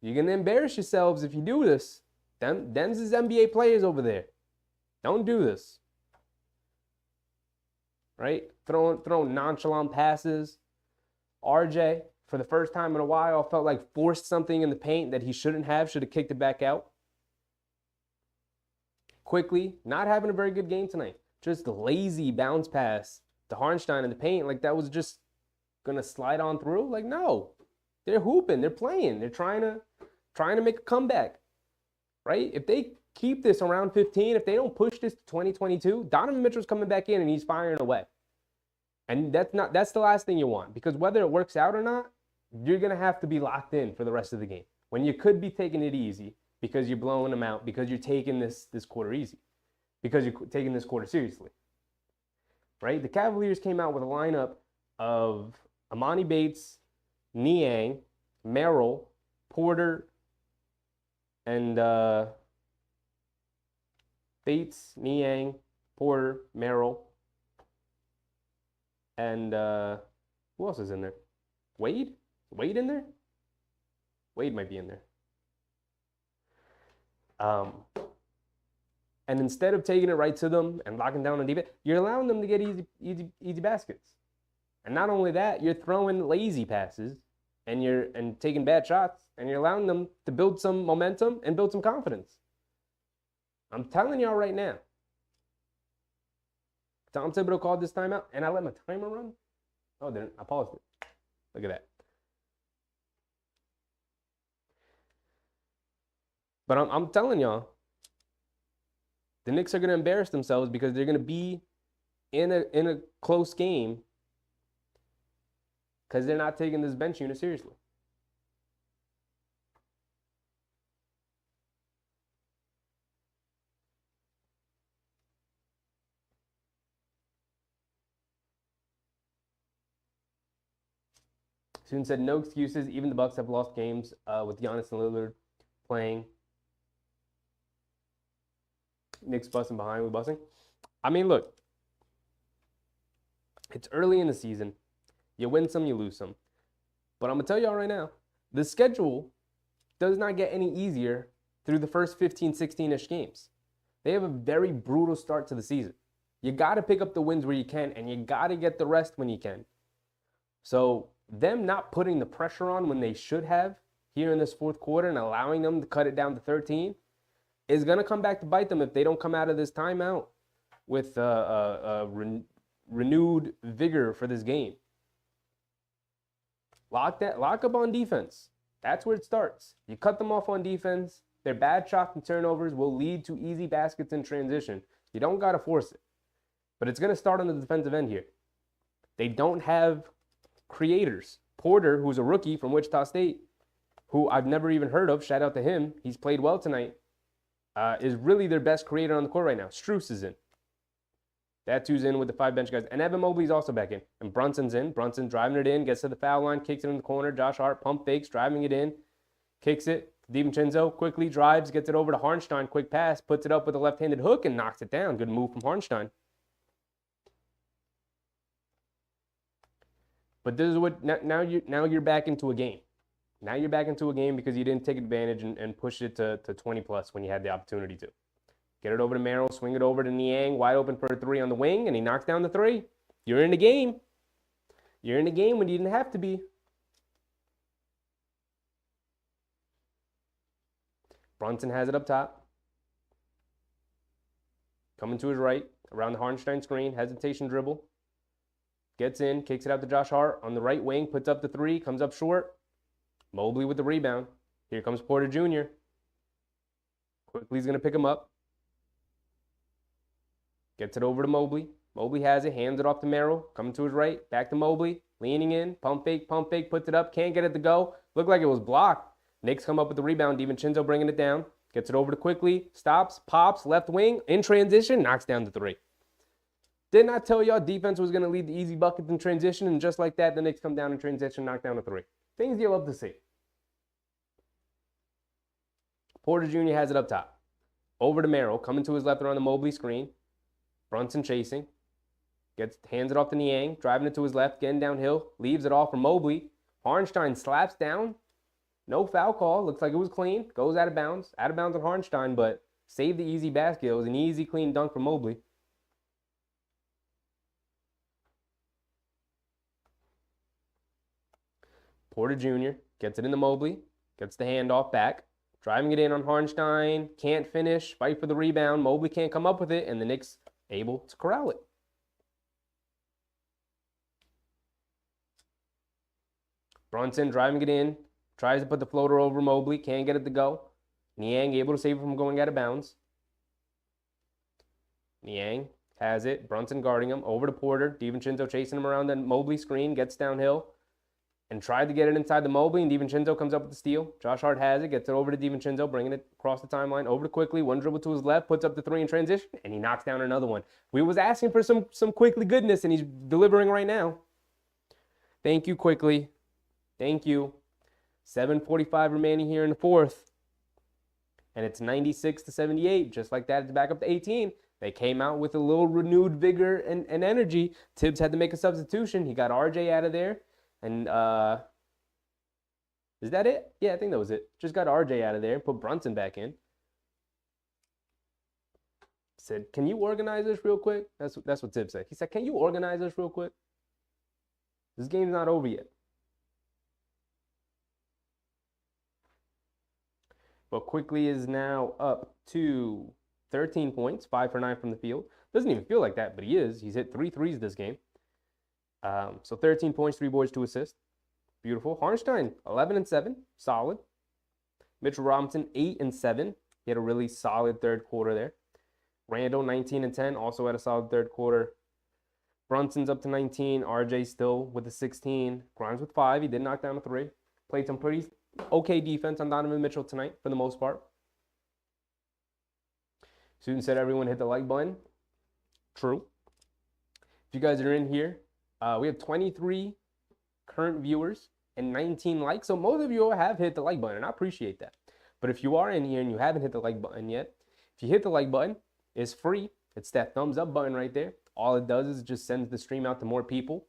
You're going to embarrass yourselves if you do this. Them's is NBA players over there. Don't do this. Right? Throwing nonchalant passes. RJ, for the first time in a while, felt like forced something in the paint that he shouldn't have. Should have kicked it back out. Quickly, not having a very good game tonight. Just a lazy bounce pass to Hartenstein in the paint. Like that was just going to slide on through. Like, no. They're hooping. They're playing. They're trying to make a comeback. Right? If they keep this around 15, if they don't push this to 2022, Donovan Mitchell's coming back in and he's firing away. And that's the last thing you want, because whether it works out or not, you're going to have to be locked in for the rest of the game. When you could be taking it easy because you're blowing them out, because you're taking this quarter easy, because you're taking this quarter seriously. Right? The Cavaliers came out with a lineup of Amani Bates, Niang, Merrill, Porter, and Bates, Niang, Porter, Merrill, and who else is in there? Wade? Wade in there? Wade might be in there. And instead of taking it right to them and locking down on defense, you're allowing them to get easy baskets. And not only that, you're throwing lazy passes and taking bad shots, and you're allowing them to build some momentum and build some confidence. I'm telling y'all right now. Tom Thibodeau called this timeout, and I let my timer run. Oh, didn't I paused it? Look at that. But I'm telling y'all, the Knicks are going to embarrass themselves because they're going to be in a close game because they're not taking this bench unit seriously. Soon said no excuses. Even the Bucks have lost games with Giannis and Lillard playing. Knicks busting behind with busting. I mean, look. It's early in the season. You win some, you lose some. But I'm going to tell y'all right now, the schedule does not get any easier through the first 15, 16-ish games. They have a very brutal start to the season. You got to pick up the wins where you can, and you got to get the rest when you can. So them not putting the pressure on when they should have here in this fourth quarter and allowing them to cut it down to 13 is going to come back to bite them if they don't come out of this timeout with renewed vigor for this game. Lock up on defense. That's where it starts. You cut them off on defense. Their bad shots and turnovers will lead to easy baskets in transition. You don't got to force it. But it's going to start on the defensive end here. They don't have creators. Porter, who's a rookie from Wichita State, who I've never even heard of, shout out to him, he's played well tonight, is really their best creator on the court right now. Strus is in. That's who's in with the 5 bench guys. And Evan Mobley's also back in. And Brunson's in. Brunson driving it in, gets to the foul line, kicks it in the corner. Josh Hart pump fakes, driving it in, kicks it. DiVincenzo quickly drives, gets it over to Hartenstein, quick pass, puts it up with a left-handed hook and knocks it down. Good move from Hartenstein. But this is what now you're back into a game. Now you're back into a game because you didn't take advantage and push it to 20 plus when you had the opportunity to. Get it over to Merrill, swing it over to Niang, wide open for a 3 on the wing, and he knocks down the 3. You're in the game. You're in the game when you didn't have to be. Brunson has it up top. Coming to his right, around the Hartenstein screen, hesitation dribble. Gets in, kicks it out to Josh Hart on the right wing, puts up the 3, comes up short. Mobley with the rebound. Here comes Porter Jr. Quickly he's going to pick him up. Gets it over to Mobley. Mobley has it, hands it off to Merrill. Coming to his right, back to Mobley. Leaning in, pump fake, puts it up. Can't get it to go. Looked like it was blocked. Knicks come up with the rebound. DiVincenzo bringing it down. Gets it over to Quickly. Stops, pops, left wing, in transition, knocks down the 3. Didn't I tell y'all defense was going to lead the easy buckets in transition? And just like that, the Knicks come down in transition, knock down the 3. Things you love to see. Porter Jr. has it up top. Over to Merrill. Coming to his left around the Mobley screen. Brunson chasing. Hands it off to Niang, driving it to his left, getting downhill, leaves it off for Mobley. Harnstein slaps down. No foul call. Looks like it was clean. Goes out of bounds. Out of bounds on Harnstein, but saved the easy basket. It was an easy, clean dunk for Mobley. Porter Jr. gets it into Mobley. Gets the handoff back. Driving it in on Harnstein. Can't finish. Fight for the rebound. Mobley can't come up with it, and the Knicks able to corral it. Brunson driving it in. Tries to put the floater over Mobley. Can't get it to go. Niang able to save it from going out of bounds. Niang has it. Brunson guarding him. Over to Porter. DiVincenzo chasing him around the Mobley screen. Gets downhill. And tried to get it inside the Mobley, and DiVincenzo comes up with the steal. Josh Hart has it, gets it over to DiVincenzo, bringing it across the timeline, over to Quickly, one dribble to his left, puts up the three in transition, and he knocks down another one. We was asking for some Quickly goodness, and he's delivering right now. Thank you, Quickly. Thank you. 7:45 remaining here in the fourth. And it's 96-78, just like that, it's back up to 18. They came out with a little renewed vigor and energy. Tibbs had to make a substitution. He got RJ out of there. And is that it? Yeah, I think that was it. Just got RJ out of there and put Brunson back in. Said, can you organize this real quick? That's what Tibbs said. He said, can you organize this real quick? This game's not over yet. But Quickly is now up to 13 points, 5 for 9 from the field. Doesn't even feel like that, but he is. He's hit 3 threes this game. So 13 points, 3 boards, 2 assists. Beautiful. Harnstein, 11 and 7, solid. Mitchell Robinson, 8 and 7. He had a really solid third quarter there. Randall, 19 and 10, also had a solid third quarter. Brunson's up to 19. RJ still with the 16. Grimes with 5. He did knock down a 3. Played some pretty okay defense on Donovan Mitchell tonight for the most part. Student said everyone hit the like button. True. If you guys are in here, we have 23 current viewers and 19 likes. So most of you have hit the like button, and I appreciate that. But if you are in here and you haven't hit the like button yet, if you hit the like button, it's free. It's that thumbs up button right there. All it does is just sends the stream out to more people.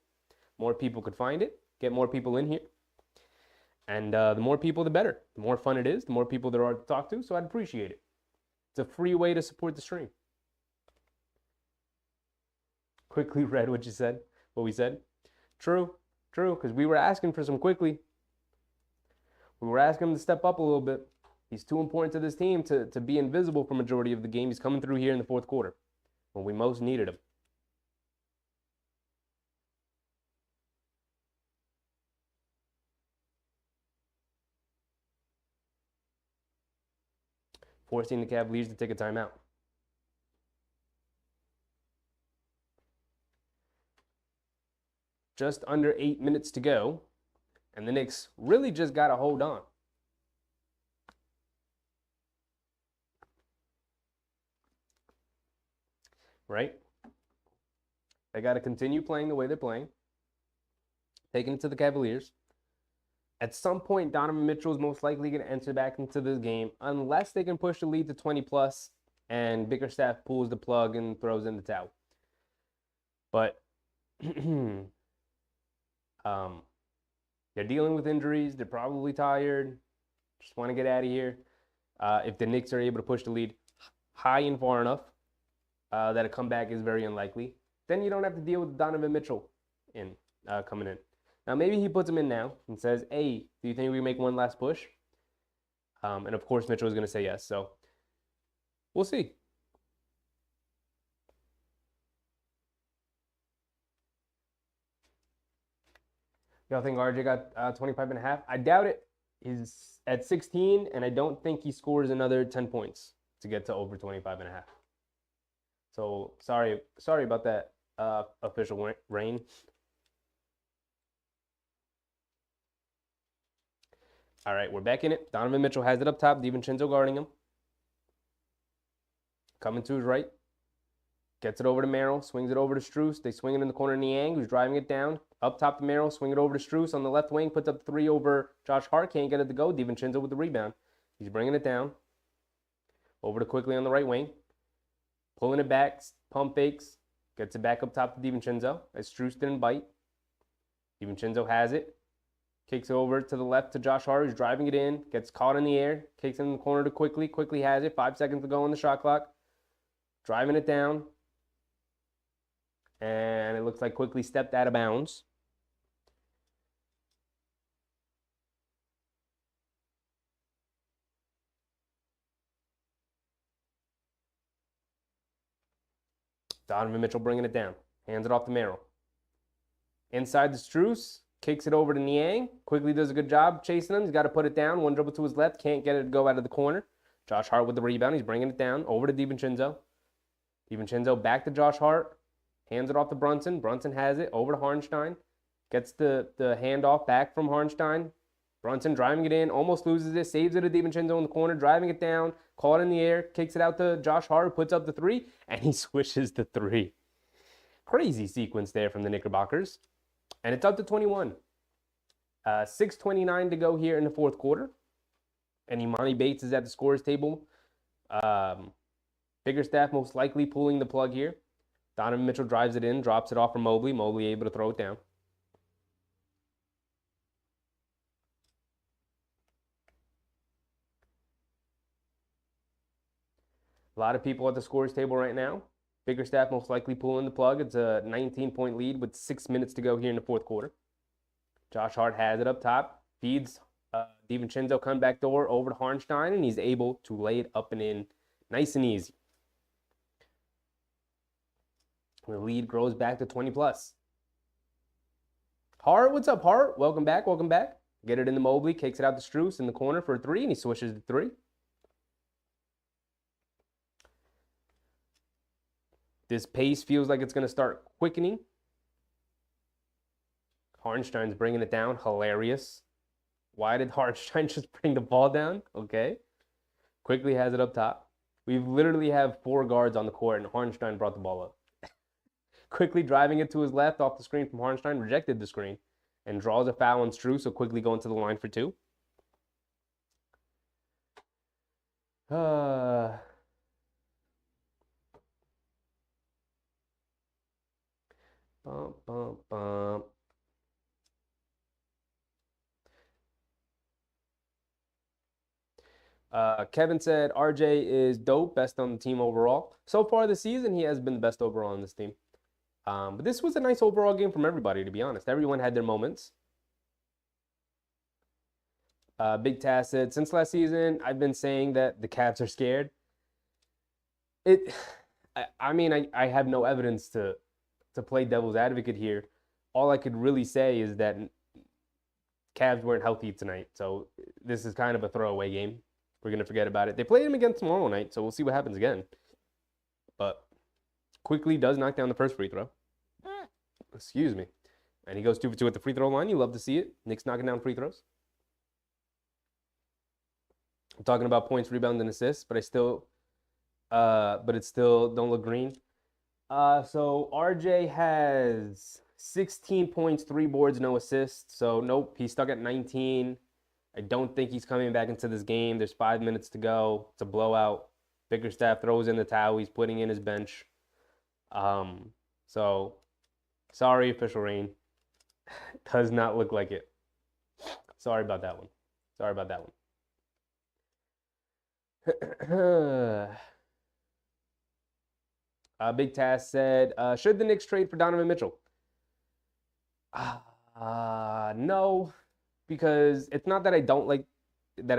More people could find it, get more people in here. And the more people, the better. The more fun it is, the more people there are to talk to, so I'd appreciate it. It's a free way to support the stream. Quickly read what you said, what we said. True, because we were asking for some Quickly. We were asking him to step up a little bit. He's too important to this team to be invisible for majority of the game. He's coming through here in the fourth quarter when we most needed him. Forcing the Cavaliers to take a timeout. Just under 8 minutes to go, and the Knicks really just got to hold on. Right? They got to continue playing the way they're playing, taking it to the Cavaliers. At some point, Donovan Mitchell is most likely going to enter back into this game unless they can push the lead to 20 plus and Bickerstaff pulls the plug and throws in the towel. But they're dealing with injuries. They're probably tired. Just want to get out of here. If the Knicks are able to push the lead high and far enough that a comeback is very unlikely, then you don't have to deal with Donovan Mitchell coming in. Now, maybe he puts him in now and says, hey, do you think we make one last push? And, of course, Mitchell is going to say yes. So, we'll see. Y'all think RJ got 25 and a half? I doubt it. He's at 16, and I don't think he scores another 10 points to get to over 25 and a half. So, sorry about that, official rain. All right, we're back in it. Donovan Mitchell has it up top. DiVincenzo guarding him. Coming to his right. Gets it over to Merrill. Swings it over to Strus. They swing it in the corner to Niang, who's driving it down. Up top to Merrill. Swing it over to Strus on the left wing. Puts up 3 over Josh Hart. Can't get it to go. DiVincenzo with the rebound. He's bringing it down. Over to Quickly on the right wing. pulling it back, pump fakes, gets it back up top to DiVincenzo. As Strus didn't bite. DiVincenzo has it. Kicks it over to the left to Josh Hart, who's driving it in. Gets caught in the air. Kicks it in the corner to Quickly. Quickly has it. 5 seconds to go on the shot clock. Driving it down. And it looks like Quickly stepped out of bounds. Donovan Mitchell bringing it down. Hands it off to Merrill. Inside to Strus. Kicks it over to Niang. Quickly does a good job chasing him. He's got to put it down. One dribble to his left. Can't get it to go out of the corner. Josh Hart with the rebound. He's bringing it down. Over to DiVincenzo. DiVincenzo back to Josh Hart. Hands it off to Brunson. Brunson has it. Over to Harnstein. Gets the handoff back from Harnstein. Brunson driving it in. Almost loses it. Saves it to DiVincenzo in the corner. Driving it down. Caught in the air. Kicks it out to Josh Hart. Puts up the three. And he swishes the three. Crazy sequence there from the Knickerbockers. And it's up to 21. 6:29 to go here in the fourth quarter. And Imani Bates is at the scorer's table. Biggerstaff most likely pulling the plug here. Donovan Mitchell drives it in, drops it off from Mobley. Mobley able to throw it down. A lot of people at the scorer's table right now. Biggerstaff most likely pulling the plug. It's a 19-point lead with 6 minutes to go here in the fourth quarter. Josh Hart has it up top. Feeds DiVincenzo comeback door over to Harnstein, and he's able to lay it up and in nice and easy. The lead grows back to 20 plus. Hart, what's up, Hart? Welcome back, welcome back. Get it into Mobley, kicks it out to Strus in the corner for a three, and he swishes the three. This pace feels like it's going to start quickening. Harnstein's bringing it down. Hilarious. Why did Harnstein just bring the ball down? Okay. Quickly has it up top. We literally have 4 guards on the court, and Harnstein brought the ball up. Quickly driving it to his left off the screen from Harnstein. Rejected the screen and draws a foul on Strus, so Quickly going to the line for 2. Bump, bump, bump. Kevin said RJ is dope, best on the team overall. So far this season, he has been the best overall on this team. But this was a nice overall game from everybody, to be honest. Everyone had their moments. Big Taz said, since last season, I've been saying that the Cavs are scared. I mean, I have no evidence to play devil's advocate here. All I could really say is that Cavs weren't healthy tonight, so this is kind of a throwaway game. We're going to forget about it. They play him again tomorrow night, so we'll see what happens again. But Quickly does knock down the first free throw. Excuse me. And he goes 2 for 2 at the free throw line. You love to see it. Knicks knocking down free throws. I'm talking about points, rebounds, and assists, but it still don't look green. So RJ has 16 points, 3 boards, no assists. So nope, he's stuck at 19. I don't think he's coming back into this game. There's 5 minutes to go. It's a blowout. Biggerstaff throws in the towel. He's putting in his bench. So sorry, Official Rain. Does not look like it. Sorry about that one. Sorry about that one. Big Task said, should the Knicks trade for Donovan Mitchell? No, because it's not that I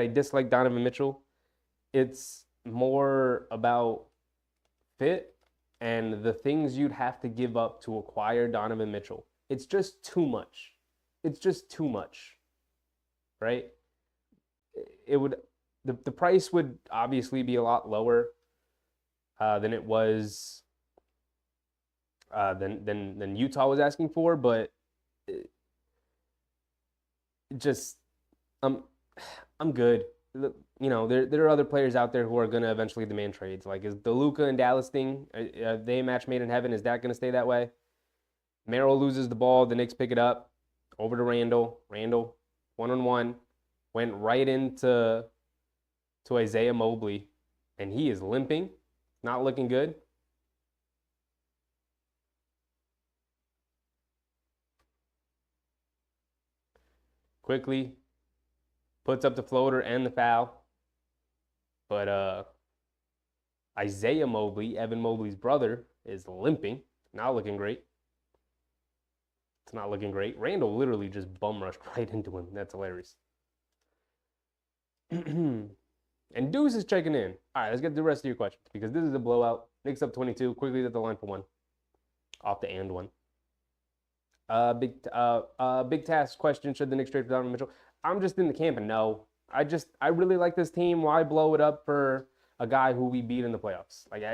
dislike Donovan Mitchell. It's more about fit and the things you'd have to give up to acquire Donovan Mitchell. It's just too much. It's just too much, right? The price would obviously be a lot lower than it was than Utah was asking for, but I'm good. You know, there are other players out there who are going to eventually demand trades. Like, is the Luka and Dallas thing, are they a match made in heaven? Is that going to stay that way? Merrill loses the ball. The Knicks pick it up. Over to Randall. Randall, one-on-one. Went right into Isaiah Mobley. And he is limping. Not looking good. Quickly puts up the floater and the foul. But Isaiah Mobley, Evan Mobley's brother, is limping. Not looking great. It's not looking great. Randall literally just bum rushed right into him. That's hilarious. And Deuce is checking in. All right, let's get to the rest of your questions because this is a blowout. Knicks up 22. Quickly at the line for one. Off the and one. Big task question. Should the Knicks trade for Donovan Mitchell? I'm just in the camp and no. I really like this team. Why blow it up for a guy who we beat in the playoffs? Like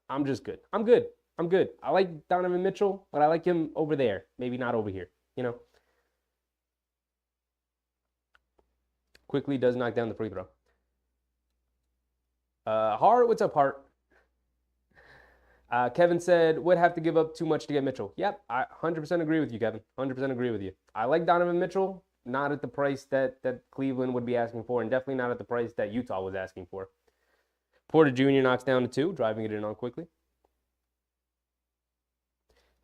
I'm just good. I'm good. I like Donovan Mitchell, but I like him over there. Maybe not over here, you know? Quickly does knock down the free throw. Hart, what's up, Hart? Kevin said, would have to give up too much to get Mitchell. Yep, I 100% agree with you, Kevin. 100% agree with you. I like Donovan Mitchell, not at the price that Cleveland would be asking for, and definitely not at the price that Utah was asking for. Porter Jr. knocks down to 2, driving it in on quickly.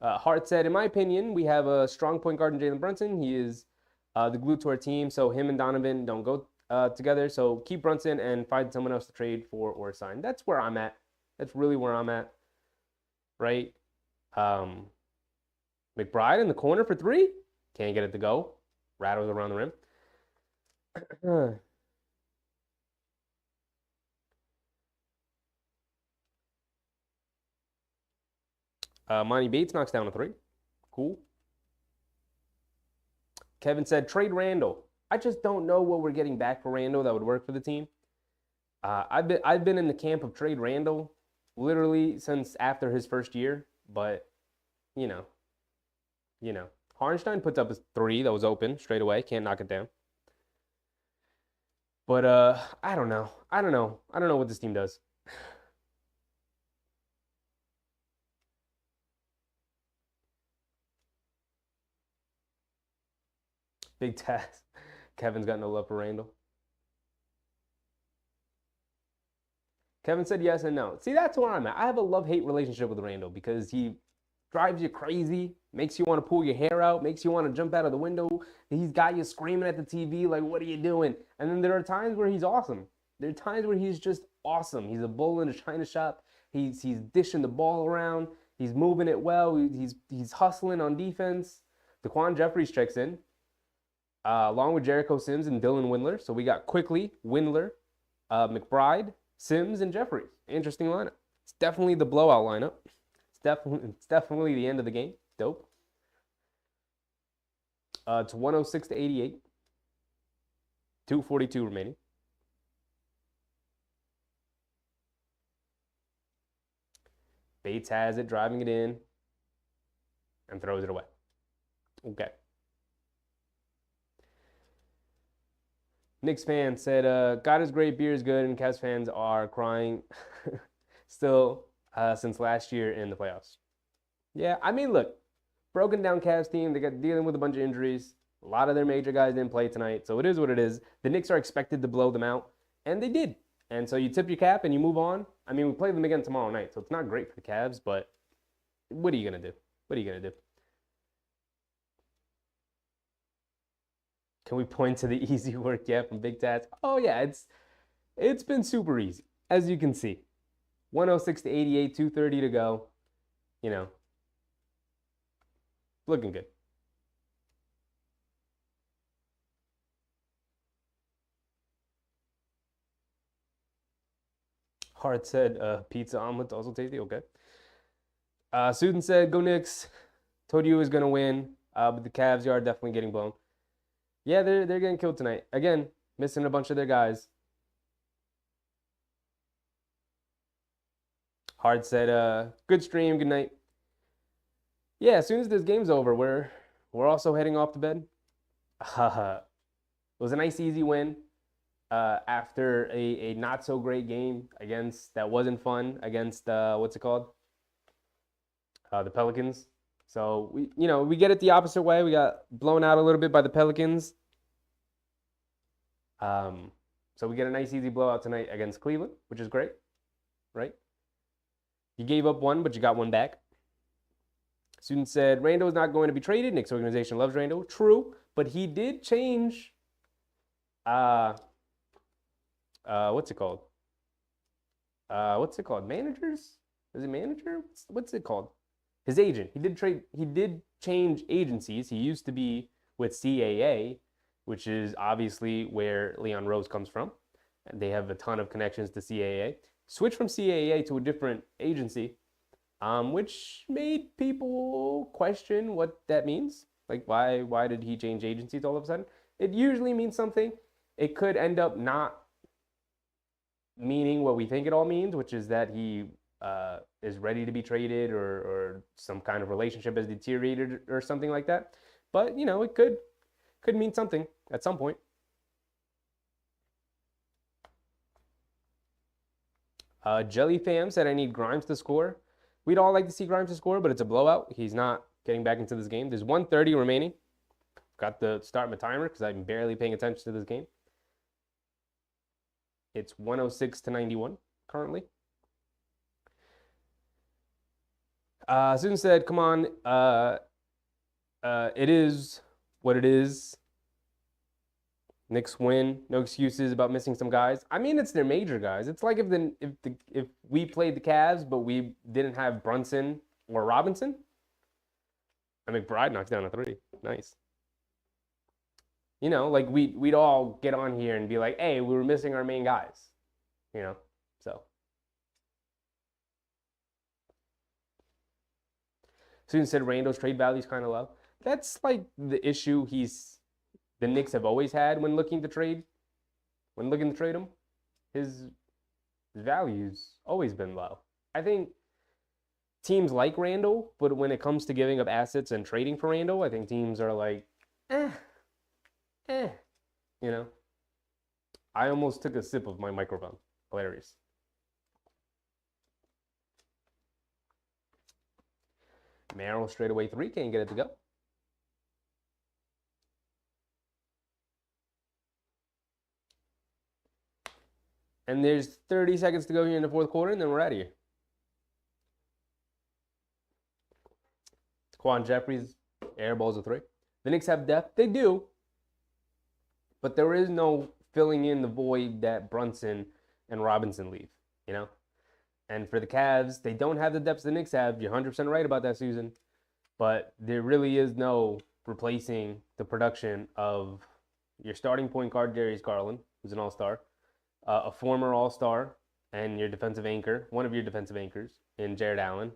Hart said, in my opinion, we have a strong point guard in Jalen Brunson. He is the glue to our team, so him and Donovan don't go together. So keep Brunson and find someone else to trade for or sign. That's where I'm at. That's really where I'm at, right? McBride in the corner for 3. Can't get it to go. Rattles around the rim. Monty Bates knocks down a 3. Cool. Kevin said, trade Randall. I just don't know what we're getting back for Randall that would work for the team. I've been in the camp of trade Randall literally since after his first year, but you know. Hartenstein puts up a 3 that was open straight away. Can't knock it down. But I don't know. I don't know what this team does. Big task. Kevin's got no love for Randall. Kevin said yes and no. See, that's where I'm at. I have a love-hate relationship with Randall because he drives you crazy, makes you want to pull your hair out, makes you want to jump out of the window. He's got you screaming at the TV like, what are you doing? And then there are times where he's awesome. There are times where he's just awesome. He's a bull in a china shop. He's dishing the ball around. He's moving it well. He's hustling on defense. Daquan Jeffries checks in, along with Jericho Sims and Dylan Windler. So we got Quickly, Windler, McBride, Sims, and Jeffries. Interesting lineup. It's definitely the blowout lineup. It's definitely the end of the game. Dope. It's 106 to 88. 2:42 remaining. Bates has it, driving it in, and throws it away. Okay. Knicks fan said, God is great, beer is good, and Cavs fans are crying still since last year in the playoffs. Yeah, I mean, look, broken down Cavs team, they got dealing with a bunch of injuries. A lot of their major guys didn't play tonight, so it is what it is. The Knicks are expected to blow them out, and they did. And so you tip your cap and you move on. I mean, we play them again tomorrow night, so it's not great for the Cavs, but what are you going to do? What are you going to do? Can we point to the easy work yet from Big Tats? Oh, yeah, it's been super easy, as you can see. 106 to 88, 2:30 to go. You know, looking good. Hart said, pizza omelet also tasty. Okay. Susan said, go Knicks. Told you he was going to win, but the Cavs are definitely getting blown. Yeah, they're getting killed tonight. Again, missing a bunch of their guys. Hart said, good stream, good night. Yeah, as soon as this game's over, we're also heading off to bed. It was a nice, easy win after a not so great game that wasn't fun against what's it called? The Pelicans. So we get it the opposite way. We got blown out a little bit by the Pelicans. So we get a nice, easy blowout tonight against Cleveland, which is great, right? You gave up one, but you got one back. Student said, Randall is not going to be traded. Knicks organization loves Randall. True, But he did change. What's it called? What's it called? Managers? Is it manager? What's it called? His agent. He did trade. He did change agencies. He used to be with CAA, which is obviously where Leon Rose comes from. And they have a ton of connections to CAA. Switched from CAA to a different agency, which made people question what that means. Like, why did he change agencies all of a sudden? It usually means something. It could end up not meaning what we think it all means, which is that he is ready to be traded, or some kind of relationship has deteriorated or something like that. But it could mean something at some point. Jelly Fam said I need Grimes to score. We'd all like to see Grimes to score, but it's a blowout. He's not getting back into this game. There's 1:30 remaining. Got to start my timer because I'm barely paying attention to this game. It's 106-91 currently. Susan said, come on, it is what it is. Knicks win. No excuses about missing some guys. I mean, it's their major guys. It's like if we played the Cavs, but we didn't have Brunson or Robinson. McBride knocks down a three. Nice. Like we'd all get on here and be like, hey, we were missing our main guys. So. Susan said Randall's trade value is kind of low. That's like the issue the Knicks have always had when looking to trade him. His value's always been low. I think teams like Randall, but when it comes to giving up assets and trading for Randall, I think teams are like, I almost took a sip of my microphone. Hilarious. Merrill straightaway three, can't get it to go. And there's 30 seconds to go here in the fourth quarter, and then we're out of here. Quan Jeffries airballs a three. The Knicks have depth. They do. But there is no filling in the void that Brunson and Robinson leave, And for the Cavs, they don't have the depth the Knicks have. You're 100% right about that, Susan. But there really is no replacing the production of your starting point guard, Darius Garland, who's an all-star, a former all-star, and your defensive anchor, one of your defensive anchors, in Jared Allen,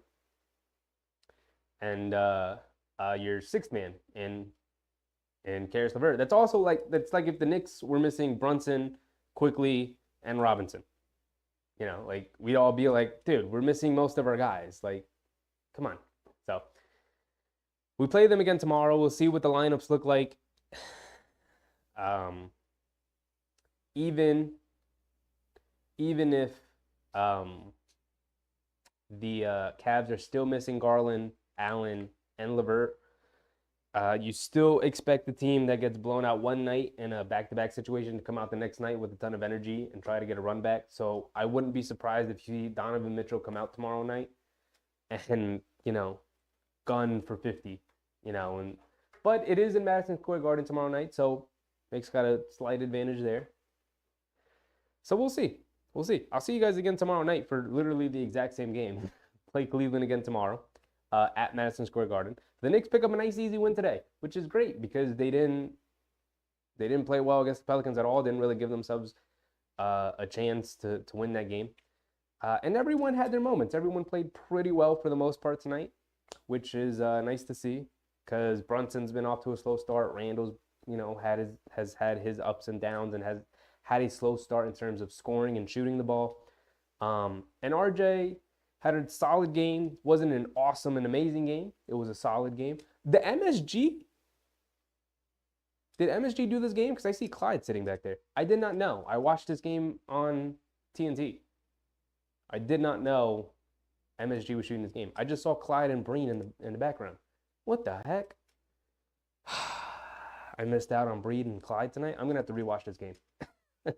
and your sixth man in Caris LeVert. That's like if the Knicks were missing Brunson, Quickly, and Robinson. We'd all be like, dude, we're missing most of our guys. Like, come on. So we play them again tomorrow. We'll see what the lineups look like. Even if the Cavs are still missing Garland, Allen, and LeVert, you still expect the team that gets blown out one night in a back-to-back situation to come out the next night with a ton of energy and try to get a run back. So I wouldn't be surprised if you see Donovan Mitchell come out tomorrow night and, gun for 50, but it is in Madison Square Garden tomorrow night, so Knicks got a slight advantage there. So we'll see. I'll see you guys again tomorrow night for literally the exact same game. Play Cleveland again tomorrow at Madison Square Garden. The Knicks pick up a nice, easy win today, which is great because they didn't play well against the Pelicans at all. Didn't really give themselves a chance to win that game. And everyone had their moments. Everyone played pretty well for the most part tonight, which is nice to see because Brunson's been off to a slow start. Randall's, has had his ups and downs and has had a slow start in terms of scoring and shooting the ball. And RJ had a solid game. Wasn't an awesome and amazing game. It was a solid game. Did MSG do this game? Because I see Clyde sitting back there. I did not know. I watched this game on TNT. I did not know MSG was shooting this game. I just saw Clyde and Breen in the background. What the heck? I missed out on Breen and Clyde tonight. I'm going to have to rewatch this game. I'm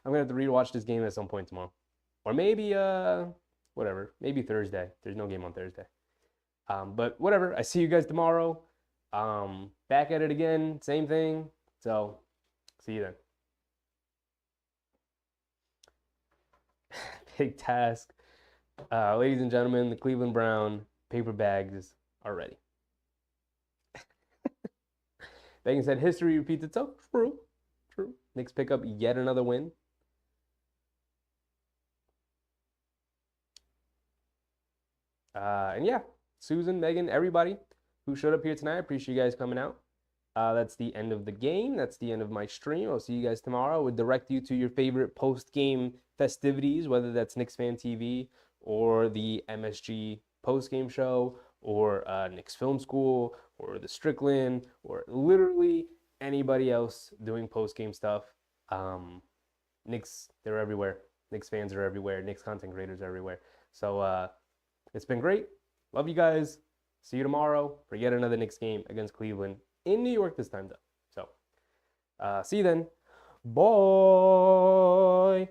going to have to rewatch this game at some point tomorrow. Or maybe, whatever. Maybe Thursday. There's no game on Thursday. But whatever. I see you guys tomorrow. Back at it again, same thing. So, see you then. Big task. Ladies and gentlemen, the Cleveland Brown paper bags are ready. Megan said, history repeats itself. True. True. Knicks pick up yet another win. And yeah, Susan, Megan, everybody who showed up here tonight, I appreciate you guys coming out. That's the end of the game. That's the end of my stream. I'll see you guys tomorrow. I would direct you to your favorite post-game festivities, whether that's Knicks Fan TV or the MSG post-game show or Knicks Film School or the Strickland or literally anybody else doing post-game stuff. Knicks, they're everywhere. Knicks fans are everywhere. Knicks content creators are everywhere. So it's been great. Love you guys. See you tomorrow for yet another Knicks game against Cleveland in New York this time, though. So see you then. Bye.